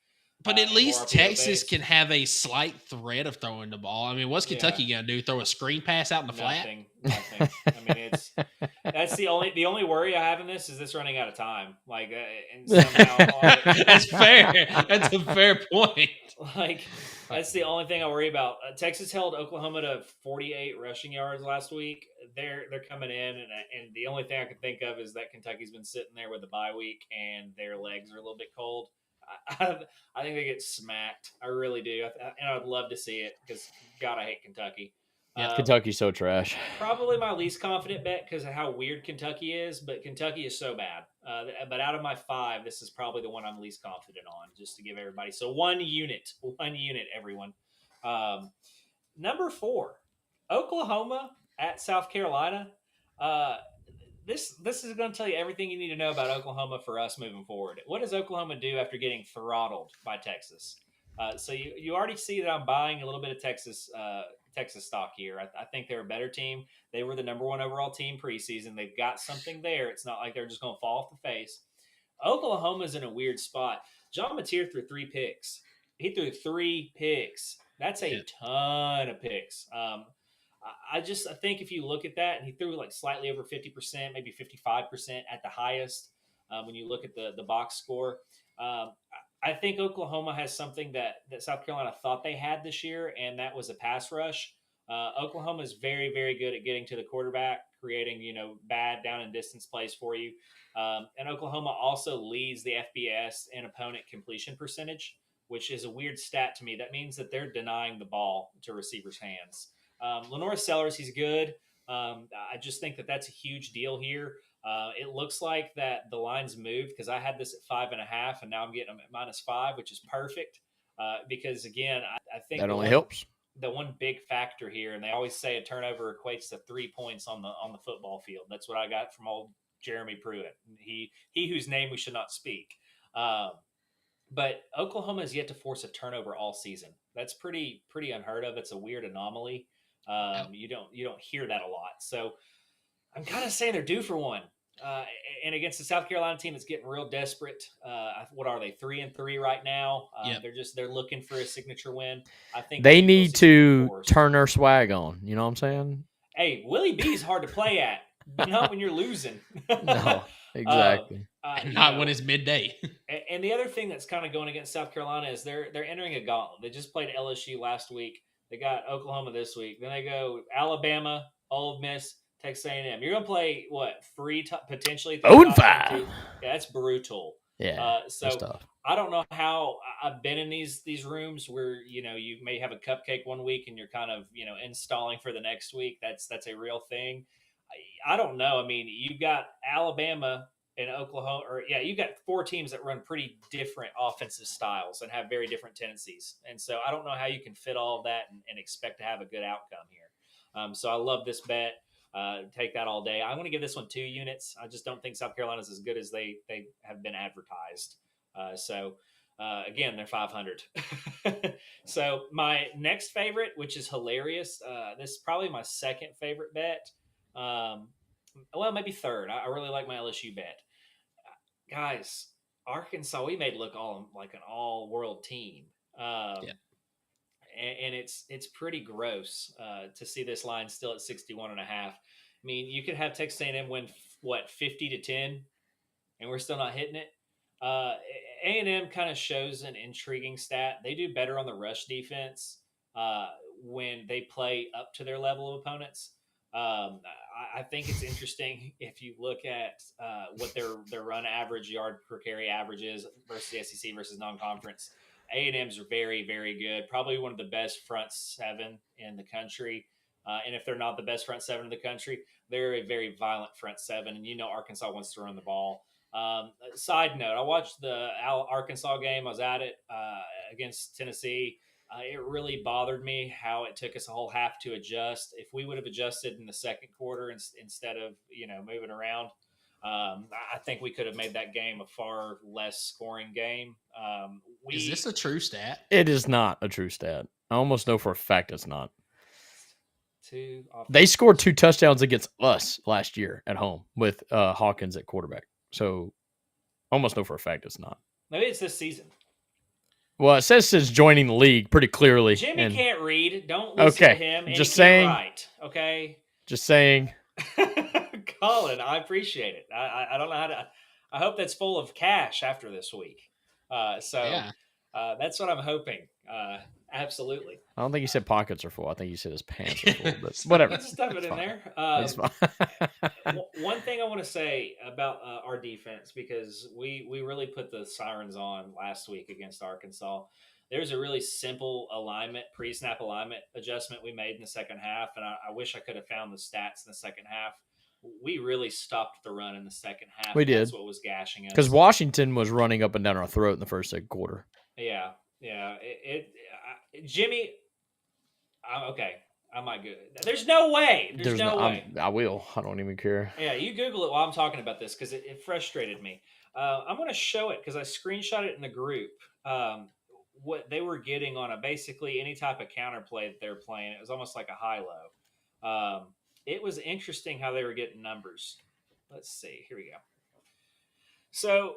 But at least Texas can have a slight threat of throwing the ball. I mean, what's Kentucky going to do? Throw a screen pass out in the flat? Nothing. I mean, that's the only worry I have in this is this running out of time. Like, and somehow that's fair. That's a fair point. Like, that's the only thing I worry about. Texas held Oklahoma to 48 rushing yards last week. They're coming in, and the only thing I can think of is that Kentucky's been sitting there with a bye week, and their legs are a little bit cold. I think they get smacked. I really do. And I'd love to see it because, God, I hate Kentucky. Kentucky's so trash. Probably my least confident bet because of how weird Kentucky is, but Kentucky is so bad. But out of my 5, this is probably the one I'm least confident on, just to give everybody. So 1 unit, everyone. Number 4, Oklahoma at South Carolina. This is going to tell you everything you need to know about Oklahoma for us moving forward. What does Oklahoma do after getting throttled by Texas? So you already see that I'm buying a little bit of Texas stock here. I think they're a better team. They were the number 1 overall team preseason. They've got something there. It's not like they're just going to fall off the face. Oklahoma's in a weird spot. John Mateer threw 3 picks. He threw 3 picks. That's a ton of picks. I think if you look at that, and he threw like slightly over 50%, maybe 55% at the highest when you look at the box score. I think Oklahoma has something that South Carolina thought they had this year, and that was a pass rush. Oklahoma is very, very good at getting to the quarterback, creating bad down and distance plays for you. And Oklahoma also leads the FBS in opponent completion percentage, which is a weird stat to me. That means that they're denying the ball to receivers' hands. Lenore Sellers, he's good. I just think that's a huge deal here. It looks like that the line's moved because I had this at 5.5, and now I'm getting them at -5, which is perfect. Because again, I think That only helps. The one big factor here, and they always say a turnover equates to 3 points on the football field. That's what I got from old Jeremy Pruitt. He whose name we should not speak. But Oklahoma has yet to force a turnover all season. That's pretty unheard of. It's a weird anomaly. You don't hear that a lot. So I'm kind of saying they're due for one. And against the South Carolina team that's getting real desperate. What are they? 3-3 right now. Yep. They're looking for a signature win. I think They need to turn their swag on. You know what I'm saying? Hey, Willie B is hard to play at, but not when you're losing. No, exactly. Not when it's midday. And the other thing that's kind of going against South Carolina is they're entering a gauntlet. They just played LSU last week. They got Oklahoma this week. Then they go Alabama, Ole Miss, Texas A&M. You're going to play, what, potentially? 0-5. Yeah, that's brutal. Yeah, so I don't know how I've been in these rooms where, you may have a cupcake one week and you're kind of, installing for the next week. That's a real thing. I don't know. I mean, you've got Alabama and Oklahoma, you've got 4 teams that run pretty different offensive styles and have very different tendencies. And so I don't know how you can fit all of that and expect to have a good outcome here. So I love this bet. Take that all day. I'm going to give this one 2 units. I just don't think South Carolina's as good as they have been advertised. Again, they're 500. So my next favorite, which is hilarious, this is probably my second favorite bet. Maybe third. I really like my LSU bet. Guys, Arkansas, we made look like an all-world team. And it's pretty gross to see this line still at 61.5. I mean, you could have Texas A&M win 50-10, and we're still not hitting it. A&M kind of shows an intriguing stat. They do better on the rush defense when they play up to their level of opponents. I think it's interesting if you look at what their run average yard per carry average is versus the SEC versus non-conference. A&M's are very, very good. Probably one of the best front 7 in the country. And if they're not the best front 7 in the country, they're a very violent front 7. And Arkansas wants to run the ball. Side note, I watched the Arkansas game. I was at it against Tennessee. It really bothered me how it took us a whole half to adjust. If we would have adjusted in the second quarter instead of moving around, I think we could have made that game a far less scoring game. Is this a true stat? It is not a true stat. I almost know for a fact it's not. They scored 2 touchdowns against us last year at home with Hawkins at quarterback. So almost know for a fact it's not. Maybe it's this season. Well, it says since joining the league pretty clearly. Jimmy can't read. Don't listen to him. Just saying. Right. Okay. Just saying. Colin, I appreciate it. I don't know how to. I hope that's full of cash after this week. That's what I'm hoping. Absolutely. I don't think he said pockets are full. I think he said his pants are full. But whatever. Stuff it in there. That's fine. One thing I want to say about our defense, because we really put the sirens on last week against Arkansas. There's a really simple pre-snap alignment adjustment we made in the second half, and I wish I could have found the stats in the second half. We really stopped the run in the second half. We did. That's what was gashing us. Because Washington was running up and down our throat in the second quarter. Yeah. Jimmy, okay. I might go. There's no way. There's no way. I will. I don't even care. Yeah, you Google it while I'm talking about this because it frustrated me. I'm going to show it because I screenshot it in the group. What they were getting on basically any type of counterplay that they were playing. It was almost like a high-low. It was interesting how they were getting numbers. Let's see. Here we go. So,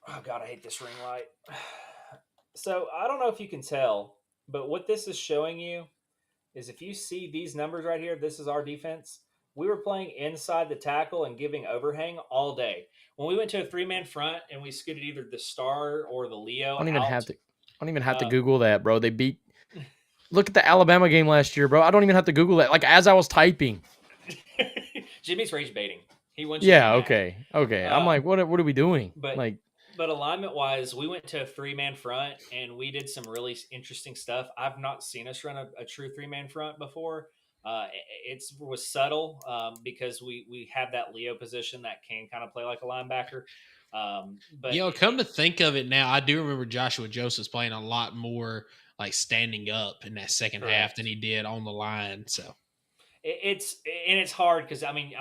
oh God, I hate this ring light. So I don't know if you can tell, but what this is showing you is if you see these numbers right here, this is our defense. We were playing inside the tackle and giving overhang all day. When we went to a 3-man front and we scooted either the star or the Leo, I don't even have to Google that, bro. They beat. Look at the Alabama game last year, bro. I don't even have to Google that. Like as I was typing. Jimmy's rage baiting. He wants. Yeah. Okay. I'm like, what are we doing? But alignment-wise, we went to a 3-man front, and we did some really interesting stuff. I've not seen us run a true 3-man front before. It was subtle because we have that Leo position that can kind of play like a linebacker. But come to think of it now, I do remember Joshua Joseph's playing a lot more like standing up in that second half than he did on the line. So it's hard because I mean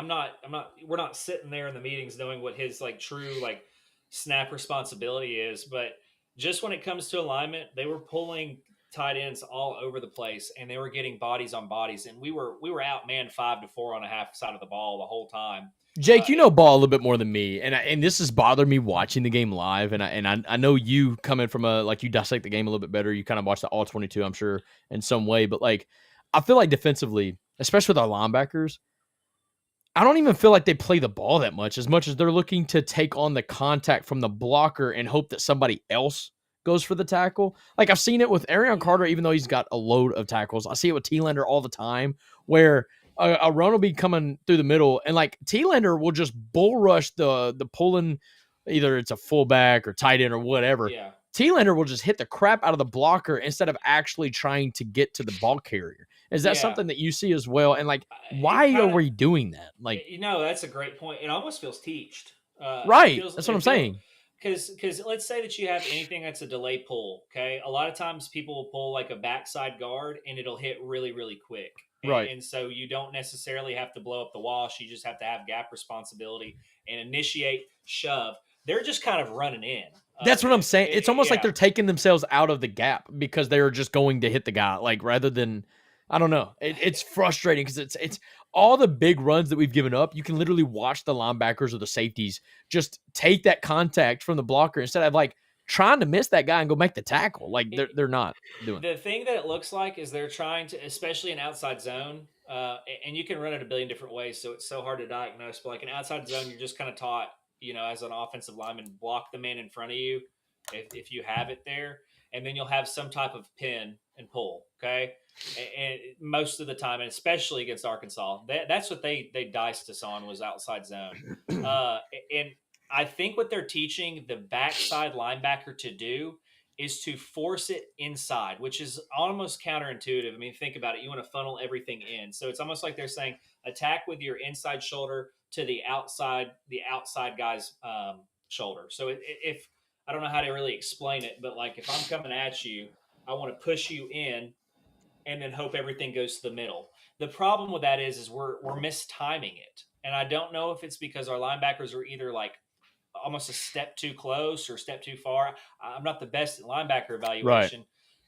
we're not sitting there in the meetings knowing what his like true like snap responsibility is, but just when it comes to alignment, they were pulling tight ends all over the place and they were getting bodies on bodies, and we were outmanned 5-4 on a half side of the ball the whole time. Jake, you know ball a little bit more than me, and this has bothered me watching the game live. And I know you coming from you dissect the game a little bit better. You kind of watch the all 22, I'm sure, in some way. But like, I feel like defensively, especially with our linebackers, I don't even feel like they play the ball that much as they're looking to take on the contact from the blocker and hope that somebody else goes for the tackle. Like I've seen it with Arion Carter, even though he's got a load of tackles. I see it with T-Lander all the time, where a run will be coming through the middle, and like T-Lander will just bull rush the pulling, either it's a fullback or tight end or whatever. Yeah. T-Lander will just hit the crap out of the blocker instead of actually trying to get to the ball carrier. Is that something that you see as well? And like, why are we doing that? Like, that's a great point. It almost feels teached. Right. That's what I'm saying. Because let's say that you have anything that's a delay pull. Okay. A lot of times people will pull like a backside guard and it'll hit really, really quick. Right. And so you don't necessarily have to blow up the wash. You just have to have gap responsibility and initiate shove. They're just kind of running in. That's what I'm saying. It's almost like they're taking themselves out of the gap because they are just going to hit the guy. Like rather than, I don't know. It's frustrating because it's all the big runs that we've given up. You can literally watch the linebackers or the safeties just take that contact from the blocker instead of like trying to miss that guy and go make the tackle. Like they're not doing the thing that it looks like is they're trying to, especially an outside zone, and you can run it a billion different ways, so it's so hard to diagnose. But like an outside zone, you're just kind of taught, as an offensive lineman, block the man in front of you if you have it there, and then you'll have some type of pin and pull. Okay, and most of the time, and especially against Arkansas, that's what they diced us on, was outside zone, and I think what they're teaching the backside linebacker to do is to force it inside, which is almost counterintuitive. I mean, think about it. You want to funnel everything in. So it's almost like they're saying attack with your inside shoulder to the outside guy's shoulder. So if I don't know how to really explain it, but like if I'm coming at you, I want to push you in and then hope everything goes to the middle. The problem with that is we're mistiming it. And I don't know if it's because our linebackers are either like almost a step too close or a step too far. I'm not the best at linebacker evaluation,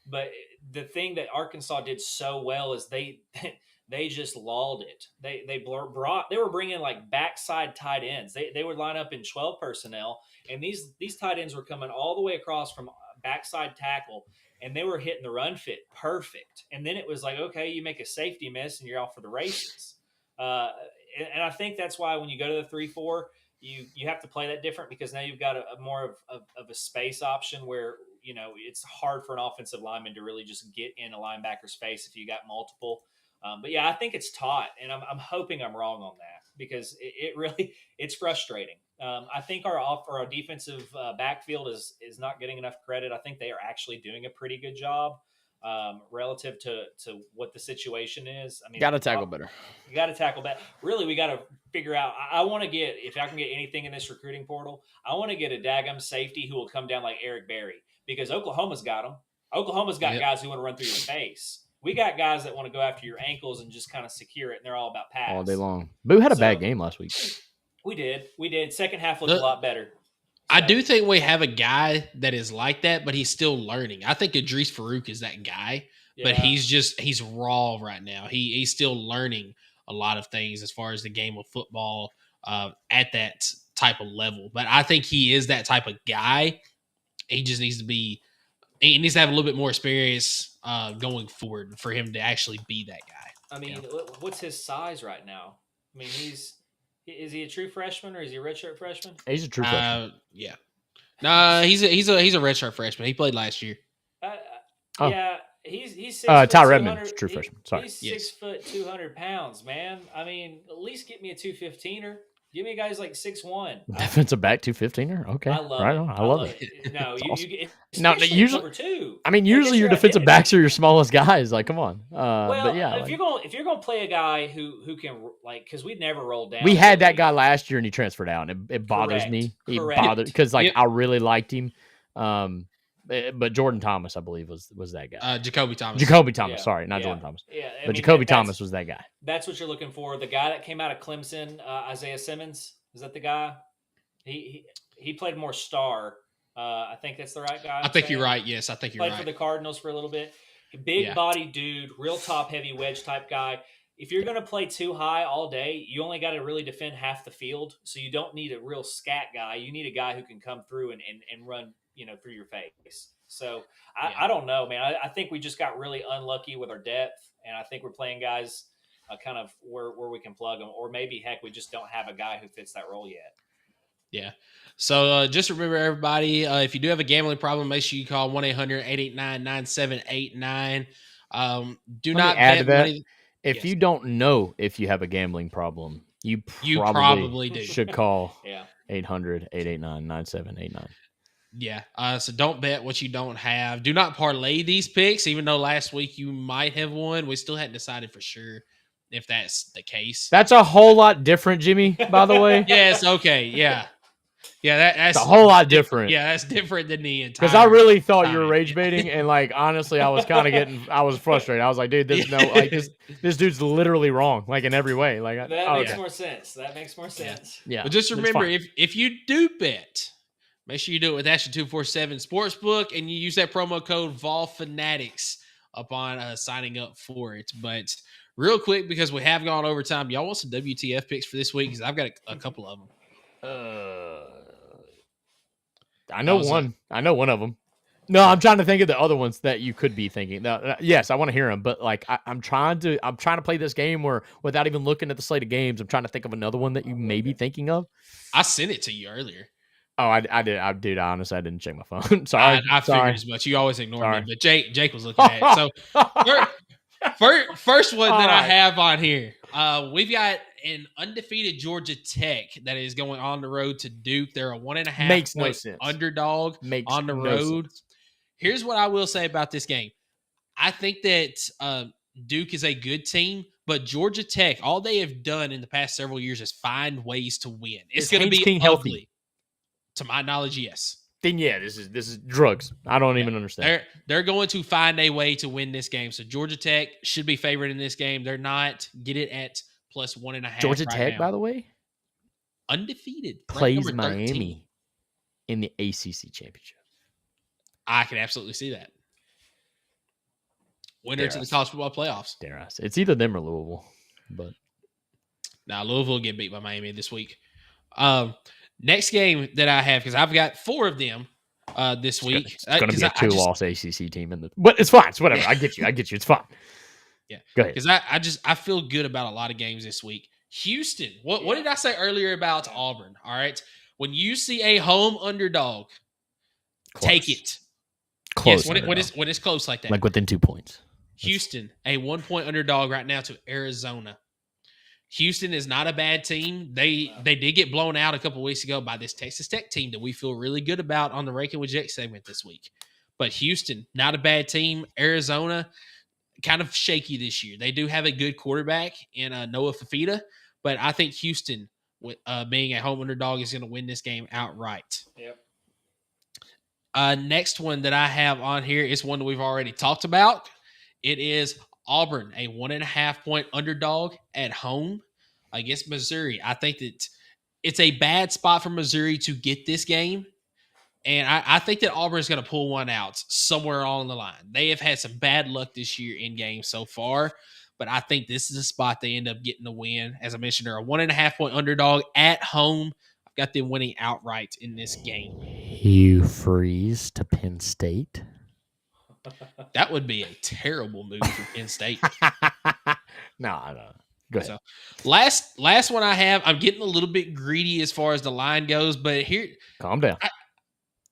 but the thing that Arkansas did so well is they just lulled it. They were bringing like backside tight ends. They would line up in 12 personnel, and these tight ends were coming all the way across from backside tackle, and they were hitting the run fit perfect. And then it was like, okay, you make a safety miss and you're off for the races. And I think that's why when you go to the 3-4, you have to play that different, because now you've got a more of a space option where, it's hard for an offensive lineman to really just get in a linebacker's face if you got multiple. But yeah, I think it's taught, and I'm hoping I'm wrong on that, because it's frustrating. I think our defensive backfield is not getting enough credit. I think they are actually doing a pretty good job relative to what the situation is. I mean, got to tackle better. You got to tackle that. Really, we got to figure out. I want to get, if I can get anything in this recruiting portal, I want to get a daggum safety who will come down like Eric Berry, because Oklahoma's got them. Oklahoma's got guys who want to run through your face. We got guys that want to go after your ankles and just kind of secure it, and they're all about pass all day long. Boo had a bad game last week. We did. Second half looked a lot better. I do think we have a guy that is like that, but he's still learning. I think Idris Farouk is that guy, but he's raw right now. He's still learning a lot of things as far as the game of football at that type of level. But I think he is that type of guy. He just needs to have a little bit more experience going forward for him to actually be that guy. I mean, what's his size right now? I mean, is he a true freshman or is he a redshirt freshman? He's a true freshman. Yeah. No, he's a redshirt freshman. He played last year. Yeah, he's 6 Ty Redmond's true freshman. Sorry. He's 6 foot 200 pounds, man. I mean, at least get me a 215er. Give me guys like 6'1". Defensive back 215er. Okay, I love right it. on. I love it. No, It's you, awesome. you No, especially usually- cover 2. I mean, That gets usually your your defensive identity. backs are your smallest guys. Like, come on. Well, But yeah, if you're gonna play a guy who can because we never rolled down. we had that really. guy last year and he transferred out, and it bothers Correct. me. It Correct. bothered because like Yep. I really liked him. But Jordan Thomas, I believe, was that guy. Jacoby Thomas. Jacoby Thomas, Yeah. sorry, not Yeah. Jordan Thomas. Yeah, I But mean, Jacoby that's- Thomas was that guy. That's what you're looking for. The guy that came out of Clemson, Isaiah Simmons, is that the guy? He played more star. I think that's the right guy. I think you're right. Yes, I think you're Played right. for the Cardinals for a little bit. Big Yeah. body dude, real top heavy wedge type guy. If you're going to play too high all day, you only got to really defend half the field. So you don't need a real scat guy. You need a guy who can come through and run, through your face. So I don't know, man. I think we just got really unlucky with our depth, and I think we're playing guys kind of where we can plug them, or maybe heck, we just don't have a guy who fits that role yet. Yeah. So just remember, everybody, if you do have a gambling problem, make sure you call 1-800-889-9789. Do Let not me add bet to that. money. If Yes. you don't know if you have a gambling problem, you probably do. should call Yeah. 800-889-9789. Yeah. So don't bet what you don't have. Do not parlay these picks, even though last week you might have won. We still hadn't decided for sure if that's the case. That's a whole lot different, Jimmy, by the way. Yes. Okay. Yeah. Yeah. That's It's a whole lot different. Yeah. That's different than the entire. Because I really thought you were time. rage baiting, and like honestly, I was kind of I was frustrated. I was like, dude, this dude's literally wrong, like in every way. Like That okay. makes more sense. That makes more sense. Yeah. But just it's remember, fine. if you do bet, make sure you do it with Asher 247 Sportsbook, and you use that promo code Vol Fanatics upon signing up for it. But real quick, because we have gone over time, y'all want some WTF picks for this week? Because I've got a couple of them. I know one. I know one of them. No, I'm trying to think of the other ones that you could be thinking. Now, yes, I want to hear them, but like I'm trying to play this game where without even looking at the slate of games, I'm trying to think of another one that you may be thinking of. I sent it to you earlier. Oh, I did. Dude, honestly, I didn't check my phone. Sorry. I Sorry. figured as much. You always ignore Sorry. me, but Jake was looking at it. So first one that I have on here, we've got an undefeated Georgia Tech that is going on the road to Duke. They're a 1.5 Makes no point sense. underdog Makes on the no road. sense. Here's what I will say about this game. I think that Duke is a good team, but Georgia Tech, all they have done in the past several years is find ways to win. It's Is going to Haynes be King ugly. healthy? To my knowledge, yes. Then yeah, this is drugs. I don't even understand. They're going to find a way to win this game. So Georgia Tech should be favored in this game. They're not. Get it at plus 1.5. Georgia right Tech, now. by the way, Undefeated. ranked plays number 13. Miami in the ACC championship. I can absolutely see that. Winner Dare to I the say. college football playoffs. Dare I say. It's either them or Louisville. But Now Louisville will get beat by Miami this week. Next game that I have, because I've got 4 of them this week. it's going to 'cause be a I just- 2-loss ACC team in the. But it's fine. It's whatever. I get you. It's fine. Yeah. Go ahead. Because I feel good about a lot of games this week. Houston. What did I say earlier about Auburn? All right. When you see a home underdog, take Close. it. Close. Yes, when underdog. it's close like that. Like within 2 points. Houston, a 1-point underdog right now to Arizona. Houston is not a bad team. They did get blown out a couple weeks ago by this Texas Tech team that we feel really good about on the Rakin with Jake segment this week. But Houston, not a bad team. Arizona, kind of shaky this year. They do have a good quarterback in Noah Fafita, but I think Houston, being a home underdog, is going to win this game outright. Yep. Next one that I have on here is one that we've already talked about. It is Auburn, a 1.5 point underdog at home against Missouri. I think that it's a bad spot for Missouri to get this game. And I think that Auburn's going to pull one out somewhere along the line. They have had some bad luck this year in games so far, but I think this is a spot they end up getting the win. As I mentioned, they're a 1.5 point underdog at home. I've got them winning outright in this game. Hugh Freeze to Penn State. That would be a terrible move for Penn State. No. Go ahead. So, last one I have, I'm getting a little bit greedy as far as the line goes, but here, Calm down.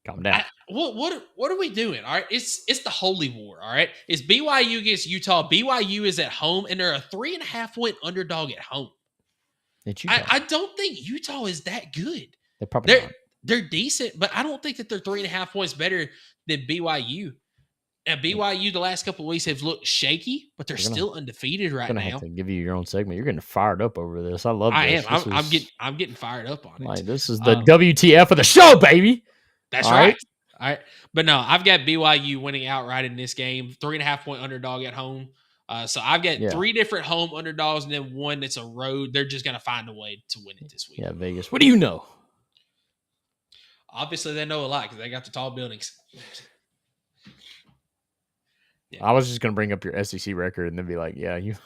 Calm down. what are we doing? All right, it's the holy war. All right, it's BYU against Utah. BYU is at home, and they're a 3.5 point underdog at home. It's Utah. I don't think Utah is that good. They're probably not. They're decent, but I don't think that they're 3.5 points better than BYU. And BYU the last couple of weeks have looked shaky, but they're still undefeated right I'm gonna now. have to give you your own segment. You're getting fired up over this. I love this. I am. I'm getting fired up on it. Like, this is the WTF of the show, baby. That's right. All right. But no, I've got BYU winning outright in this game. 3.5 point underdog at home. So I've got 3 different home underdogs and then one that's a road. They're just gonna find a way to win it this week. Yeah, Vegas. What do you know? Obviously, they know a lot because they got the tall buildings. I was just gonna bring up your SEC record and then be like, "Yeah, you."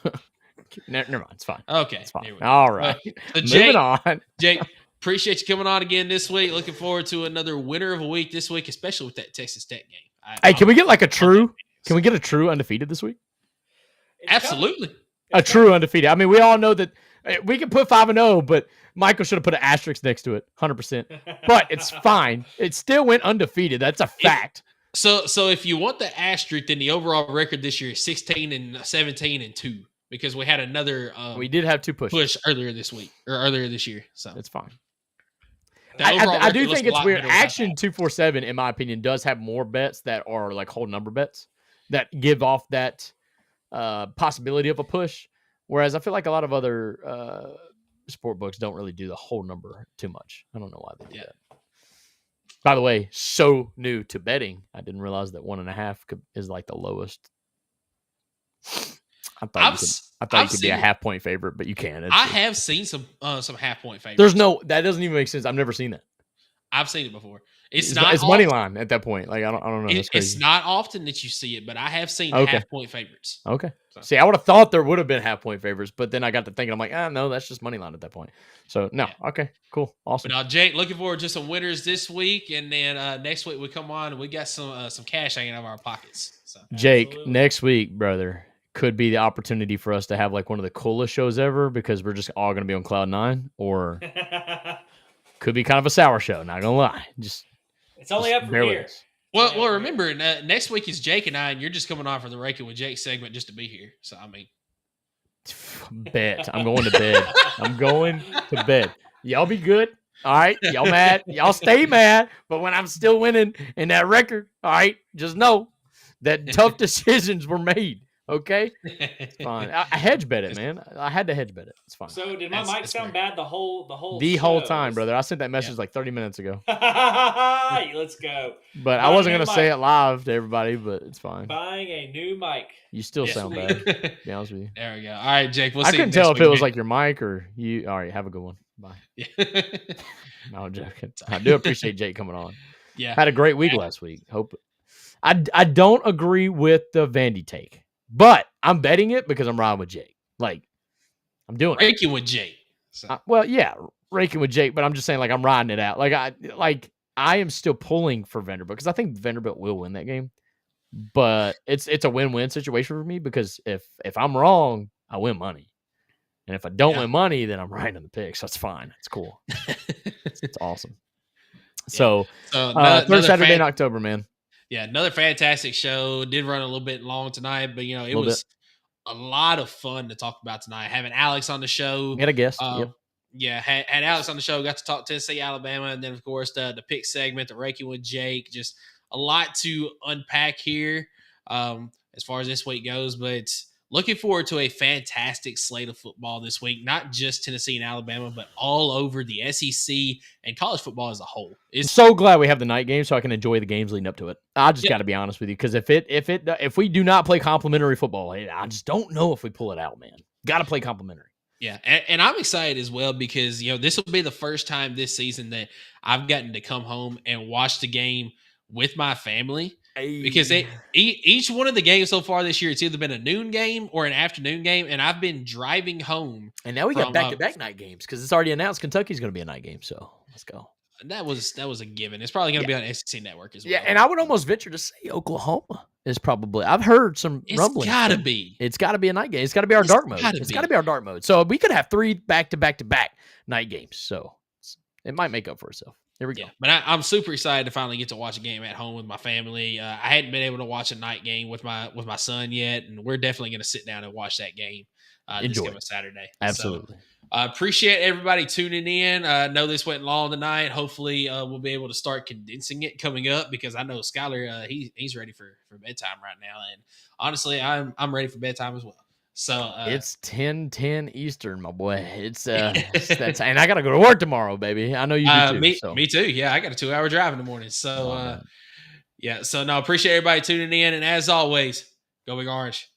Never mind. It's fine. Okay, it's fine. All right. So Moving on. Jake, appreciate you coming on again this week. Looking forward to another winner of a week this week, especially with that Texas Tech game. Hey, can we get like a true? Can we get a true undefeated this week? Absolutely. A true undefeated. I mean, we all know that we can put 5-0, but Michael should have put an asterisk next to it, 100%. But it's fine. It still went undefeated. That's a fact. So if you want the asterisk, then the overall record this year is 16-17-2 because we had another. We did have 2 push earlier this week or earlier this year. So it's fine. I do think it's weird. Action 247, in my opinion, does have more bets that are like whole number bets that give off that possibility of a push. Whereas I feel like a lot of other sport books don't really do the whole number too much. I don't know why they do that. By the way, so new to betting, I didn't realize that 1.5 is like the lowest. I thought you could be a half-point favorite, but you can. I have seen some half-point favorites. There's no that doesn't even make sense. I've never seen that. I've seen it before. It's money line at that point. Like I don't know. It's not often that you see it, but I have seen half-point favorites. Okay. So. See, I would have thought there would have been half-point favorites, but then I got to thinking, I'm like, no, that's just money line at that point. So no, okay, cool, awesome. But now, Jake, looking forward to some winners this week, and then next week we come on and we got some cash hanging out of our pockets. So. Jake, next week, brother, could be the opportunity for us to have like one of the coolest shows ever because we're just all going to be on cloud 9, or could be kind of a sour show. Not gonna lie, it's only up from here. Well, remember, next week is Jake and I, and you're just coming on for the Rakin with Jake segment just to be here. So, I mean. Bet. I'm going to bed. I'm going to bed. Y'all be good. All right. Y'all mad. Y'all stay mad. But when I'm still winning in that record, all right, just know that tough decisions were made. Okay? It's fine. I hedge bet it, man. I had to hedge bet it. It's fine. So did my mic sound bad the whole whole time, brother? I sent that message like 30 minutes ago. Let's go. But I wasn't going to say it live to everybody, but it's fine. Buying a new mic. You still sound bad, to be honest with you. There we go. All right, Jake. I couldn't tell if it was like your mic or you. All right, have a good one. Bye. No, I'm joking. I do appreciate Jake coming on. Yeah. Had a great week last week. Hope. I don't agree with the Vandy take. But I'm betting it because I'm riding with Jake. Like, I'm doing Rakin with Jake. So. Rakin with Jake, but I'm just saying, like, I'm riding it out. I am still pulling for Vanderbilt because I think Vanderbilt will win that game. But it's a win-win situation for me because if I'm wrong, I win money. And if I don't win money, then I'm right in the pick. So it's fine. It's cool. It's awesome. So third Saturday in October, man. Yeah, another fantastic show. Did run a little bit long tonight, but it was a lot of fun to talk about tonight. Having Alex on the show. We had a guest. Yep. Yeah, had Alex on the show. Got to talk Tennessee, Alabama, and then of course the pick segment, the Rakin with Jake. Just a lot to unpack here as far as this week goes. But looking forward to a fantastic slate of football this week. Not just Tennessee and Alabama, but all over the SEC and college football as a whole. It's so glad we have the night game so I can enjoy the games leading up to it. I just got to be honest with you because if we do not play complimentary football, I just don't know if we pull it out, man. Got to play complimentary. Yeah, and I'm excited as well because this will be the first time this season that I've gotten to come home and watch the game with my family. Because each one of the games so far this year, it's either been a noon game or an afternoon game, and I've been driving home. And now we got back-to-back night games because it's already announced Kentucky's going to be a night game. So let's go. That was a given. It's probably going to be on SEC Network as well. Yeah, and I would almost venture to say Oklahoma is probably. I've heard some rumblings. It's got to be a night game. It's got to be our dark mode. It's got to be our dark mode. So we could have 3 back-to-back night games. So it might make up for itself. There we go. Yeah, but I'm super excited to finally get to watch a game at home with my family. I hadn't been able to watch a night game with my son yet, and we're definitely going to sit down and watch that game this coming Saturday. Absolutely. So, Appreciate everybody tuning in. I know this went long tonight. Hopefully, we'll be able to start condensing it coming up because I know Skylar, he's ready for bedtime right now, and honestly, I'm ready for bedtime as well. So it's 10:10 Eastern, my boy. It's that's, and I gotta go to work tomorrow, baby. I know you do too. Me too. Yeah, I got a 2-hour drive in the morning. So yeah. So no, appreciate everybody tuning in, and as always, go Big Orange.